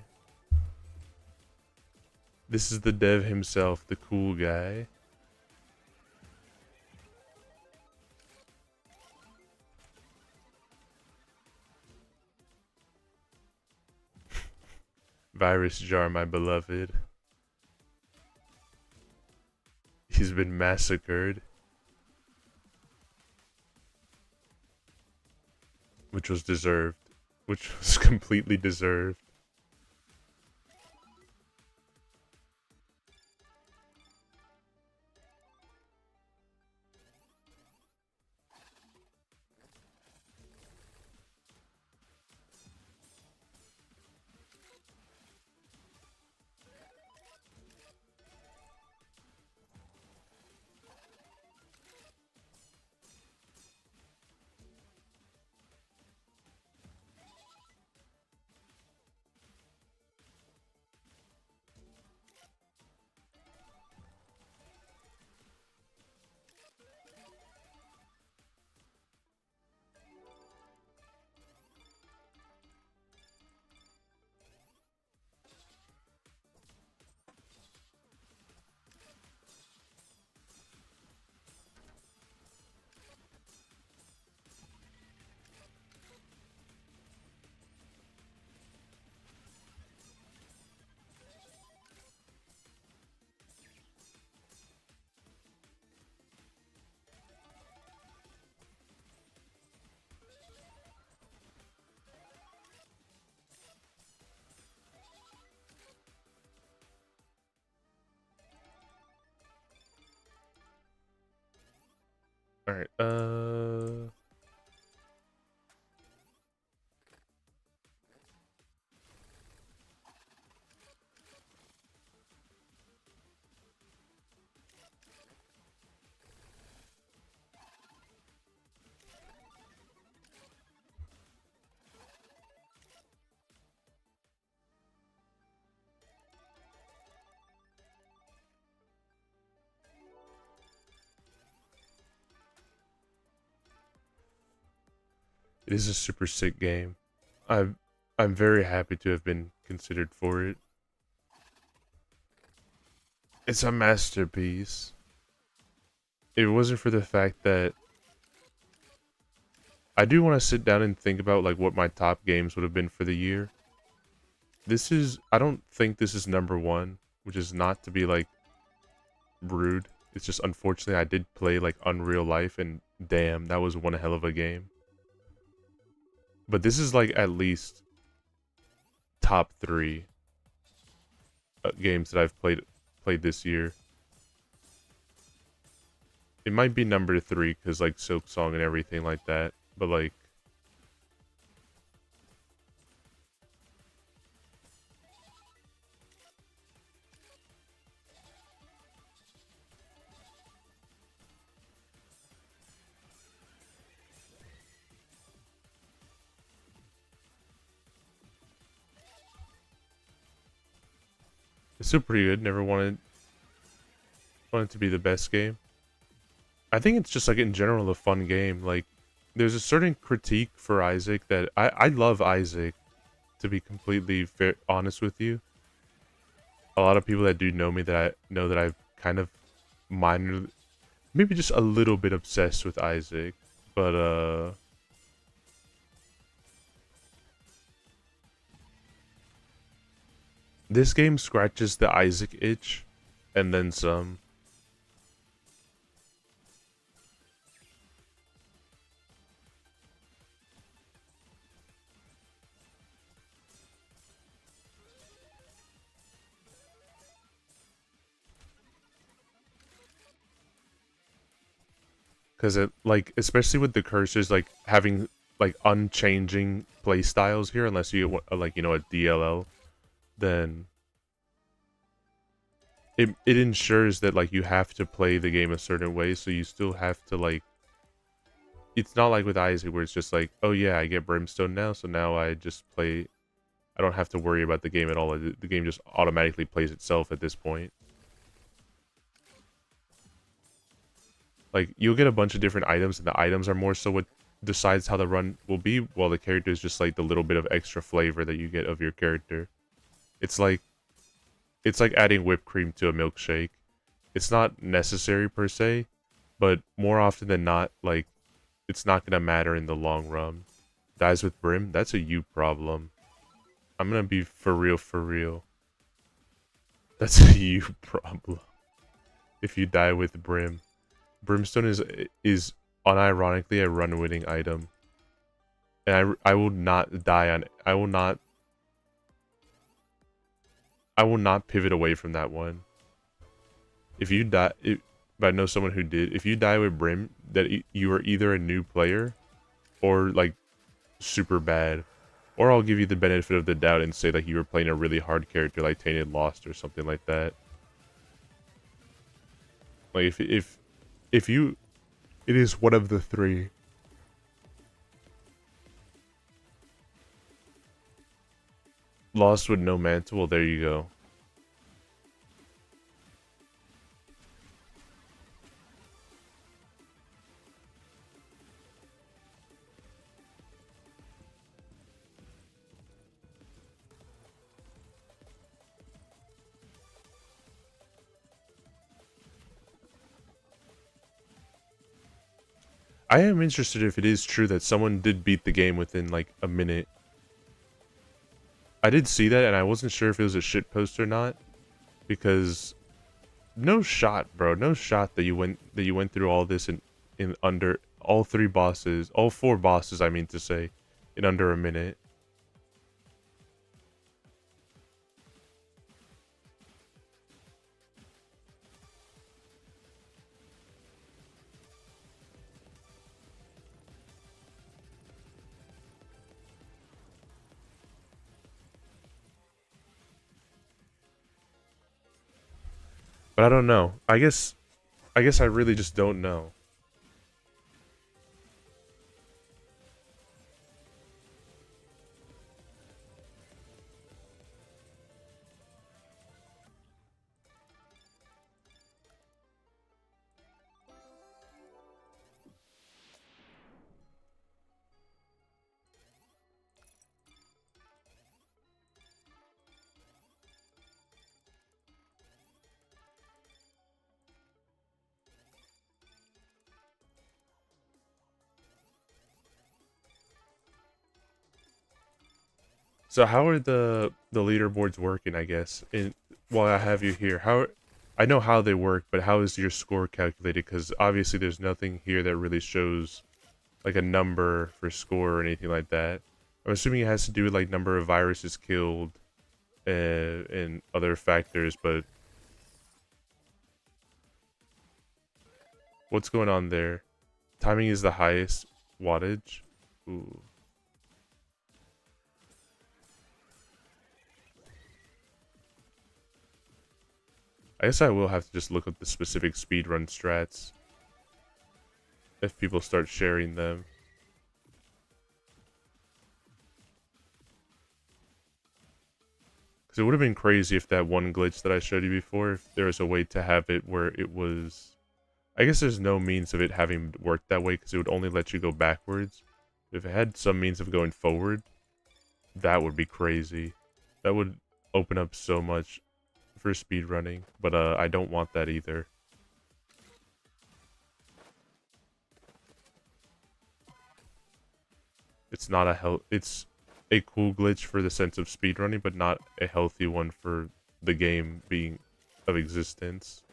This is the dev himself, the cool guy. Virus jar, my beloved. He's been massacred. Which was deserved. Which was completely deserved. Alright, it is a super sick game. I'm very happy to have been considered for it. It's a masterpiece. If it wasn't for the fact that I do want to sit down and think about like what my top games would have been for the year. I don't think this is number one, which is not to be like rude. It's just unfortunately I did play like Unreal Life and damn, that was one hell of a game. But this is like at least top 3 games that I've played this year. It might be number 3 because like Silk Song and everything like that. But like, it's still pretty good. Never wanted to be the best game. I think it's just like in general a fun game. Like there's a certain critique for Isaac that I love Isaac, to be completely honest with you. A lot of people that do know me that I know that I've kind of minor, maybe just a little bit obsessed with Isaac, but this game scratches the Isaac itch and then some. Because it, like, especially with the cursors, like, having, like, unchanging play styles here, unless you get, like, you know, a DLL, then it ensures that, like, you have to play the game a certain way, so you still have to, like, it's not like with Isaac, where it's just like, oh yeah, I get Brimstone now, so now I just play, I don't have to worry about the game at all, the game just automatically plays itself at this point. Like, you'll get a bunch of different items, and the items are more so what decides how the run will be, while the character is just like the little bit of extra flavor that you get of your character. It's like adding whipped cream to a milkshake. It's not necessary per se, but more often than not, like, it's not gonna matter in the long run. Dies with Brim, that's a you problem. I'm gonna be for real, for real. That's a you problem. If you die with Brim. Brimstone is unironically a run-winning item. And I will not die on... I will not pivot away from that one. If you die... but I know someone who did. If you die with Brim, that you are either a new player or, like, super bad. Or I'll give you the benefit of the doubt and say, like, you were playing a really hard character like Tainted Lost or something like that. Like, if you... It is one of the three. Lost with no mantle? Well, there you go. I am interested if it is true that someone did beat the game within, like, a minute. I did see that, and I wasn't sure if it was a shitpost or not. Because... No shot, bro. No shot that you went through all this in under... All 3 bosses. All 4 bosses, I mean to say. In under a minute. But I don't know. I guess I really just don't know. So how are the leaderboards working, I guess? While I have you here, how... I know how they work, but how is your score calculated? Because obviously there's nothing here that really shows like a number for score or anything like that. I'm assuming it has to do with like number of viruses killed and other factors, but what's going on there? Timing is the highest wattage. Ooh. I guess I will have to just look up the specific speedrun strats if people start sharing them. Because it would have been crazy if that one glitch that I showed you before, if there was a way to have it where it was... I guess there's no means of it having worked that way because it would only let you go backwards. If it had some means of going forward, that would be crazy. That would open up so much for speedrunning, but I don't want that either. It's not a it's a cool glitch for the sense of speedrunning, but not a healthy one for the game being of existence.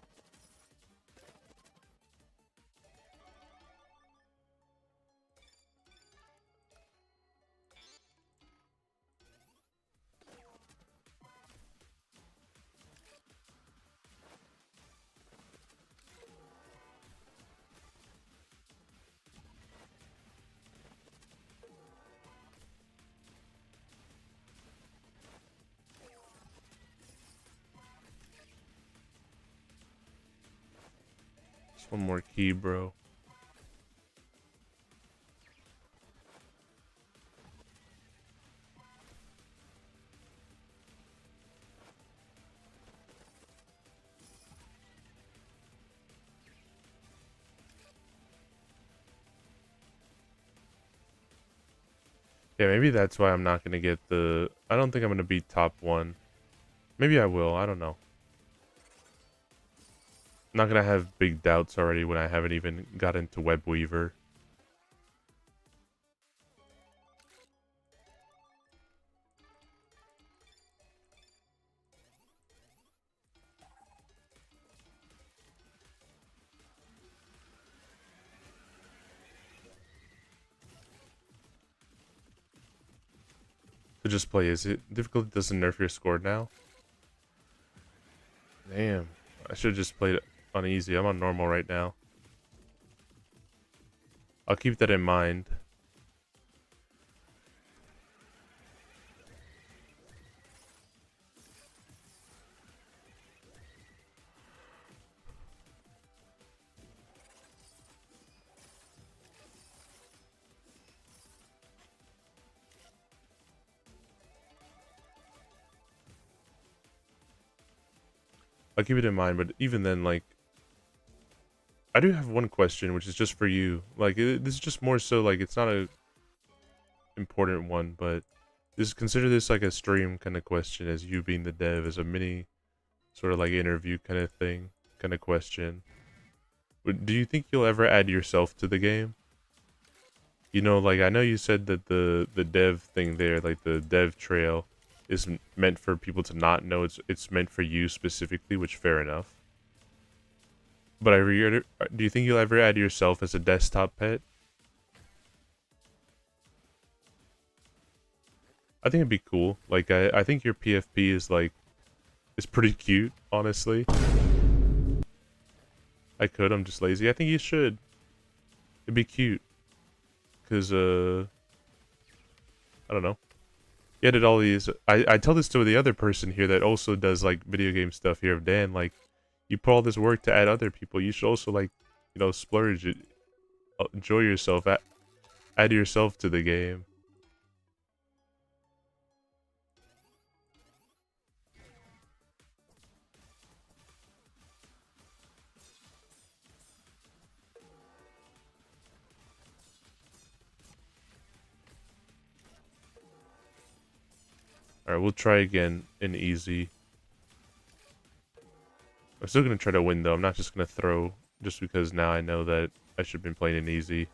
One more key, bro. Yeah, maybe that's why I'm not gonna get the. I don't think I'm gonna beat top 1. Maybe I will. I don't know. I'm not gonna have big doubts already when I haven't even got into Web Weaver. To just play, is it difficult? Doesn't nerf your score now? Damn, I should have just played it on easy. I'm on normal right now. I'll keep that in mind. I'll keep it in mind, but even then, like, I do have one question, which is just for you. Like, this is just more so, like, it's not a important one, but consider this like a stream kind of question, as you being the dev, as a mini sort of like interview kind of thing, kind of question. Do you think you'll ever add yourself to the game? You know, like, I know you said that the dev thing there, like the dev trail, is meant for people to not know. It's meant for you specifically, which fair enough. But do you think you'll ever add yourself as a desktop pet? I think it'd be cool. Like, I think your PFP is pretty cute, honestly. I'm just lazy. I think you should. It'd be cute. Cause I don't know. You added all these. I tell this to the other person here that also does like video game stuff here of Dan. Like, you put all this work to add other people. You should also, like, you know, splurge it, enjoy yourself, add yourself to the game. Alright, we'll try again in easy. I'm still gonna try to win though. I'm not just gonna throw just because now I know that I should have been playing in easy.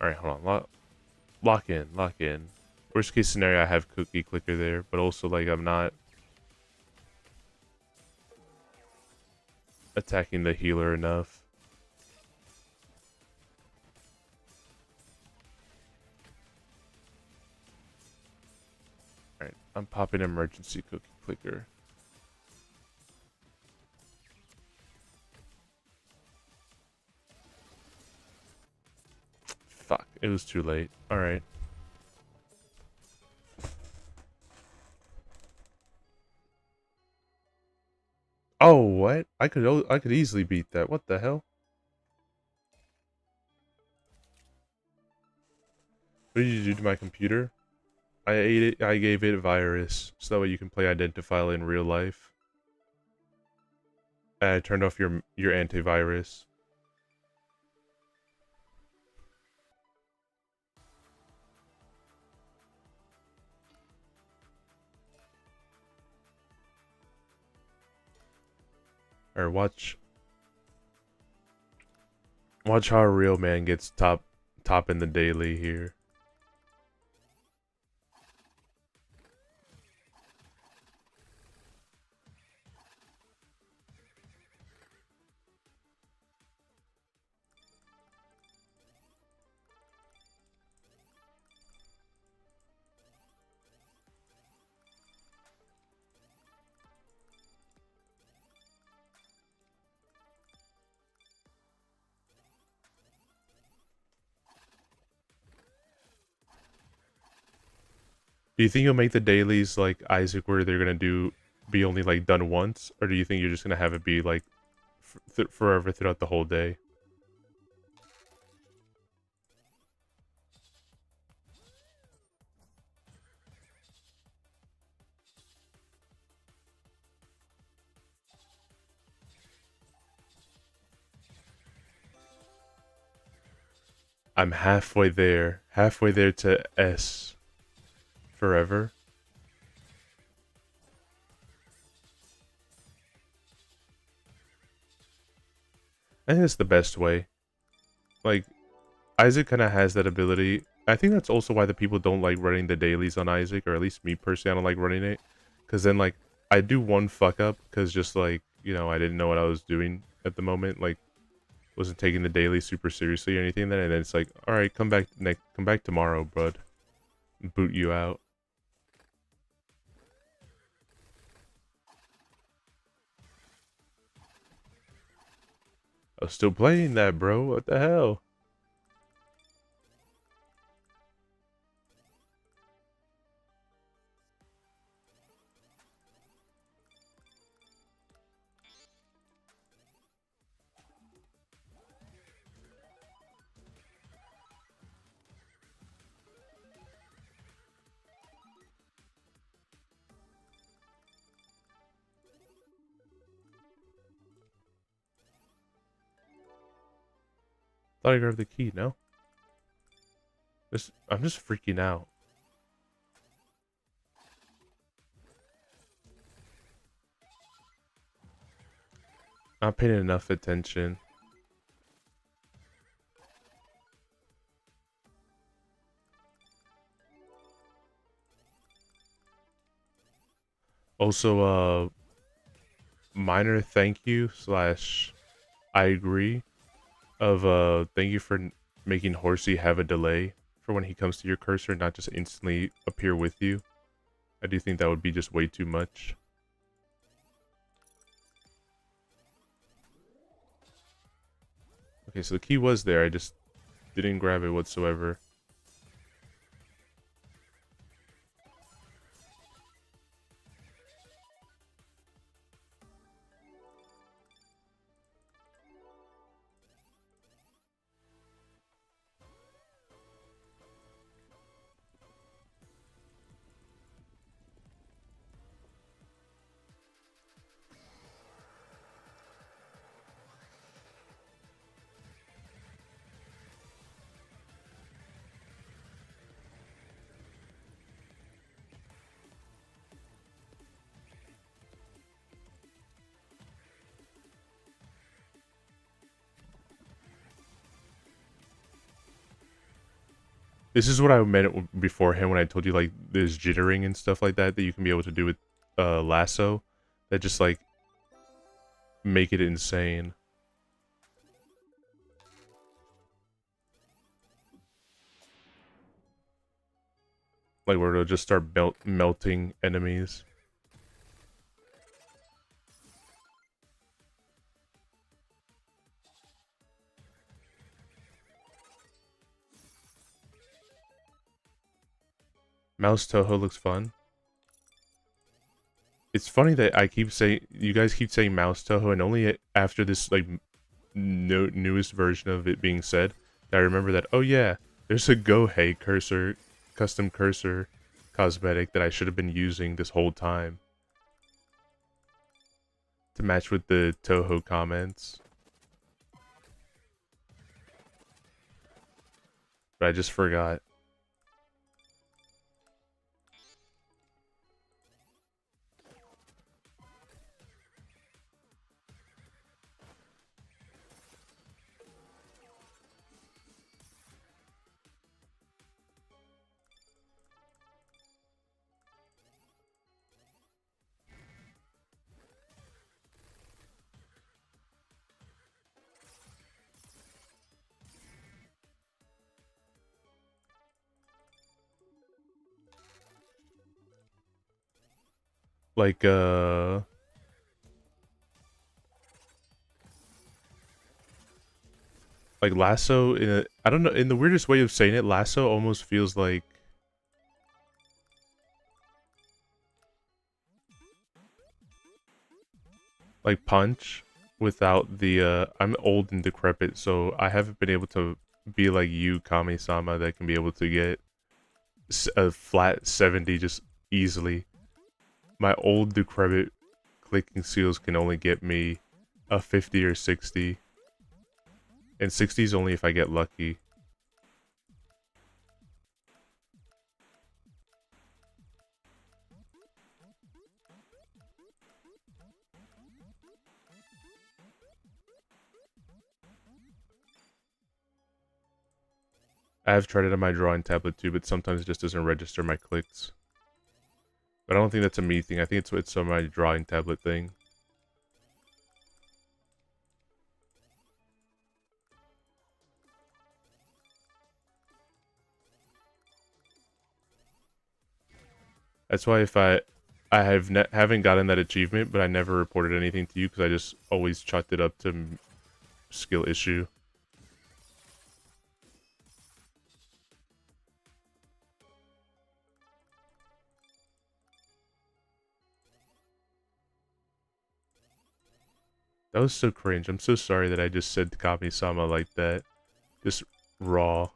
Alright, hold on. Lock in. Worst case scenario, I have cookie clicker there, but also, like, I'm not attacking the healer enough. Alright, I'm popping emergency cookie clicker. Fuck, it was too late. Alright. Oh, what? I could easily beat that. What the hell? What did you do to my computer? I ate it. I gave it a virus, so that way you can play Identifile in real life. And I turned off your antivirus. Or watch how a real man gets top in the daily here. Do you think you'll make the dailies like Isaac, where they're gonna be only like done once, or do you think you're just gonna have it be like forever throughout the whole day? I'm halfway there. Halfway there to S forever. I think that's the best way. Like, Isaac kind of has that ability. I think that's also why the people don't like running the dailies on Isaac, or at least me personally, I don't like running it. Because then, like, I do one fuck up, because just, like, you know, I didn't know what I was doing at the moment. Like, wasn't taking the daily super seriously or anything. Then, and then it's like, alright, come back tomorrow, bud. Boot you out. I was still playing that, bro. What the hell? Thought I grabbed the key, no? I'm just freaking out. Not paying enough attention. Also, minor thank you slash I agree of thank you for making Horsey have a delay for when he comes to your cursor, not just instantly appear with you. I do think that would be just way too much. Okay, so the key was there, I just didn't grab it whatsoever. This is what I meant beforehand when I told you, like, there's jittering and stuff like that you can be able to do with lasso. That just, like, make it insane. Like, where it'll just start melting enemies. Mouse Toho looks fun. It's funny that you guys keep saying Mouse Toho, and only after this, like, newest version of it being said, that I remember that, oh yeah, there's a Gohei cursor, custom cursor cosmetic that I should have been using this whole time. To match with the Toho comments. But I just forgot. Like, like lasso I don't know, in the weirdest way of saying it, lasso almost feels like punch without the I'm old and decrepit, so I haven't been able to be like you, Kami-sama, that can be able to get a flat 70 just easily. My old decrepit clicking skills can only get me a 50 or 60. And 60 is only if I get lucky. I have tried it on my drawing tablet too, but sometimes it just doesn't register my clicks. But I don't think that's a me thing. I think it's on my drawing tablet thing. That's why if I haven't gotten that achievement, but I never reported anything to you because I just always chalked it up to skill issue. That was so cringe. I'm so sorry that I just said Kami-sama like that. Just raw.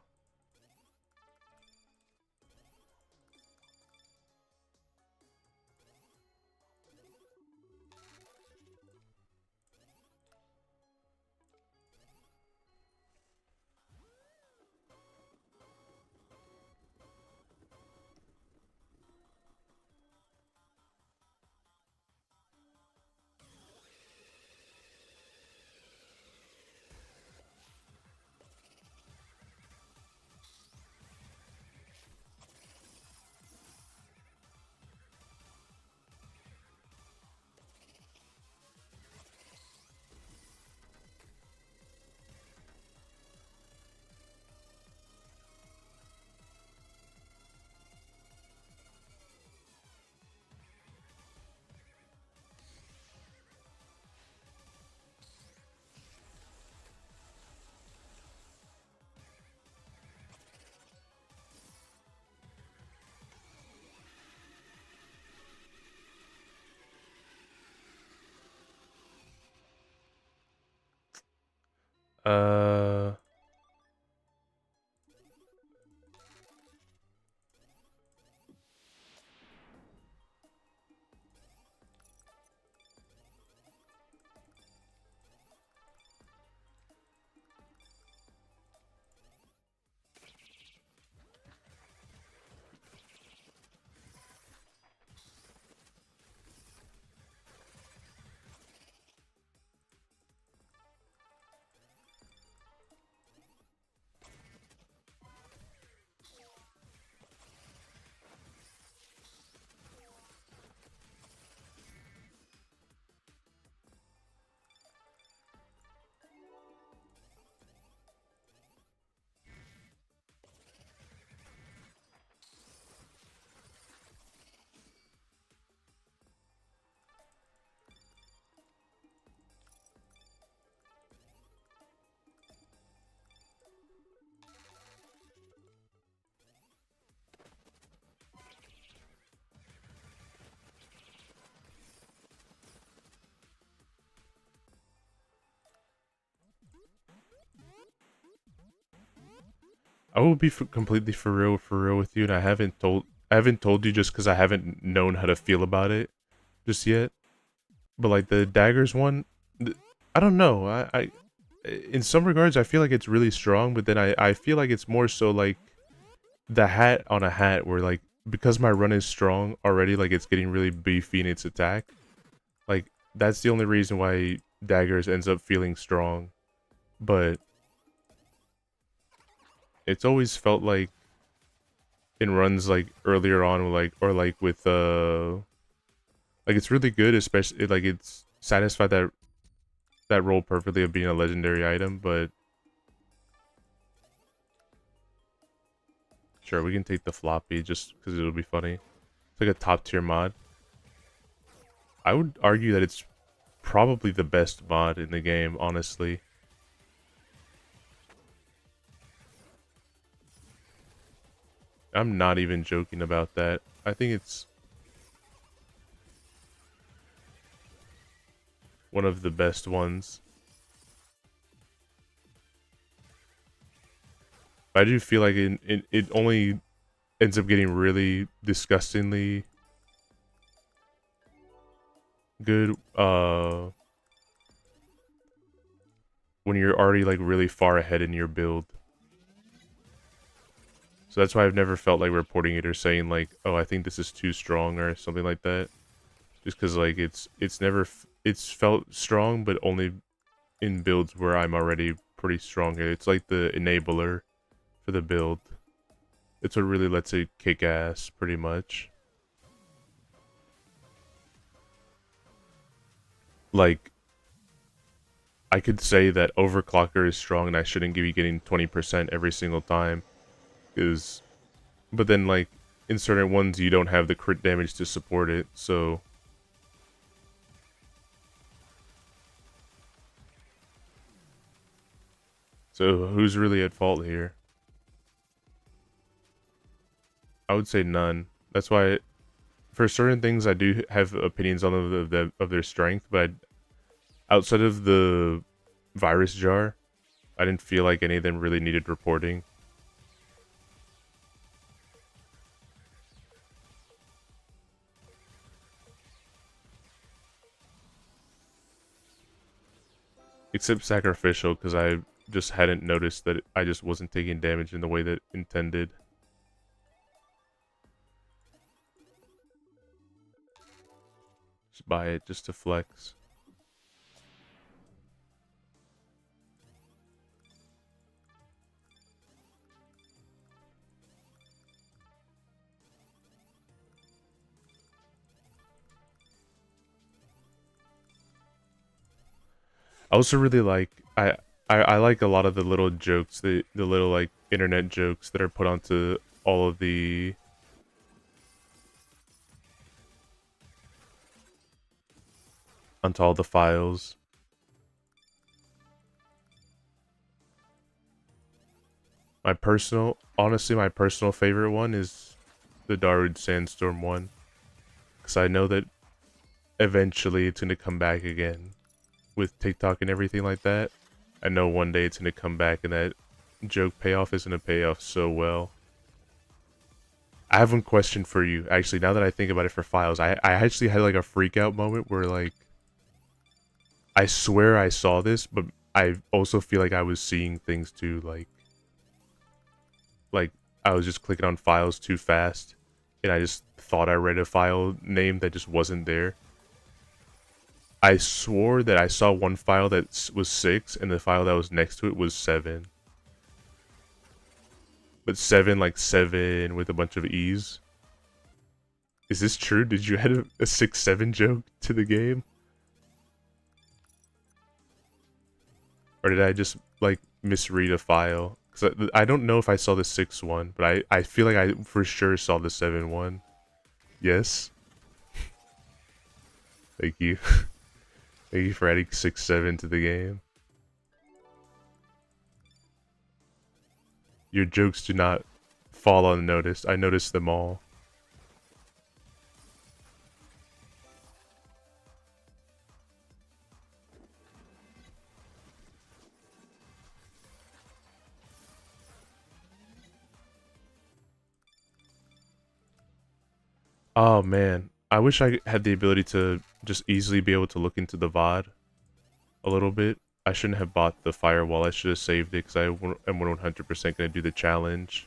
Uh, I will be completely for real with you, and I haven't told you just because I haven't known how to feel about it just yet. But like the daggers one, I don't know. I in some regards I feel like it's really strong, but then I feel like it's more so like the hat on a hat where like because my run is strong already, like it's getting really beefy in its attack. Like that's the only reason why daggers ends up feeling strong. But it's always felt like in runs like earlier on, like or like with like it's really good, especially like it's satisfied that role perfectly of being a legendary item. But sure, we can take the floppy just because it'll be funny. It's like a top tier mod. I would argue that it's probably the best mod in the game, honestly. I'm not even joking about that. I think it's one of the best ones. I do feel like it only ends up getting really disgustingly good when you're already like really far ahead in your build. So that's why I've never felt like reporting it or saying like, oh, I think this is too strong or something like that. Just because like it's felt strong, but only in builds where I'm already pretty strong. It's like the enabler for the build. It's what really lets it kick ass, pretty much. Like, I could say that Overclocker is strong and I shouldn't be getting 20% every single time. But then, like, in certain ones, you don't have the crit damage to support it, so... So, who's really at fault here? I would say none. That's why, for certain things, I do have opinions on of their strength, but outside of the virus jar, I didn't feel like any of them really needed reporting. Except Sacrificial, because I just hadn't noticed that I just wasn't taking damage in the way that intended. Just buy it just to flex. I also really like I like a lot of the little jokes, the little like internet jokes that are put onto all of the files. Honestly, my personal favorite one is the Darude Sandstorm one, because I know that eventually it's gonna come back again. With TikTok and everything like that, I know one day it's going to come back and that joke payoff is going to pay off so well. I have one question for you. Actually, now that I think about it for files, I actually had like a freak out moment where like, I swear I saw this, but I also feel like I was seeing things too. Like I was just clicking on files too fast and I just thought I read a file name that just wasn't there. I swore that I saw one file that was 6, and the file that was next to it was 7. But 7 like 7 with a bunch of E's. Is this true? Did you add a 6-7 joke to the game? Or did I just, like, misread a file? Because I don't know if I saw the 6 one, but I feel like I for sure saw the 7 one. Yes? Thank you. Thank you for adding 6-7 to the game. Your jokes do not fall unnoticed. I noticed them all. Oh man, I wish I had the ability to just easily be able to look into the VOD a little bit. I shouldn't have bought the firewall. I should have saved it because I am 100% going to do the challenge.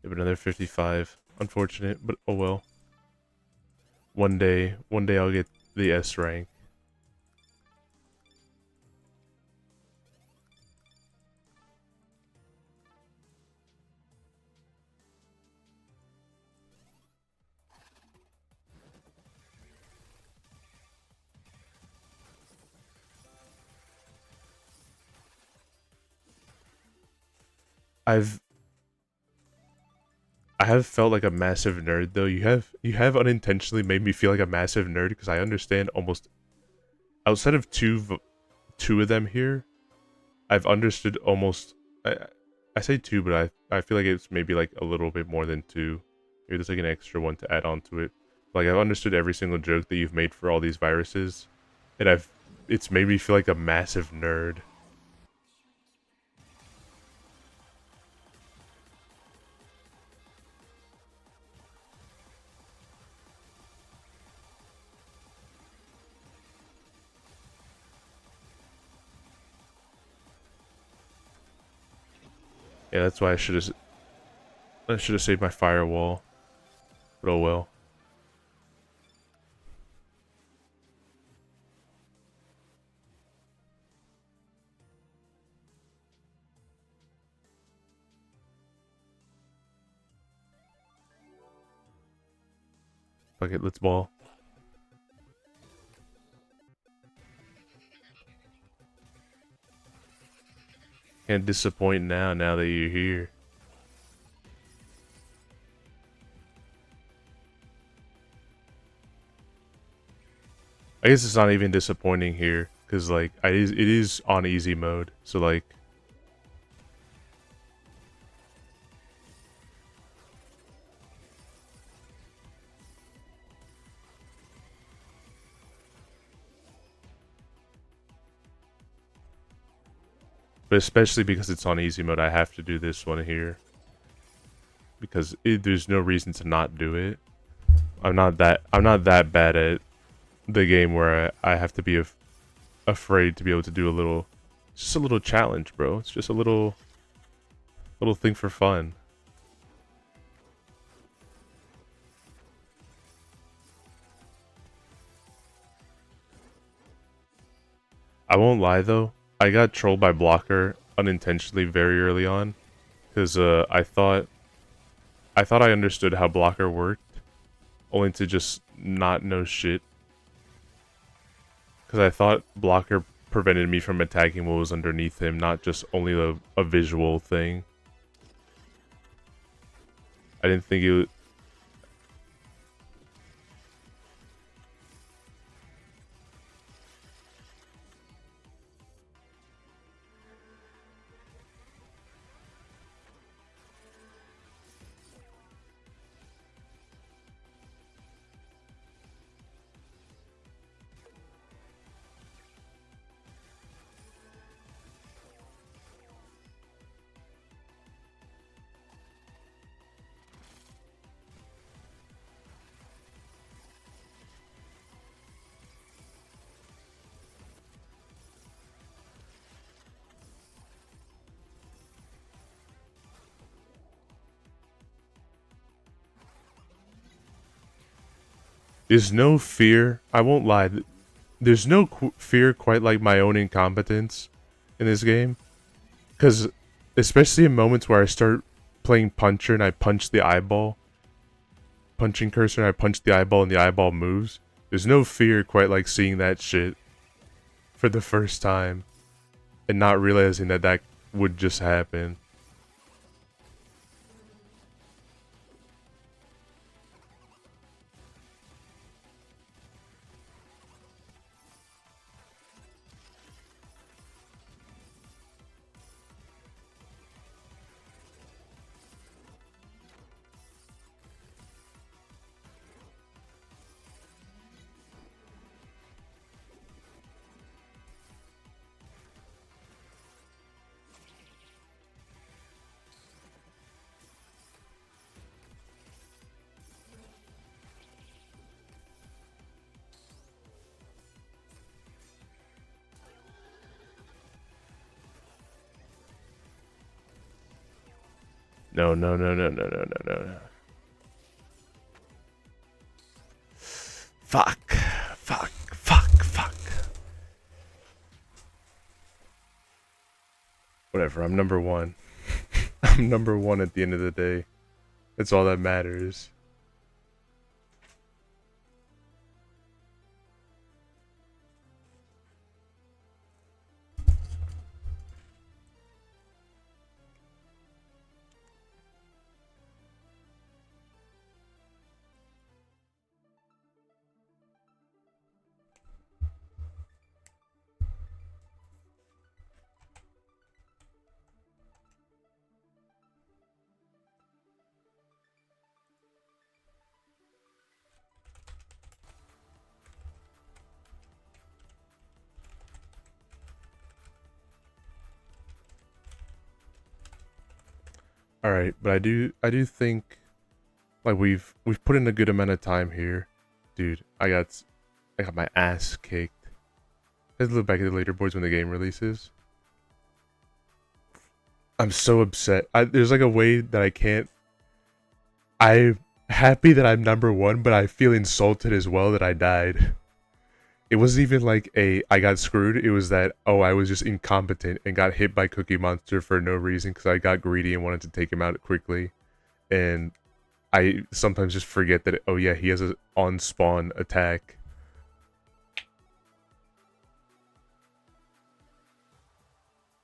Yep, another 55. Unfortunate, but oh well. One day I'll get the S rank. I have felt like a massive nerd though. You have unintentionally made me feel like a massive nerd because I understand almost outside of two of them here, I've understood almost I say 2, but I feel like it's maybe like a little bit more than 2. Maybe there's like an extra one to add on to it. Like, I've understood every single joke that you've made for all these viruses, and it's made me feel like a massive nerd. Yeah, that's why I should have saved my firewall. But oh well. Fuck it, let's ball. Can't disappoint now that you're here. I guess it's not even disappointing here, because like it is on easy mode, so like but especially because it's on easy mode, I have to do this one here. Because there's no reason to not do it. I'm not that bad at the game where I have to be afraid to be able to do just a little challenge, bro. It's just a little thing for fun. I won't lie though, I got trolled by Blocker unintentionally very early on, because I thought I understood how Blocker worked, only to just not know shit. Because I thought Blocker prevented me from attacking what was underneath him, not just only a visual thing. I didn't think it. There's no fear. I won't lie. There's no fear quite like my own incompetence in this game. Because, especially in moments where I start playing puncher and I punch the eyeball. Punching cursor and I punch the eyeball and the eyeball moves. There's no fear quite like seeing that shit for the first time. And not realizing that would just happen. No. Fuck. Whatever, I'm number one. I'm number one at the end of the day. That's all that matters. All right, but I do think like we've put in a good amount of time here, dude. I got my ass kicked. Let's look back at the leaderboards when the game releases. I'm so upset. There's like a way that I can't. I'm happy that I'm number one, but I feel insulted as well that I died. It wasn't even like I got screwed. It was that, oh, I was just incompetent and got hit by Cookie Monster for no reason because I got greedy and wanted to take him out quickly. And I sometimes just forget that, oh yeah, he has an on-spawn attack.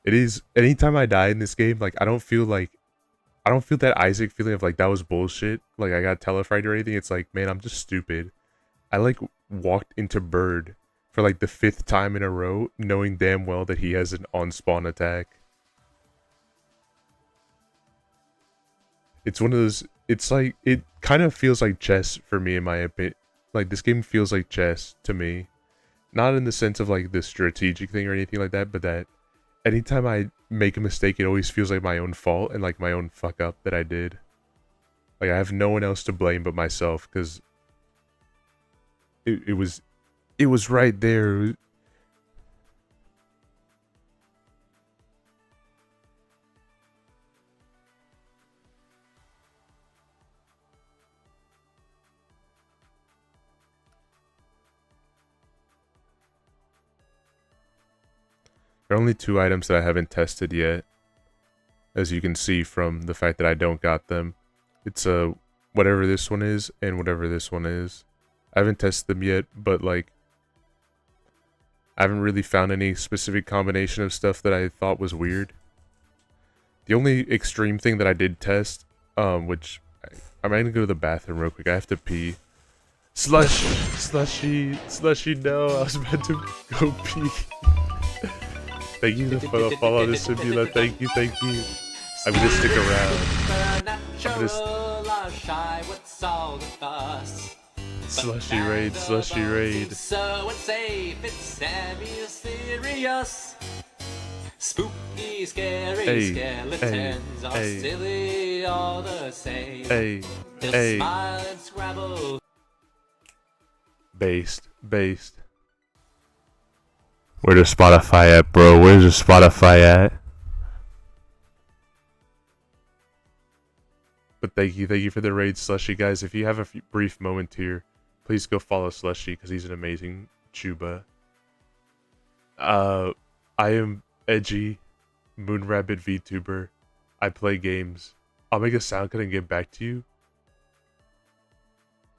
It is, anytime I die in this game, like I don't feel that Isaac feeling of like that was bullshit. Like I got telefried or anything. It's like, man, I'm just stupid. I like walked into Bird for like the 5th time in a row, knowing damn well that he has an on-spawn attack. It's one of those, it's like, it kind of feels like chess for me in my opinion. Like this game feels like chess to me. Not in the sense of like the strategic thing or anything like that, but that anytime I make a mistake, it always feels like my own fault and like my own fuck up that I did. Like I have no one else to blame but myself because it was right there. There are only 2 items that I haven't tested yet, as you can see from the fact that I don't got them. It's whatever this one is and whatever this one is. I haven't tested them yet, but like I haven't really found any specific combination of stuff that I thought was weird. The only extreme thing that I did test, which I'm gonna go to the bathroom real quick. I have to pee. Slushy, no, I was about to go pee. Thank you for the follow, this Simula. Thank you. I'm gonna stick around. Slushy raid. So unsafe, it's semi-serious. Spooky, scary skeletons are silly all the same. They'll smile and scrabble. Based. Where the Spotify at, bro? Where's the Spotify at? But thank you for the raid, Slushy. Guys, if you have a brief moment here, please go follow Slushy because he's an amazing chuba. I am Edgey, Moonrabbit VTuber. I play games. I'll make a sound cut and get back to you.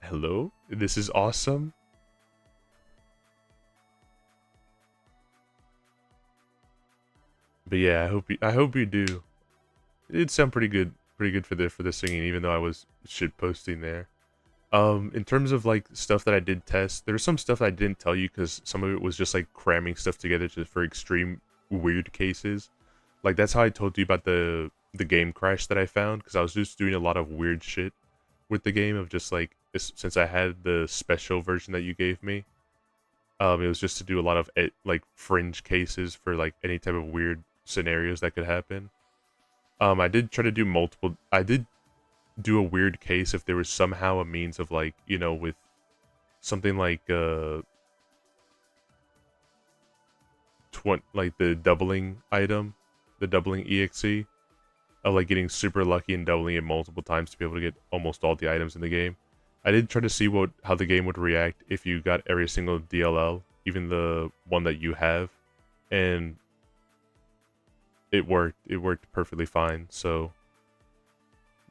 Hello? This is awesome. But yeah, I hope you do. It did sound pretty good for the singing, even though I was shit posting there. In terms of like stuff that I did test, there's some stuff I didn't tell you because some of it was just like cramming stuff together for extreme weird cases. Like that's how I told you about the game crash that I found, because I was just doing a lot of weird shit with the game of just like since I had the special version that you gave me. It was just to do a lot of like fringe cases for like any type of weird scenarios that could happen. I did try to do multiple. I did do a weird case if there was somehow a means of like, you know, with something like like the doubling item, the doubling EXE, of like getting super lucky and doubling it multiple times to be able to get almost all the items in the game. I did try to see how the game would react if you got every single DLL, even the one that you have, and it worked. It worked perfectly fine. So,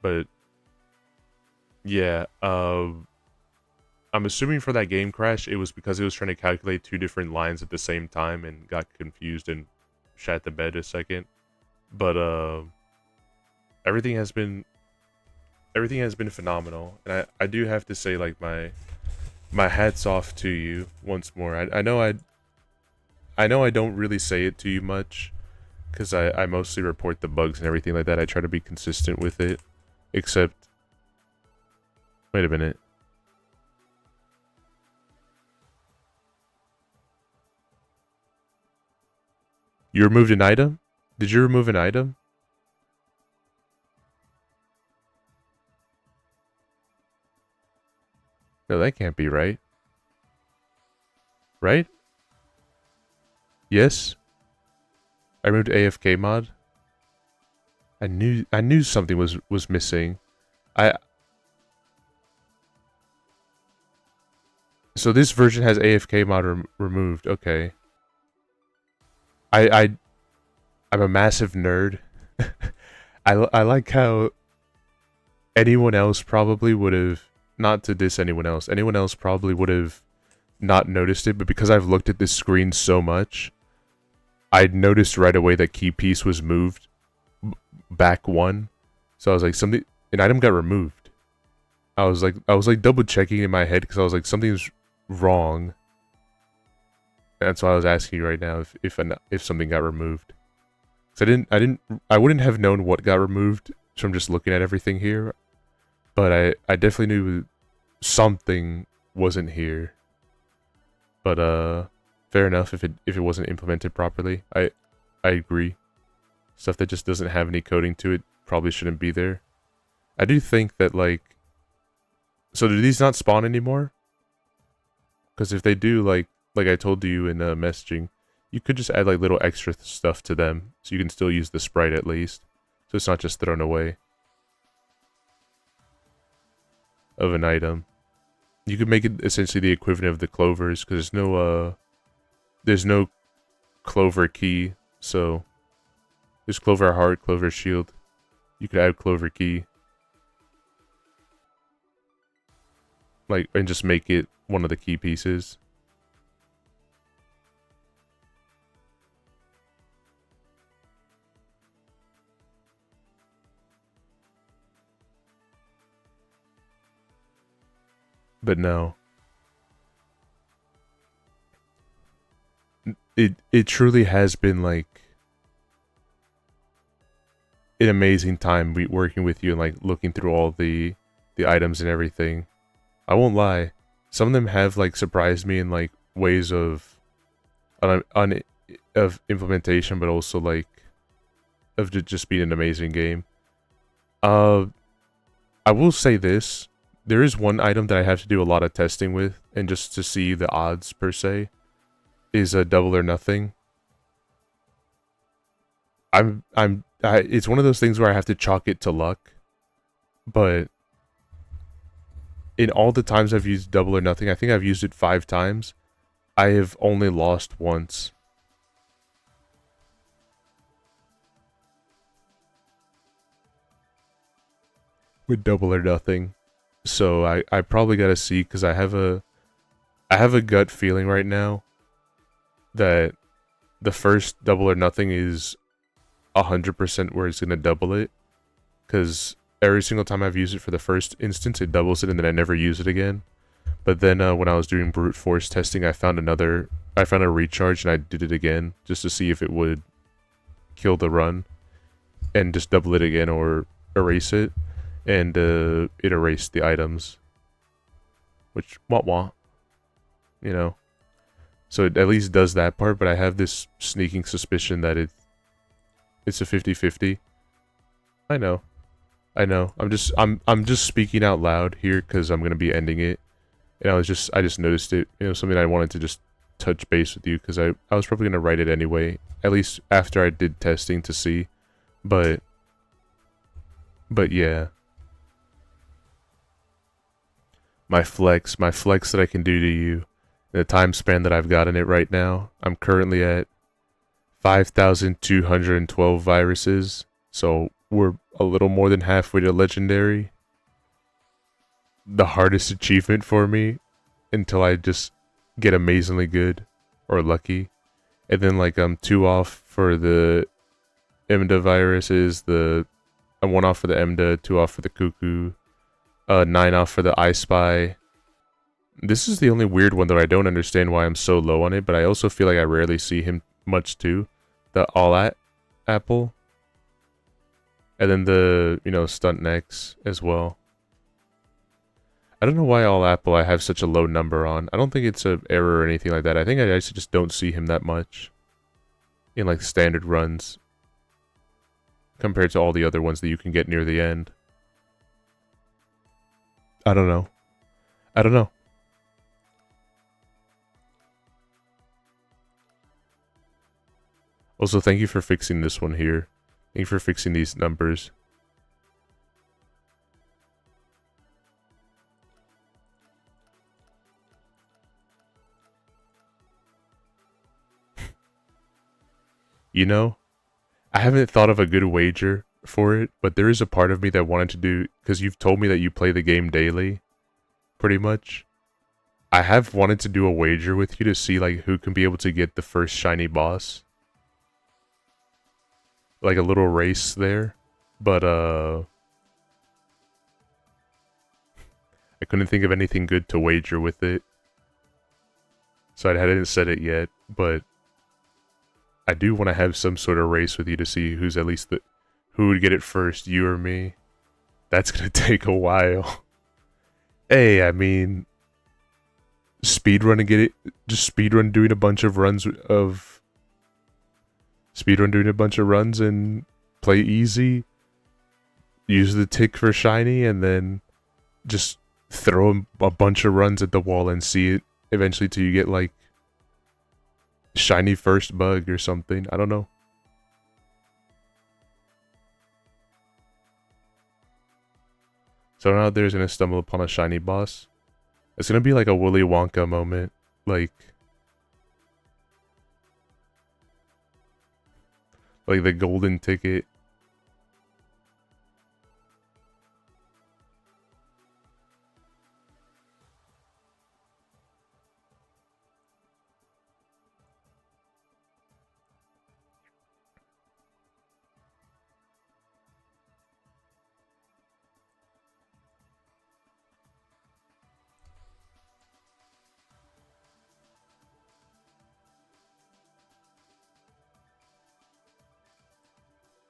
but yeah, I'm assuming for that game crash, it was because it was trying to calculate 2 different lines at the same time and got confused and shat the bed a second. But everything has been phenomenal, and I do have to say, like, my hat's off to you once more. I know I don't really say it to you much, because I mostly report the bugs and everything like that. I try to be consistent with it, except, wait a minute. You removed an item? Did you remove an item? No, that can't be right. Right? Yes? I removed AFK mod? I knew something was missing. So this version has AFK mod removed. Okay. I'm a massive nerd. I like how anyone else probably would have, not to diss anyone else probably would have not noticed it, but because I've looked at this screen so much, I'd noticed right away that key piece was moved back one. So I was like, an item got removed. I was like double checking in my head because I was like, something's wrong. And that's why I was asking you right now if something got removed. So I wouldn't have known what got removed from just looking at everything here, but I definitely knew something wasn't here. But fair enough if it wasn't implemented properly. I agree. Stuff that just doesn't have any coding to it probably shouldn't be there. I do think that, like, so do these not spawn anymore? Because if they do, like I told you in messaging, you could just add like little extra stuff to them, so you can still use the sprite at least, so it's not just thrown away of an item. You could make it essentially the equivalent of the clovers, because there's no clover key, so there's clover heart, clover shield. You could add clover key, like, and just make it one of the key pieces. But no. It truly has been like an amazing time working with you and like looking through all the items and everything. I won't lie. Some of them have like surprised me in like ways of of implementation, but also like of just being an amazing game. I will say this. There is one item that I have to do a lot of testing with, and just to see the odds per se, is a double or nothing. It's one of those things where I have to chalk it to luck, but in all the times I've used double or nothing, I think I've used it 5 times. I have only lost once. With double or nothing. So I probably gotta see, because I have a gut feeling right now that the first double or nothing is 100% where it's gonna double it, because every single time I've used it for the first instance, it doubles it, and then I never use it again. But then when I was doing brute force testing, I found a recharge, and I did it again just to see if it would kill the run and just double it again or erase it. And it erased the items, which wah, you know. So it at least does that part, but I have this sneaking suspicion that it's a 50-50. I know. I'm just speaking out loud here because I'm gonna be ending it, and I just noticed it. You know, something I wanted to just touch base with you, because I was probably gonna write it anyway, at least after I did testing to see, but yeah. My flex that I can do to you in the time span that I've got in it right now. I'm currently at 5,212 viruses, so we're a little more than halfway to legendary. The hardest achievement for me until I just get amazingly good or lucky. And then like I'm 2 off for the EMDA viruses, I'm 1 off for the EMDA, 2 off for the cuckoo. 9 off for the I Spy. This is the only weird one that I don't understand why I'm so low on it, but I also feel like I rarely see him much too. The Apple. And then the, Stunt Nex as well. I don't know why Apple I have such a low number on. I don't think it's an error or anything like that. I think I actually just don't see him that much in like standard runs compared to all the other ones that you can get near the end. I don't know. I don't know. Also, thank you for fixing this one here. Thank you for fixing these numbers. You know, I haven't thought of a good wager for it, but there is a part of me that wanted to do, because you've told me that you play the game daily, pretty much. I have wanted to do a wager with you to see like who can be able to get the first shiny boss. Like a little race there, but I couldn't think of anything good to wager with it. So I hadn't said it yet, but I do want to have some sort of race with you to see who's at least who would get it first, you or me. That's gonna take a while. Hey, I mean, speedrun and get it. Just speedrun doing a bunch of runs and play easy. Use the tick for shiny, and then just throw a bunch of runs at the wall and see it eventually till you get like shiny first bug or something. I don't know. Someone out there is gonna stumble upon a shiny boss. It's gonna be like a Willy Wonka moment. Like the golden ticket.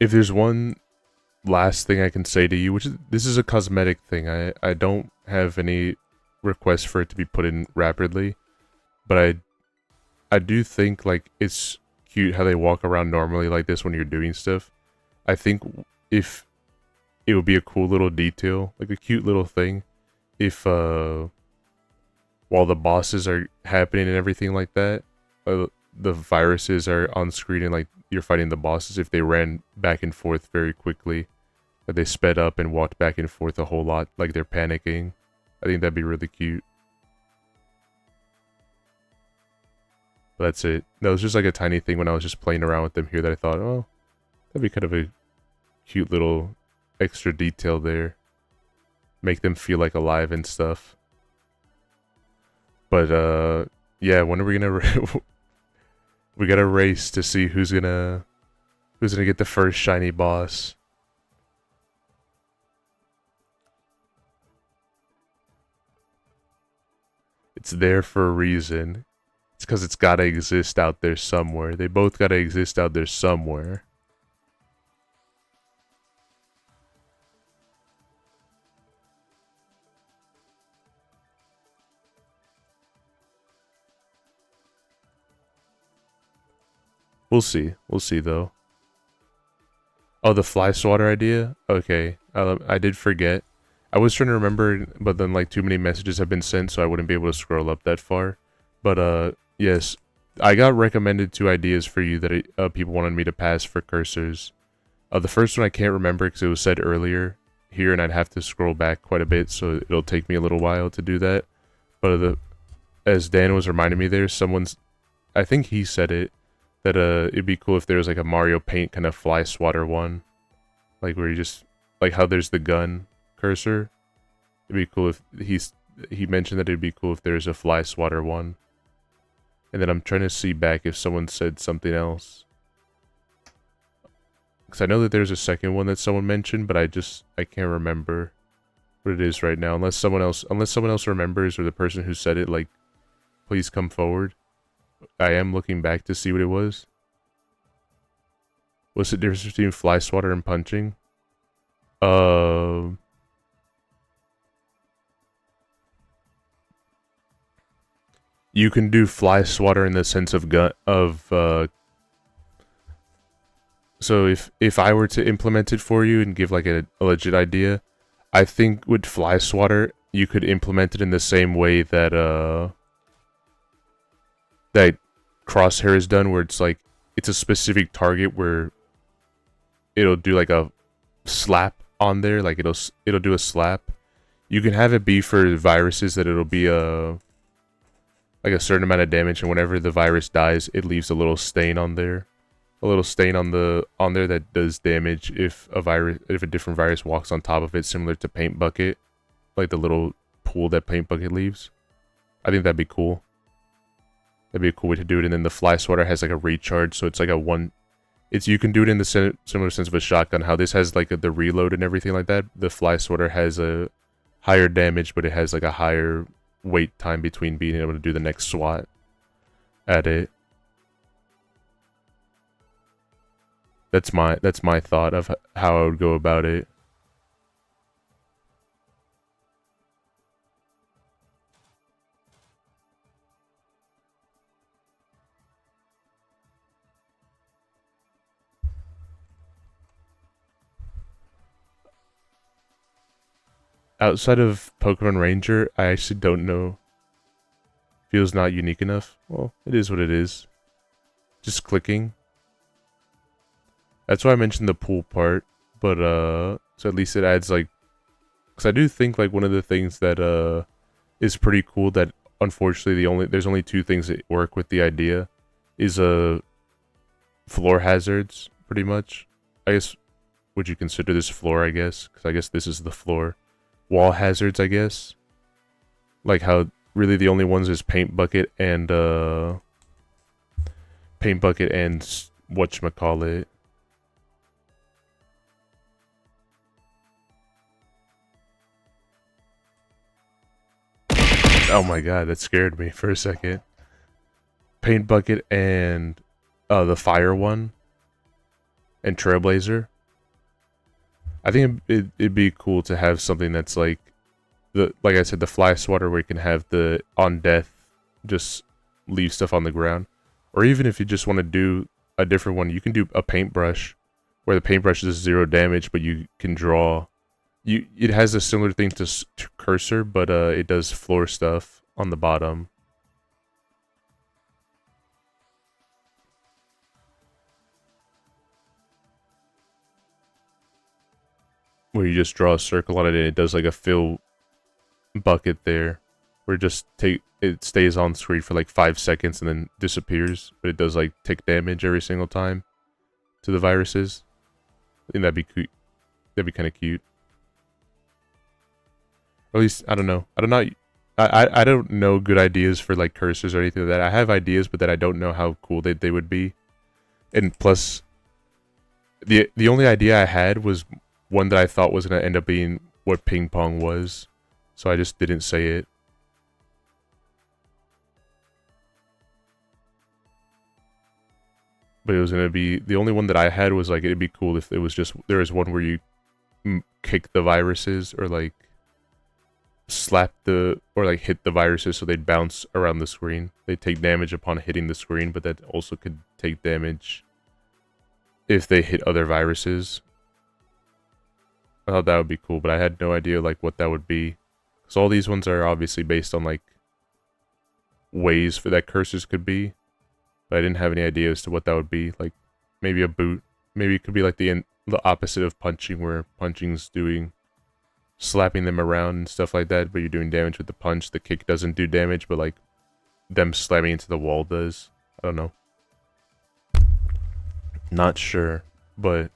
If there's one last thing I can say to you, which is, this is a cosmetic thing. I don't have any requests for it to be put in rapidly, but I do think like it's cute how they walk around normally like this when you're doing stuff. I think if it would be a cool little detail, like a cute little thing, if while the bosses are happening and everything like that, the viruses are on screen and like you're fighting the bosses, if they ran back and forth very quickly, like they sped up and walked back and forth a whole lot, like they're panicking. I think that'd be really cute. But that's it. That was just like a tiny thing when I was just playing around with them here that I thought, oh, that'd be kind of a cute little extra detail there. Make them feel like alive and stuff. But yeah, when are we gonna we got a race to see who's gonna get the first shiny boss. It's there for a reason. It's because it's gotta exist out there somewhere. They both gotta exist out there somewhere. We'll see. We'll see, though. Oh, the fly swatter idea? Okay. I did forget. I was trying to remember, but then, like, too many messages have been sent, so I wouldn't be able to scroll up that far. But, yes. I got recommended 2 ideas for you that people wanted me to pass for cursors. The first one I can't remember because it was said earlier here, and I'd have to scroll back quite a bit, so it'll take me a little while to do that. But, as Dan was reminding me there, I think he said it, that it'd be cool if there was like a Mario Paint kind of fly swatter one, like where you just like how there's the gun cursor. It'd be cool if he mentioned that it'd be cool if there's a fly swatter one. And then I'm trying to see back if someone said something else, because I know that there's a second one that someone mentioned, but I can't remember what it is right now. Unless someone else remembers, or the person who said it, like, please come forward. I am looking back to see what it was. What's the difference between fly swatter and punching? You can do fly swatter in the sense of so if I were to implement it for you and give like a legit idea, I think with fly swatter, you could implement it in the same way that that Crosshair is done, where it's like it's a specific target where it'll do like a slap on there, like it'll do a slap. You can have it be for viruses that it'll be like a certain amount of damage, and whenever the virus dies, it leaves a little stain on there, a little stain on there that does damage if a different virus walks on top of it, similar to Paint Bucket, like the little pool that Paint Bucket leaves. I think that'd be cool. That'd be a cool way to do it. And then the Fly Swatter has like a recharge, so it's like you can do it in the similar sense of a shotgun. How this has like the reload and everything like that. The Fly Swatter has a higher damage, but it has like a higher wait time between being able to do the next swat at it. That's my thought of how I would go about it. Outside of Pokemon Ranger, I actually don't know. Feels not unique enough. Well, it is what it is. Just clicking. That's why I mentioned the pool part, but so at least it adds like, because I do think like one of the things that is pretty cool that unfortunately there's only two things that work with the idea is floor hazards, pretty much. I guess, would you consider this floor, I guess? Because I guess this is the floor. Wall hazards, I guess. Like how really the only ones is Paint Bucket and whatchamacallit. Oh my god, that scared me for a second. Paint Bucket and the fire one and Trailblazer. I think it'd be cool to have something that's like like I said, the Fly Swatter, where you can have the on death just leave stuff on the ground. Or even if you just want to do a different one, you can do a paintbrush where the paintbrush is 0 damage, but you can draw. It has a similar thing to Cursor, but it does floor stuff on the bottom. Where you just draw a circle on it and it does like a fill bucket there. Where it stays on screen for like 5 seconds and then disappears. But it does like tick damage every single time to the viruses. I think that'd be cute. That'd be kind of cute. Or at least, I don't know. I don't know good ideas for like cursors or anything like that. I have ideas, but that I don't know how cool they would be. And plus, the only idea I had was one that I thought was going to end up being what ping pong was. So I just didn't say it. But it was going to be, the only one that I had was like, it'd be cool if it was just, there was one where you kick the viruses or like or like hit the viruses so they'd bounce around the screen. They take damage upon hitting the screen, but that also could take damage if they hit other viruses. I thought that would be cool, but I had no idea like what that would be. Because all these ones are obviously based on like ways for that cursors could be. But I didn't have any idea as to what that would be. Like maybe a boot. Maybe it could be like the opposite of punching, where punching's slapping them around and stuff like that, but you're doing damage with the punch. The kick doesn't do damage, but like them slamming into the wall does. I don't know. Not sure, but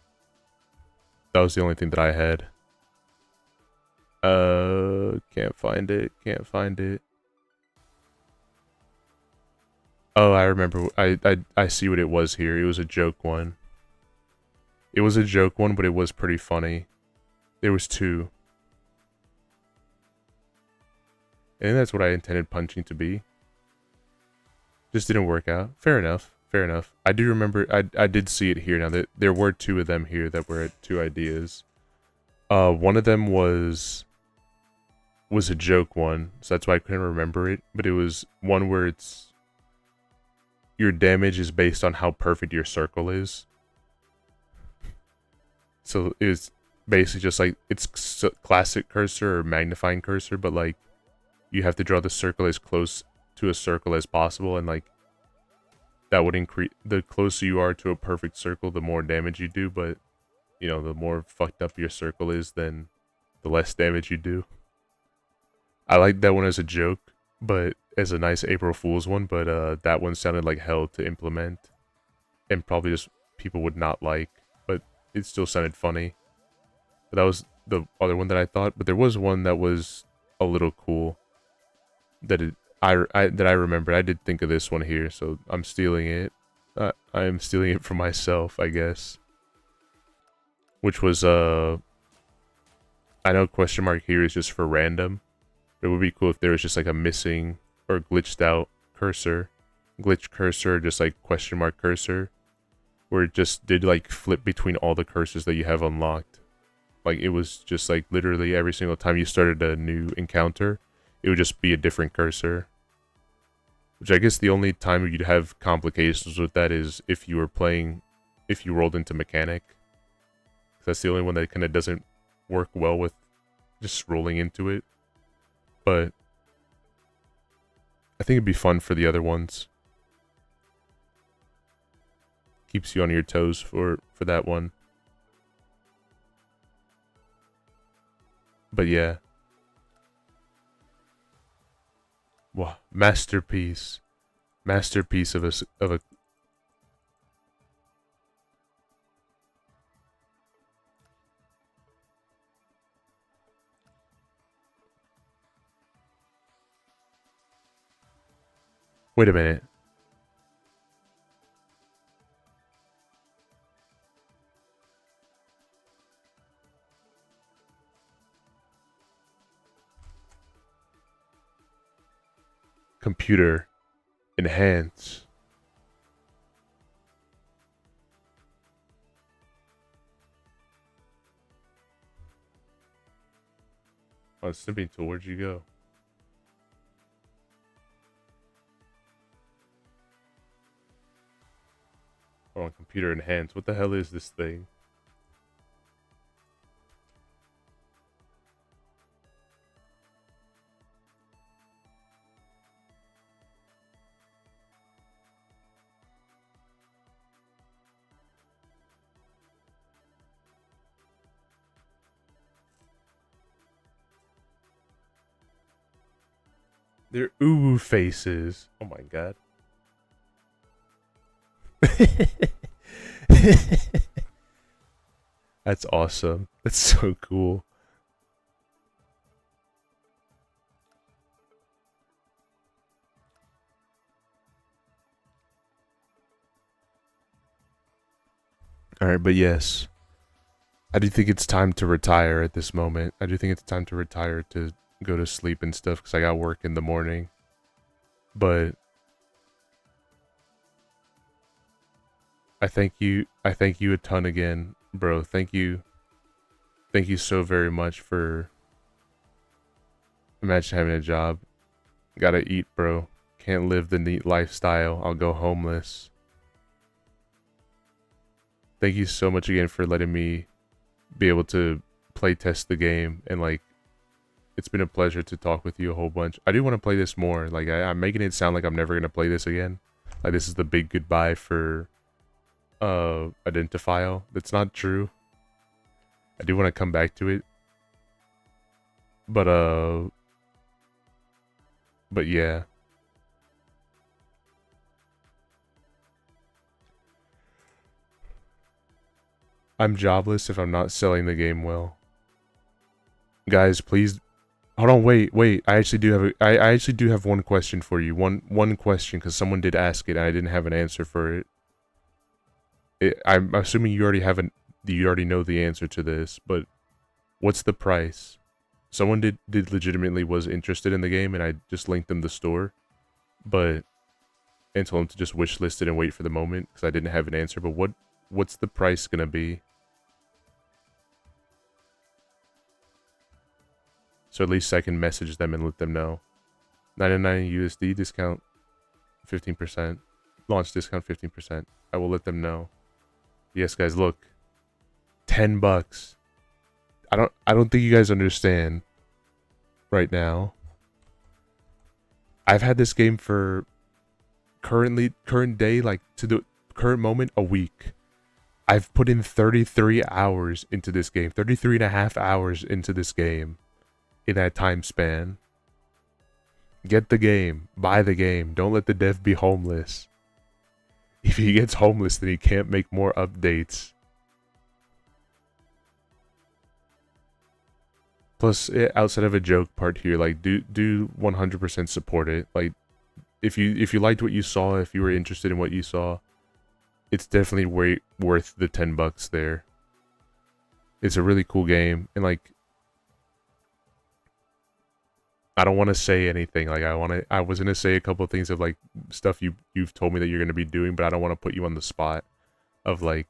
that was the only thing that I had. Can't find it. Oh, I remember. I see what it was here. It was a joke one. It was a joke one, but it was pretty funny. There was 2. And that's what I intended punching to be. Just didn't work out. Fair enough. I do remember, I did see it here now. That there were 2 of them here that were 2 ideas. One of them was a joke one, so that's why I couldn't remember it. But it was one where your damage is based on how perfect your circle is. So basically just like it's classic cursor or magnifying cursor, but like you have to draw the circle as close to a circle as possible, and like that would increase. The closer you are to a perfect circle, the more damage you do, but you know, the more fucked up your circle is, then the less damage you do. I like that one as a joke, but as a nice April Fool's one, but that one sounded like hell to implement, and probably just people would not like, but it still sounded funny. But that was the other one that I thought, but there was one that was a little cool that I remembered. I did think of this one here, so I'm stealing it. I am stealing it for myself, I guess. Which was I know question mark here is just for random. It would be cool if there was just like a missing or glitched out cursor, glitch cursor, just like question mark cursor, where it just did like flip between all the cursors that you have unlocked. Like it was just like literally every single time you started a new encounter, it would just be a different cursor. Which I guess the only time you'd have complications with that is if you rolled into mechanic. That's the only one that kind of doesn't work well with just rolling into it. But I think it'd be fun for the other ones. Keeps you on your toes for that one. But yeah. Wow, masterpiece. Masterpiece of a Wait a minute. Computer. Enhance. Oh, snipping tool, where'd you go? On computer enhance. What the hell is this thing? They're ooh faces. Oh my god. That's awesome. That's so cool. Alright, but yes. I do think it's time to retire at this moment. I do think it's time to retire to go to sleep and stuff because I got work in the morning. But I thank you a ton again, bro. Thank you so very much for imagine having a job. Gotta eat, bro. Can't live the neat lifestyle. I'll go homeless. Thank you so much again for letting me be able to play test the game, and like it's been a pleasure to talk with you a whole bunch. I do want to play this more. Like I'm making it sound like I'm never gonna play this again. Like this is the big goodbye for Identifile. That's not true. I do want to come back to it. But yeah. I'm jobless if I'm not selling the game well. Guys, please hold on, wait. I actually do have one question for you. One question, because someone did ask it and I didn't have an answer for it. I'm assuming you already know the answer to this, but what's the price? Someone did legitimately was interested in the game, and I just linked them the store, and told them to just wishlist it and wait for the moment because I didn't have an answer. But what's the price gonna be? So at least I can message them and let them know. 99 USD discount, 15%. Launch discount 15%. I will let them know. Yes, guys, look. $10. I don't think you guys understand right now. I've had this game for current day, like to the current moment, a week. I've put in 33 hours into this game, 33 and a half hours into this game in that time span. Get the game, buy the game. Don't let the dev be homeless. If he gets homeless, then he can't make more updates. Plus, outside of a joke part here, like do 100% support it. Like, if you liked what you saw, if you were interested in what you saw, it's definitely worth the $10 there. It's a really cool game, and like, I don't want to say anything. Like, I was gonna say a couple of things of like stuff you've told me that you're gonna be doing, but I don't want to put you on the spot of like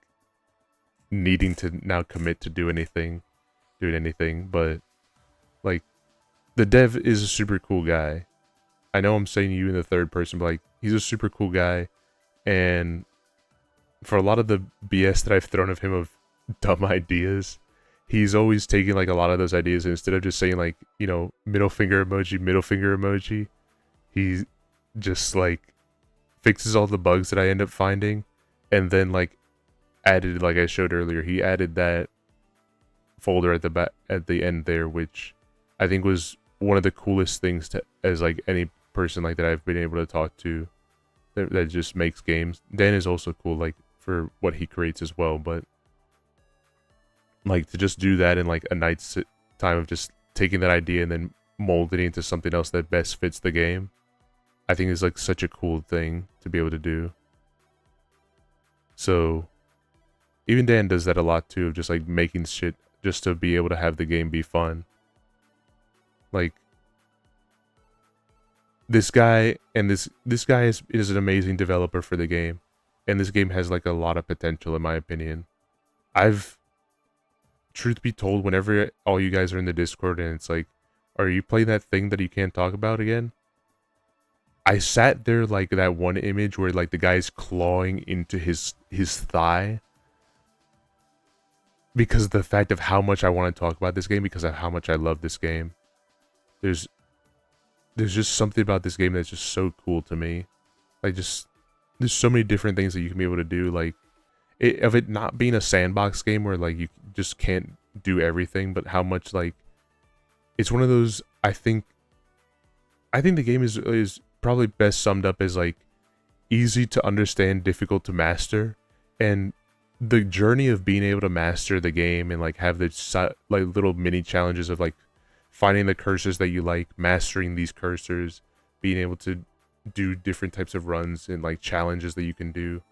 needing to now commit to doing anything. But like, the dev is a super cool guy. I know I'm saying you in the third person, but like, he's a super cool guy, and for a lot of the BS that I've thrown of him of dumb ideas, he's always taking like a lot of those ideas, and instead of just saying like, you know, middle finger emoji, he just like fixes all the bugs that I end up finding, and then like added, like I showed earlier, he added that folder at the end there, which I think was one of the coolest things to, as like any person like that I've been able to talk to that just makes games. Dan is also cool, like, for what he creates as well, but like to just do that in like a night's time of just taking that idea and then molding it into something else that best fits the game, I think is like such a cool thing to be able to do. So even Dan does that a lot too, of just like making shit just to be able to have the game be fun. Like, this guy is an amazing developer for the game, and this game has like a lot of potential in my opinion. Truth be told, whenever all you guys are in the Discord and it's like, are you playing that thing that you can't talk about again? I sat there like that one image where like the guy's clawing into his thigh, because of the fact of how much I want to talk about this game, because of how much I love this game. There's just something about this game that's just so cool to me. Like, just, there's so many different things that you can be able to do. Like, of it not being a sandbox game where like you just can't do everything, but how much like it's one of those. I think the game is probably best summed up as like easy to understand, difficult to master, and the journey of being able to master the game and like have the like little mini challenges of like finding the cursors that you like, mastering these cursors, being able to do different types of runs and like challenges that you can do.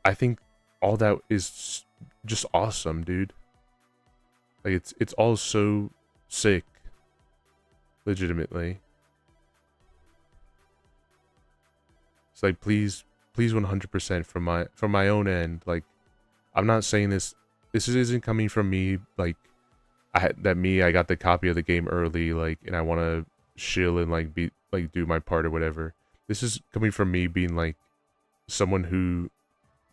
I think all that is just awesome, dude. Like, it's all so sick, legitimately. It's like, please 100% from my own end. Like, I'm not saying this isn't coming from me like I got the copy of the game early, like, and I want to chill and like be like do my part or whatever. This is coming from me being like someone who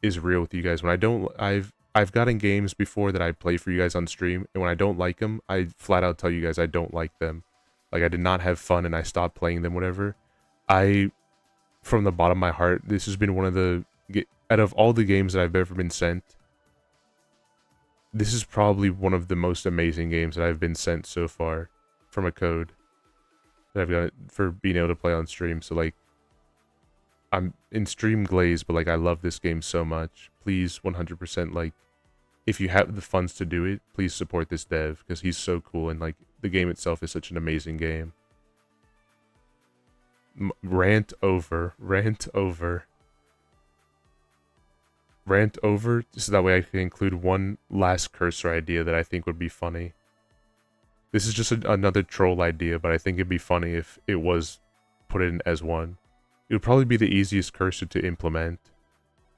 is real with you guys. When I don't, I've gotten games before that I play for you guys on stream, and when I don't like them, I flat out tell you guys I don't like them. Like, I did not have fun and I stopped playing them, whatever. From the bottom of my heart, this has been one of the, out of all the games that I've ever been sent, this is probably one of the most amazing games that I've been sent so far from a code that I've got for being able to play on stream. So like, I'm in stream glaze, but like, I love this game so much. Please 100%, like, if you have the funds to do it, please support this dev, because he's so cool, and like the game itself is such an amazing game. Rant over, so that way I can include one last cursor idea that I think would be funny. This is just another troll idea, but I think it'd be funny if it was put in as one. It would probably be the easiest cursor to implement.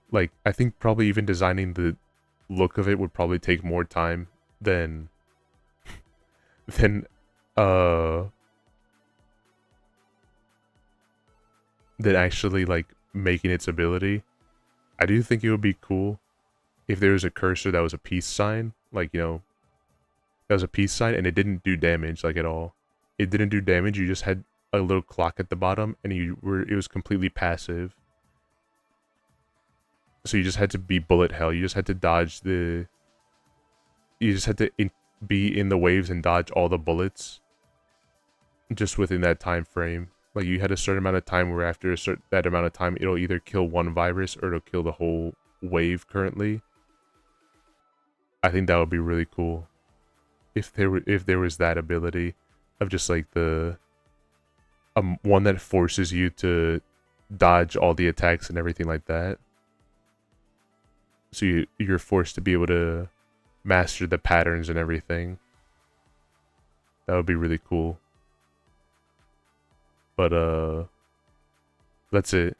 Like, I think probably even designing the look of it would probably take more time than actually like making its ability. I do think it would be cool if there was a cursor that was a peace sign, like, you know, that was a peace sign, and it didn't do damage like at all. It didn't do damage. You just had a little clock at the bottom, and it was completely passive. So you just had to be bullet hell. You just had to dodge the. You just had to be in the waves and dodge all the bullets. Just within that time frame, like you had a certain amount of time where after that amount of time, it'll either kill one virus or it'll kill the whole wave. Currently, I think that would be really cool if there was that ability of just like the one that forces you to dodge all the attacks and everything like that. So you're forced to be able to master the patterns and everything. That would be really cool. But that's it.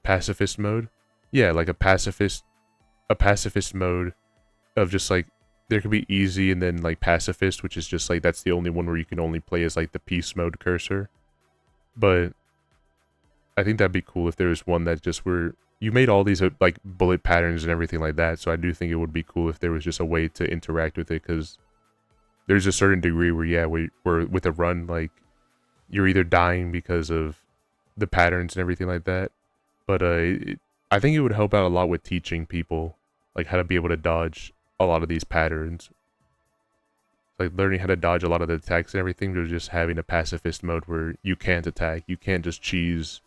Pacifist mode? Yeah, like a pacifist mode of just like there could be easy and then like pacifist, which is just like that's the only one where you can only play as like the peace mode cursor. But I think that'd be cool if there was one that just where you made all these like bullet patterns and everything like that. So I do think it would be cool if there was just a way to interact with it, because there's a certain degree where yeah, where with a run like you're either dying because of the patterns and everything like that. But I think it would help out a lot with teaching people like how to be able to dodge a lot of these patterns. Like learning how to dodge a lot of the attacks and everything, to just having a pacifist mode where you can't attack. You can't just cheese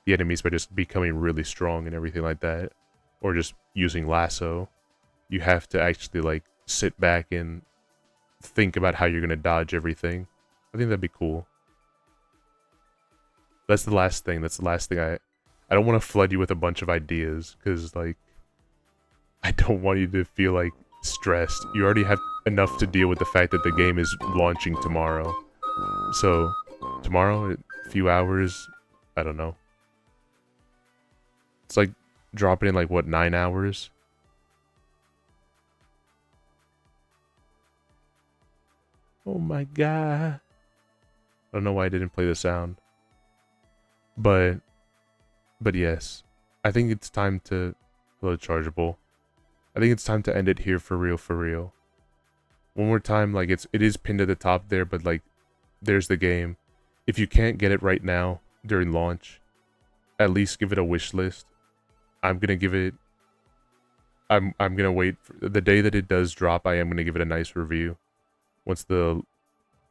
the enemies by just becoming really strong and everything like that. Or just using lasso. You have to actually like sit back and think about how you're going to dodge everything. I think that'd be cool. That's the last thing. I don't want to flood you with a bunch of ideas, because like I don't want you to feel like stressed. You already have enough to deal with the fact that the game is launching tomorrow. So tomorrow, a few hours, I don't know. It's like dropping in like what, 9 hours? Oh my god. I don't know why I didn't play the sound. But yes, I think it's time to load chargeable. I think it's time to end it here for real. One more time, like it is pinned at the top there, but like there's the game. If you can't get it right now during launch, at least give it a wish list. I'm gonna give it. I'm gonna wait for the day that it does drop. I am gonna give it a nice review. Once the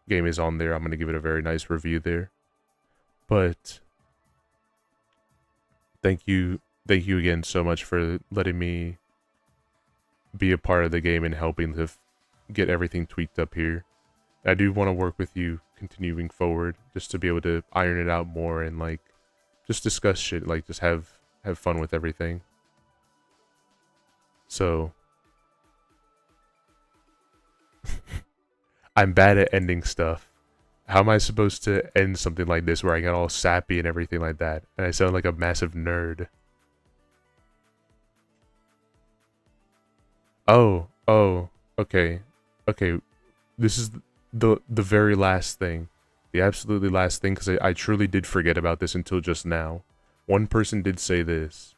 game is on there, I'm gonna give it a very nice review there. But thank you again so much for letting me be a part of the game and helping to get everything tweaked up here. I do want to work with you continuing forward, just to be able to iron it out more and like just discuss shit, like just have fun with everything. So I'm bad at ending stuff. How am I supposed to end something like this where I got all sappy and everything like that, and I sound like a massive nerd? Oh, okay. This is the very last thing. The absolutely last thing, because I truly did forget about this until just now. One person did say this.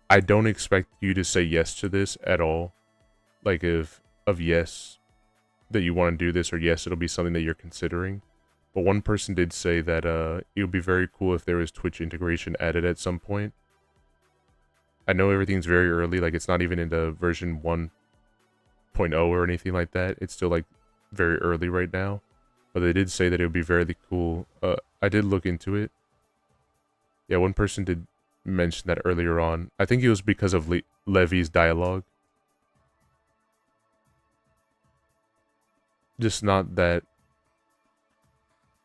I don't expect you to say yes to this at all. Like of yes, that you want to do this, or yes, it'll be something that you're considering. But one person did say that it would be very cool if there was Twitch integration added at some point. I know everything's very early, like it's not even into version 1.0 or anything like that. It's still like very early right now. But they did say that it would be very cool. I did look into it. Yeah, one person did mention that earlier on. I think it was because of Levy's dialogue. Just not that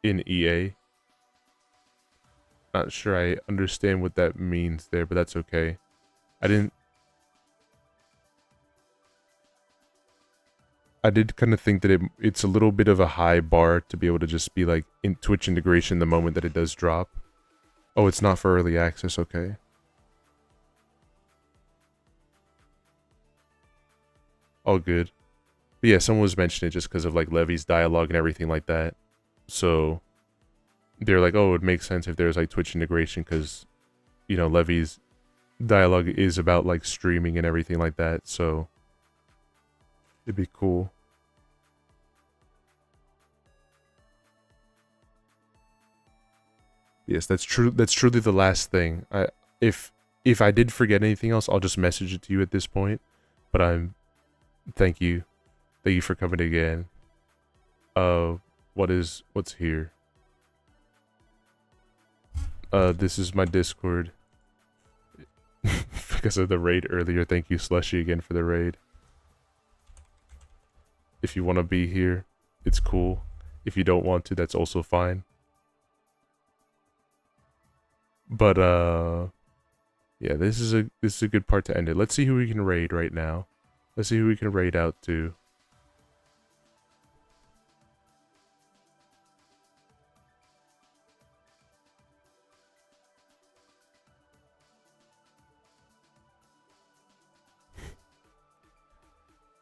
in EA. Not sure I understand what that means there, but that's okay. I did kind of think that it's a little bit of a high bar to be able to just be like in Twitch integration the moment that it does drop. Oh, it's not for early access, okay. All good. But yeah, someone was mentioning it just because of like Levy's dialogue and everything like that. So they're like, oh, it makes sense if there's like Twitch integration, because, you know, Levy's dialogue is about like streaming and everything like that. So It'd be cool. Yes, that's true. That's truly the last thing. If I did forget anything else, I'll just message it to you at this point. But thank you for coming again. What's here? This is my Discord. Because of the raid earlier. Thank you, Slushy, again for the raid. If you want to be here, it's cool. If you don't want to, that's also fine. But yeah, this is a good part to end it. Let's see who we can raid right now. Let's see who we can raid out to.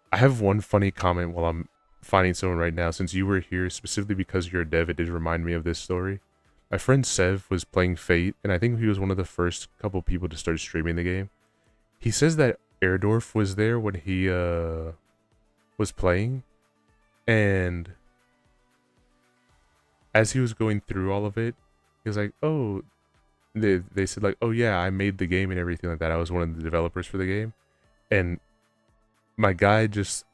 I have one funny comment while I'm finding someone right now. Since you were here specifically because you're a dev, it did remind me of this story. My friend Sev was playing Fate, and I think he was one of the first couple people to start streaming the game. He says that Erdorf was there when he was playing, and as he was going through all of it, he was like, oh, they said like, oh yeah, I made the game and everything like that. I was one of the developers for the game, and my guy just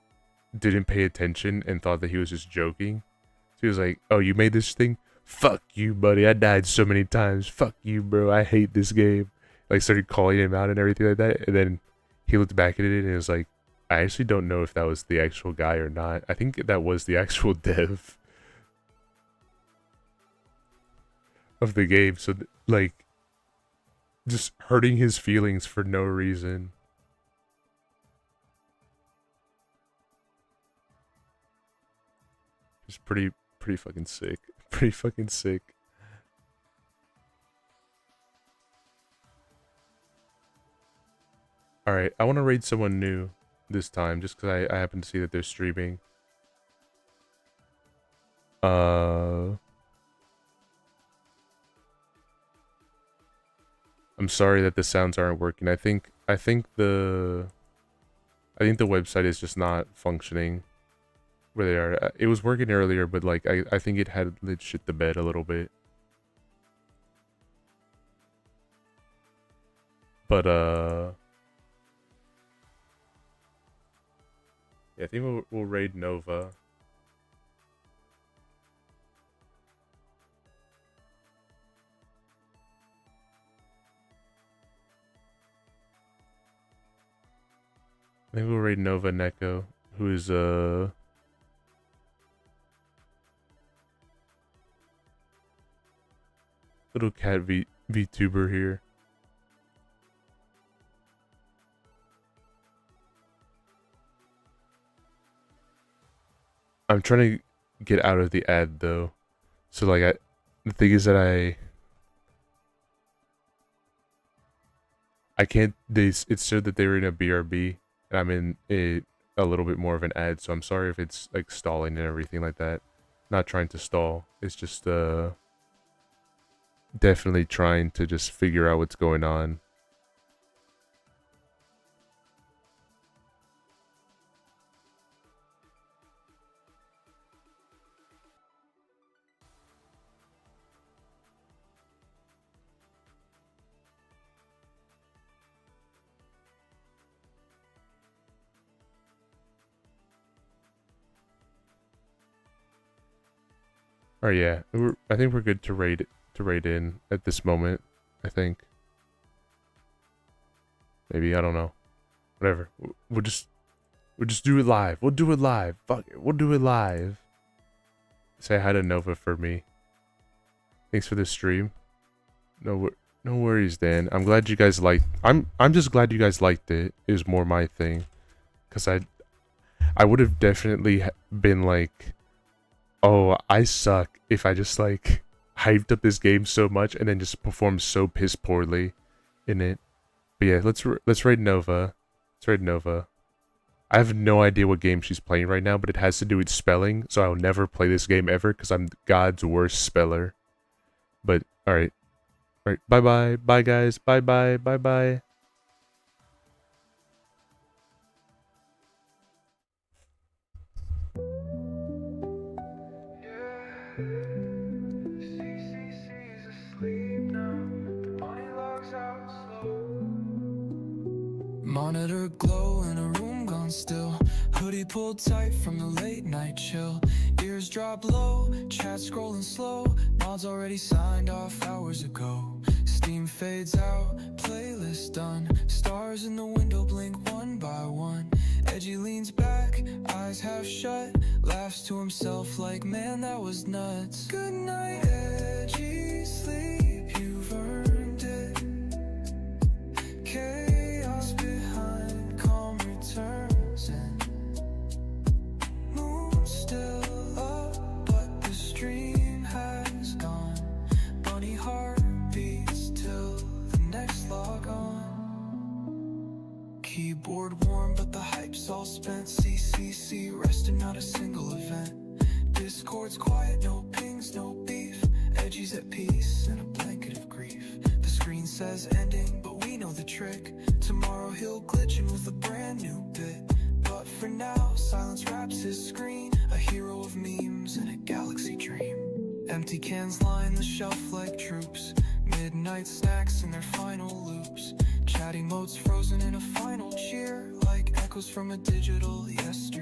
didn't pay attention and thought that he was just joking. So he was like, oh, you made this thing? Fuck you, buddy. I died so many times. Fuck you, bro. I hate this game. Like, started calling him out and everything like that. And then he looked back at it and was like, I actually don't know if that was the actual guy or not. I think that was the actual dev of the game. So, like, just hurting his feelings for no reason. Just pretty fucking sick. Pretty fucking sick. Alright, I want to raid someone new this time, just because I happen to see that they're streaming. I'm sorry that the sounds aren't working. I think the website is just not functioning where they are. It was working earlier, but like I think it had shit the bed a little bit. But yeah, I think we'll raid Nova. I think we'll raid Nova Neko, who is little cat VTuber here. I'm trying to get out of the ad though. So like the thing is that I can't, it said that they were in a BRB and I'm in a little bit more of an ad, so I'm sorry if it's like stalling and everything like that. Not trying to stall. It's just definitely trying to just figure out what's going on. Oh yeah, I think we're good to raid in at this moment. I think. Maybe, I don't know. Whatever. We'll just do it live. We'll do it live. Fuck it. We'll do it live. Say hi to Nova for me. Thanks for the stream. No worries, Dan. I'm glad you guys liked. I'm just glad you guys liked it. Is more my thing, cause I would have definitely been like, oh, I suck if I just like hyped up this game so much and then just performed so piss poorly in it. But yeah, let's raid Nova. Let's raid Nova. I have no idea what game she's playing right now, but it has to do with spelling, so I'll never play this game ever because I'm God's worst speller. But alright. Alright, bye-bye. Bye guys. Bye-bye. Bye-bye. Monitor glow in a room gone still. Hoodie pulled tight from the late night chill. Ears drop low, chat scrolling slow. Mods already signed off hours ago. Steam fades out, playlist done. Stars in the window blink one by one. Edgey leans back, eyes half shut. Laughs to himself like, man, that was nuts. Good night, Edgey, sleep, you've earned it. Chaos behind, calm returns in. Moon still up, but the stream has gone. Bunny heart beats till the next log on. Keyboard warm, but the hype's all spent. CCC resting, not a single event. Discord's quiet, no pings, no beef. Edgey's at peace in a blanket of grief. The screen says ending, but we know the trick. Tomorrow he'll glitch in with a brand new bit. But for now, silence wraps his screen. A hero of memes in a galaxy dream. Empty cans line the shelf like troops. Midnight snacks in their final loops. Chatty modes frozen in a final cheer, like echoes from a digital yesterday.